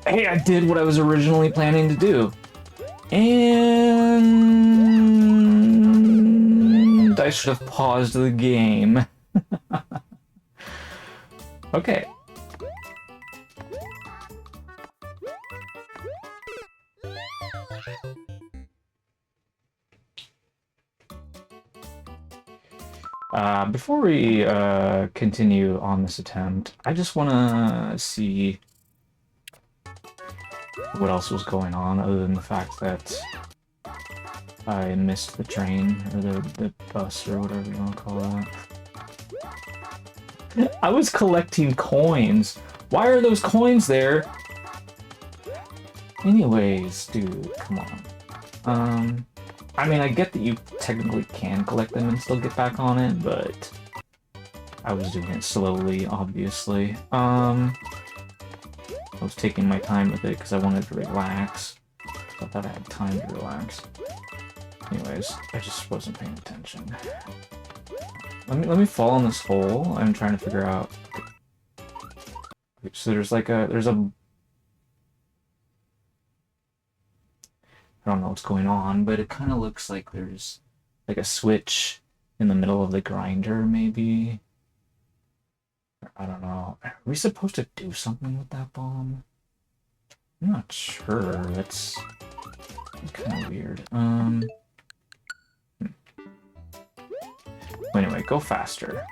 Speaker 1: Hey, I did what I was originally planning to do. And I should have paused the game. Okay. Before we continue on this attempt, I just want to see what else was going on other than the fact that I missed the train, or the bus, or whatever you want to call that. I was collecting coins. Why are those coins there? Anyways, dude, come on. I mean, I get that you technically can collect them and still get back on it, but I was doing it slowly, obviously. I was taking my time with it because I wanted to relax. I thought I had time to relax. Anyways, I just wasn't paying attention. Let me fall in this hole. I'm trying to figure out. So there's like a I don't know what's going on, but it kind of looks like there's like a switch in the middle of the grinder, maybe. I don't know. Are we supposed to do something with that bomb? I'm not sure. That's kind of weird. Anyway, go faster.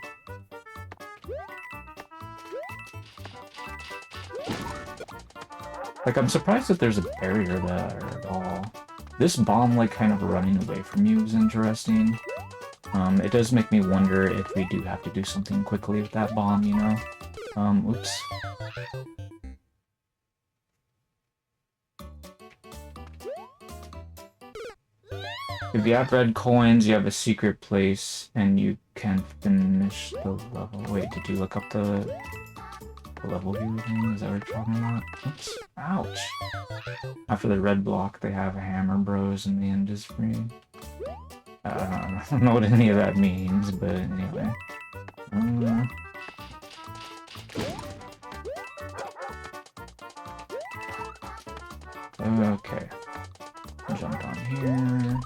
Speaker 1: Like, I'm surprised that there's a barrier there at all. This bomb, like, kind of running away from you is interesting. It does make me wonder if we do have to do something quickly with that bomb, you know? Oops. If you have red coins, you have a secret place, and you can finish the level. Wait, did you look up the level view thing? Is that what you're talking about? Oops. Ouch. After the red block, they have a hammer bros, and the end is free. I don't know what any of that means, but anyway. Okay. Jump on here.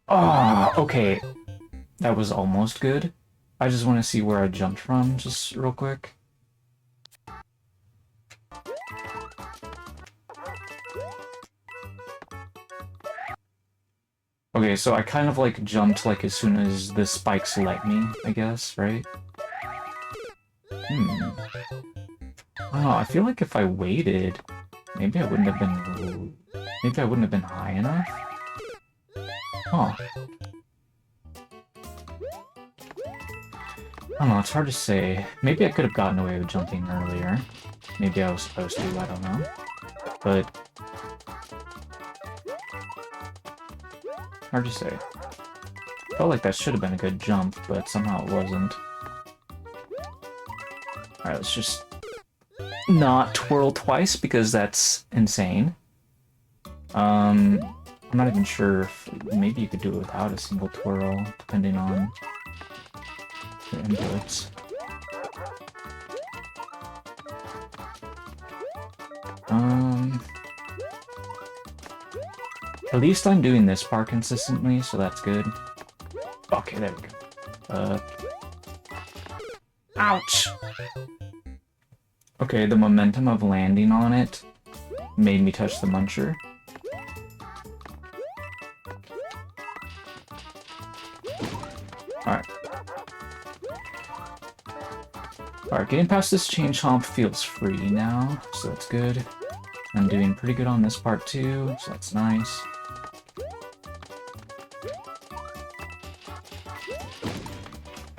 Speaker 1: Oh, okay. That was almost good. I just want to see where I jumped from, just real quick. Okay, so I kind of like jumped like as soon as the spikes let me, I guess, right? I don't know, I feel like if I waited, maybe I wouldn't have been high enough. Huh. I don't know, it's hard to say. Maybe I could have gotten away with jumping earlier. Maybe I was supposed to, I don't know. But hard to say. Felt like that should have been a good jump, but somehow it wasn't. Alright, let's just not twirl twice, because that's insane. I'm not even sure if maybe you could do it without a single twirl, depending on your inputs. At least I'm doing this part consistently, so that's good. Okay, there we go. Ouch! Okay, the momentum of landing on it made me touch the muncher. Alright. Alright, getting past this chain chomp feels free now, so that's good. I'm doing pretty good on this part too, so that's nice.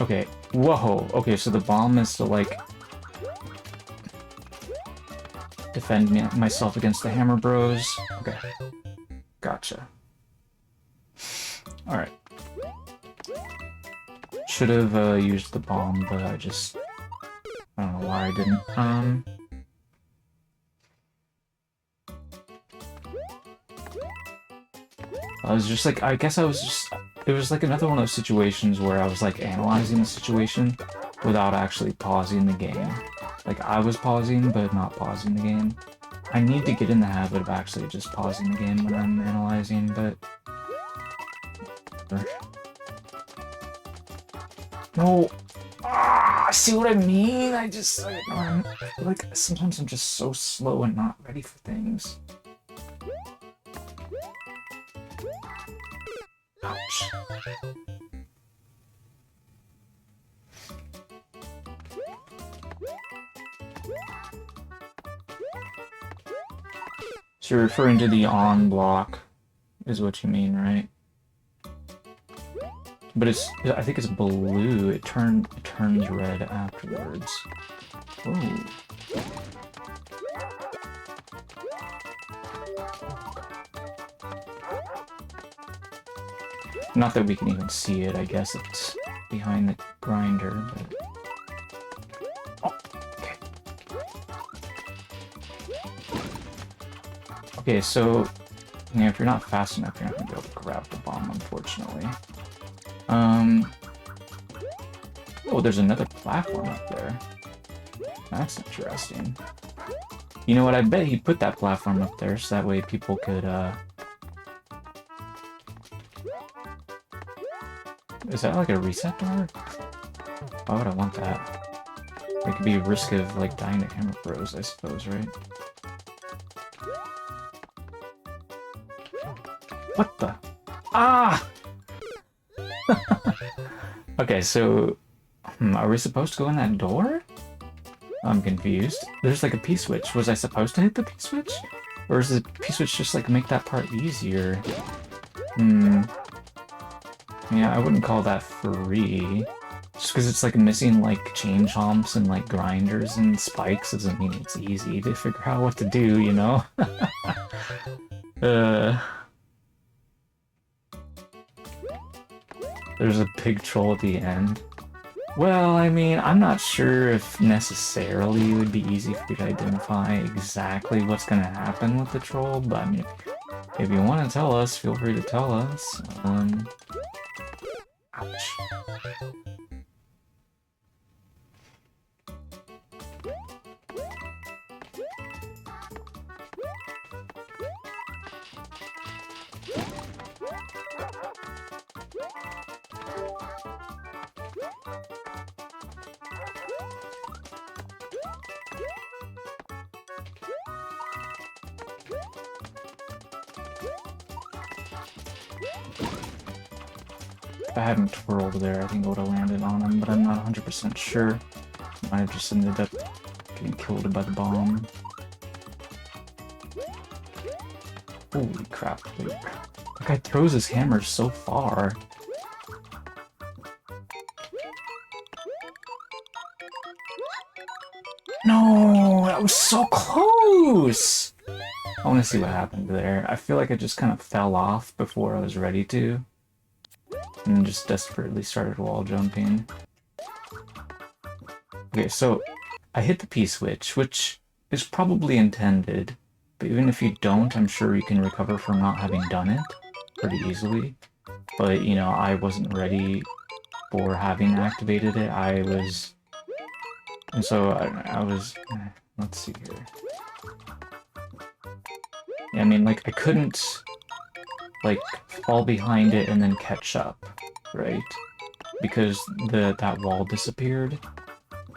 Speaker 1: Okay, whoa, okay, so the bomb is to, like, defend myself against the Hammer Bros. Okay, gotcha. Alright. Should have used the bomb, but I don't know why I didn't. I was just like, I guess I was just, it was like another one of those situations where I was like analyzing the situation without actually pausing the game. Like I was pausing, but not pausing the game. I need to get in the habit of actually just pausing the game when I'm analyzing, but... No! Ah, see what I mean? I just, like, sometimes I'm just so slow and not ready for things. Ouch. So you're referring to the on block, is what you mean, right? But I think it's blue. It turns red afterwards. Oh. Not that we can even see it, I guess it's behind the grinder, but... Oh, okay. Okay, so... Yeah, if you're not fast enough, you're not gonna be able to grab the bomb, unfortunately. Oh, there's another platform up there. That's interesting. You know what, I bet he put that platform up there so that way people could, Is that like a reset door? Why would I want that? It could be a risk of, like, dying to Hammer Bros, I suppose, right? What the? Ah! Okay, so... are we supposed to go in that door? I'm confused. There's like a P-switch. Was I supposed to hit the P-switch? Or is the P-switch just like make that part easier? Yeah, I wouldn't call that free. Just because it's like missing like chain chomps and like grinders and spikes doesn't mean it's easy to figure out what to do, you know? There's a big troll at the end. Well, I mean, I'm not sure if necessarily it would be easy for you to identify exactly what's gonna happen with the troll, but I mean, if you want to tell us, feel free to tell us. Ouch. If I hadn't twirled there, I think I would have landed on him, but I'm not 100% sure. Might have just ended up getting killed by the bomb. Holy crap, dude. That guy throws his hammer so far. No, that was so close! I want to see what happened there. I feel like I just kind of fell off before I was ready to. And just desperately started wall jumping. Okay, so I hit the P-switch, which is probably intended, but even if you don't, I'm sure you can recover from not having done it pretty easily. But, you know, I wasn't ready for having activated it. And so I was... let's see here. Yeah, I mean, like, I couldn't, like, fall behind it and then catch up, right? Because that wall disappeared.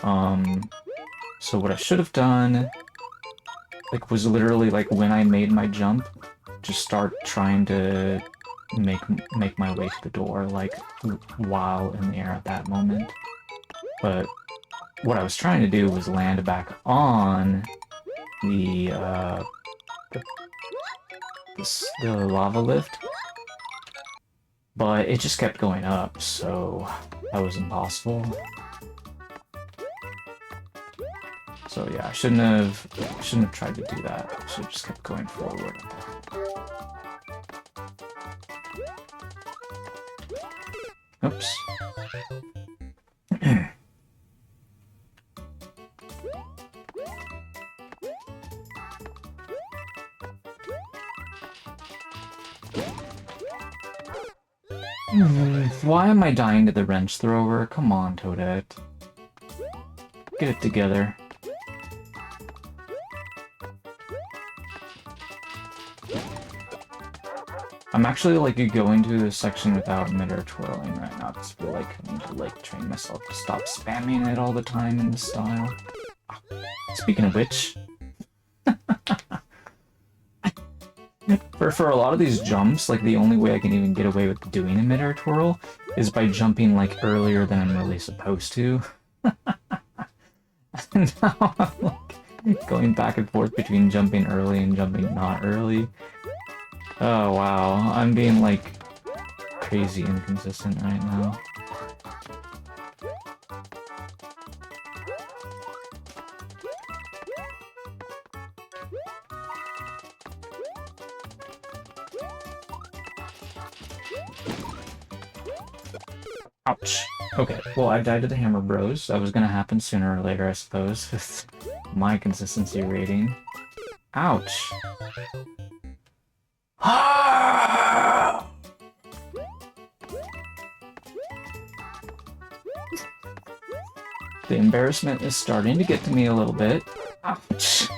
Speaker 1: So what I should have done, like, was literally, like, when I made my jump, just start trying to make my way to the door, like, while in the air at that moment. But what I was trying to do was land back on the lava lift, but it just kept going up, so that was impossible. So yeah, I shouldn't have tried to do that. I should have just kept going forward. Oops. Why am I dying to the wrench thrower? Come on, Toadette. Get it together. I'm actually like going to this section without mid-air twirling right now because I feel like I need to like train myself to stop spamming it all the time in this style. Speaking of which, for a lot of these jumps, like the only way I can even get away with doing a mid-air twirl is by jumping like earlier than I'm really supposed to. And now I'm like going back and forth between jumping early and jumping not early. Oh wow, I'm being like crazy inconsistent right now. Ouch. Okay, well I died to the Hammer Bros. That was gonna happen sooner or later, I suppose, with my consistency rating. Ouch. The embarrassment is starting to get to me a little bit. Ouch.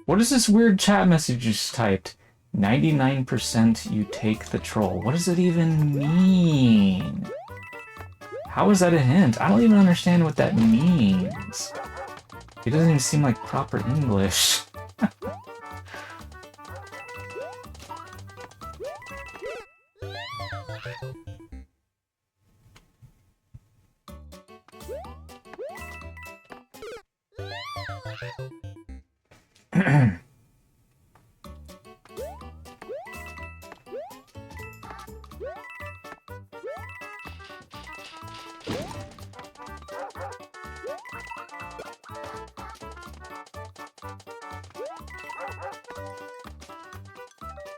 Speaker 1: What is this weird chat message you just typed? 99% you take the troll. What does it even mean? How is that a hint? I don't even understand what that means. It doesn't even seem like proper English.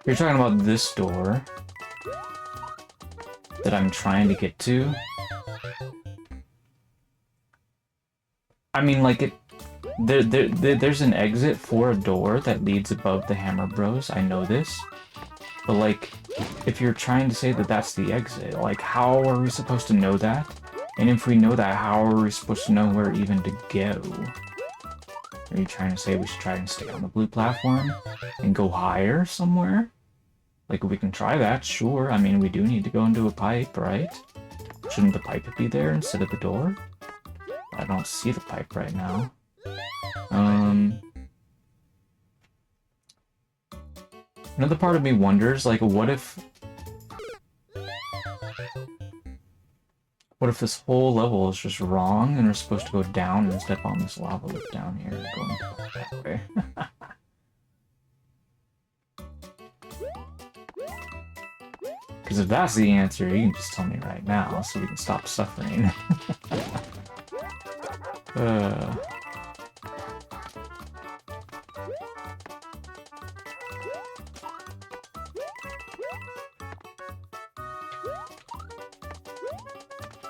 Speaker 1: You're talking about this door that I'm trying to get to? I mean, like, there's an exit for a door that leads above the Hammer Bros. I know this. But, like, if you're trying to say that that's the exit, like, how are we supposed to know that? And if we know that, how are we supposed to know where even to go? Are you trying to say we should try and stay on the blue platform and go higher somewhere? Like, we can try that, sure. I mean, we do need to go into a pipe, right? Shouldn't the pipe be there instead of the door? I don't see the pipe right now. Another part of me wonders, like, what if this whole level is just wrong and we're supposed to go down and step on this lava lift down here and go that way? Because if that's the answer, you can just tell me right now so we can stop suffering.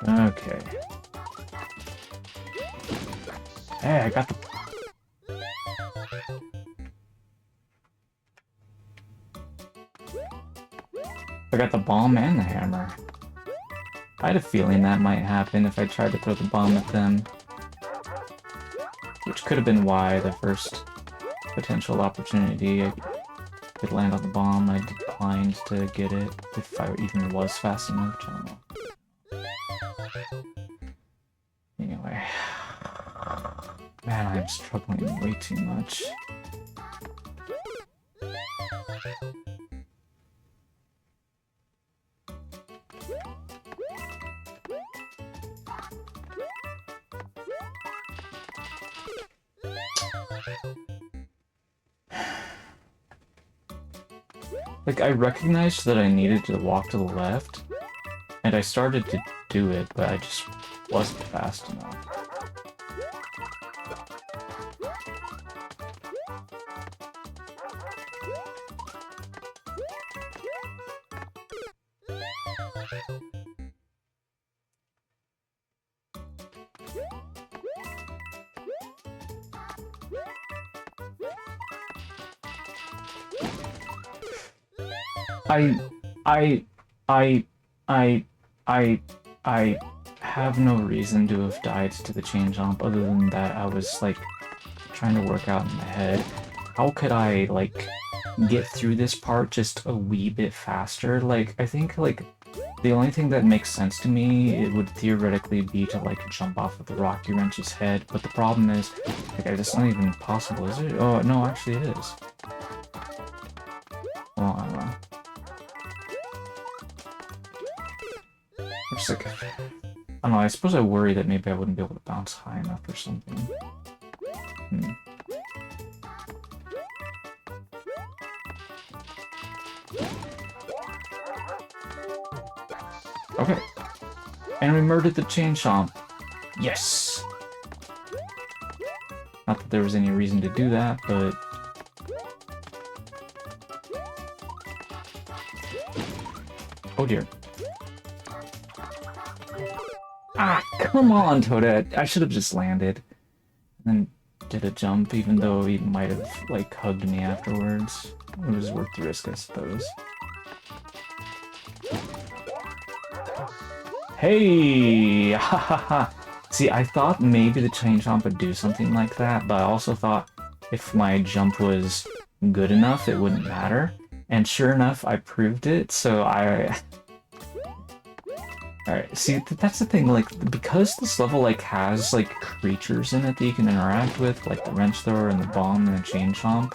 Speaker 1: Okay. Hey, I got the... I got the bomb and the hammer. I had a feeling that might happen if I tried to throw the bomb at them. Which could have been why the first potential opportunity I could land on the bomb, I declined to get it if I even was fast enough. I don't know. Anyway. Man, I'm I'm struggling way too much. Like, I recognized that I needed to walk to the left, and I started to do it, but I just wasn't fast enough. I have no reason to have died to the chain jump other than that I was, like, trying to work out in my head. How could I, like, get through this part just a wee bit faster? Like, I think, like, the only thing that makes sense to me, it would theoretically be to, like, jump off of the Rocky Wrench's head, but the problem is, like, it's not even possible, is it? Oh, no, actually it is. Well, I don't know. Just like, I don't know, I suppose I worry that maybe I wouldn't be able to bounce high enough or something. Okay. And we murdered the chain chomp. Yes! Not that there was any reason to do that, but... Oh dear. Ah, come on, Toadette! I should have just landed. And then did a jump, even though he might have, like, hugged me afterwards. It was worth the risk, I suppose. Hey! Ha ha ha! See, I thought maybe the chain jump would do something like that, but I also thought if my jump was good enough, it wouldn't matter. And sure enough, I proved it, so I... Alright, see, that's the thing, like, because this level, like, has, like, creatures in it that you can interact with, like the wrench thrower and the bomb and the chain chomp,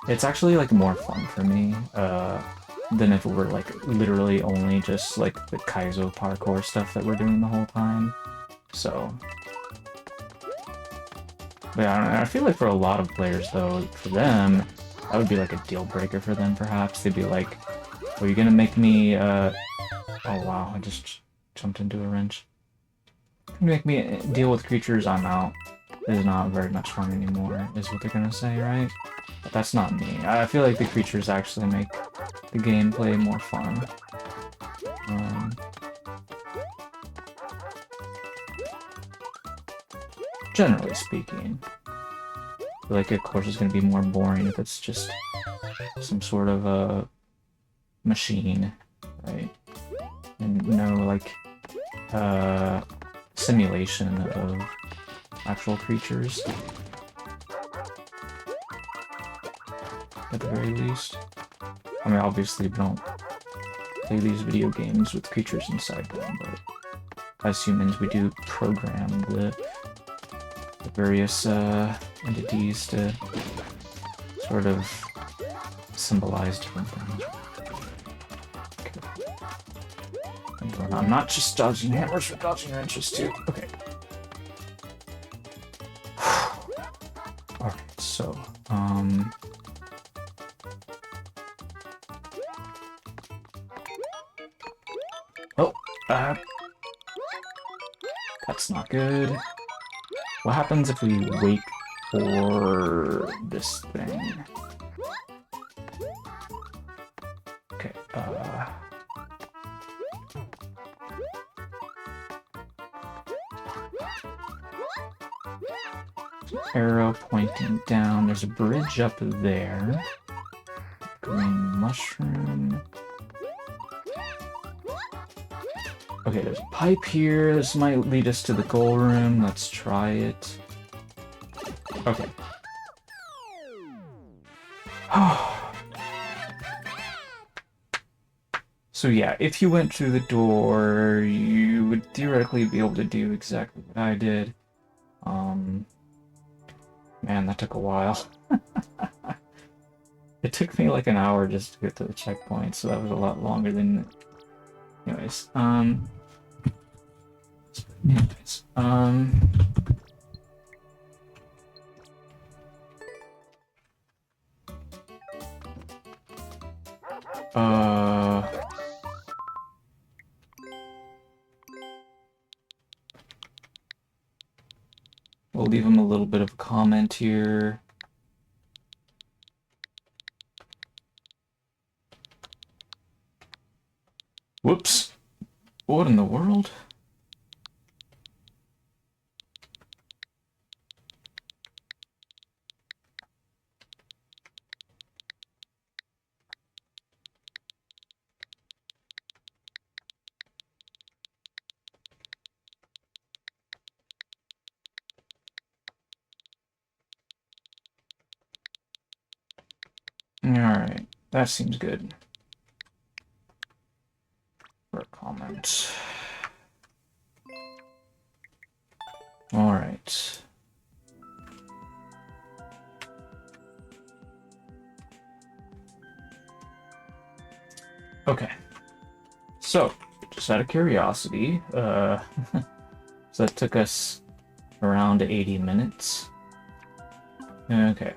Speaker 1: it's actually, like, more fun for me, than if it were, like, literally only just, like, the Kaizo parkour stuff that we're doing the whole time. So... But yeah, I don't know, I feel like for a lot of players, though, for them, that would be, like, a deal breaker for them, perhaps. They'd be like, are you gonna make me, Oh, wow, I just... jumped into a wrench. Make me deal with creatures I'm out. This is not very much fun anymore, is what they're gonna say, right? But that's not me. I feel like the creatures actually make the gameplay more fun. Generally speaking. I feel like a course is gonna be more boring if it's just some sort of a machine, right? And no, like, simulation of actual creatures. At the very least. I mean, obviously we don't play these video games with creatures inside them, but as humans we do program the various entities to sort of symbolize different things. I'm not just dodging hammers, we're dodging wrenches too. Okay. Alright, so, oh, that's not good. What happens if we wait for this thing? Okay, arrow pointing down. There's a bridge up there. Green mushroom. Okay, there's a pipe here. This might lead us to the goal room. Let's try it. Okay. So yeah, if you went through the door, you would theoretically be able to do exactly what I did. Man, that took a while. It took me like an hour just to get to the checkpoint, so that was a lot longer than... Anyways, we'll leave him a little bit of a comment here. Whoops. What in the world? Alright, that seems good. For a comment. Alright. Okay. So, just out of curiosity, so that took us around 80 minutes. Okay.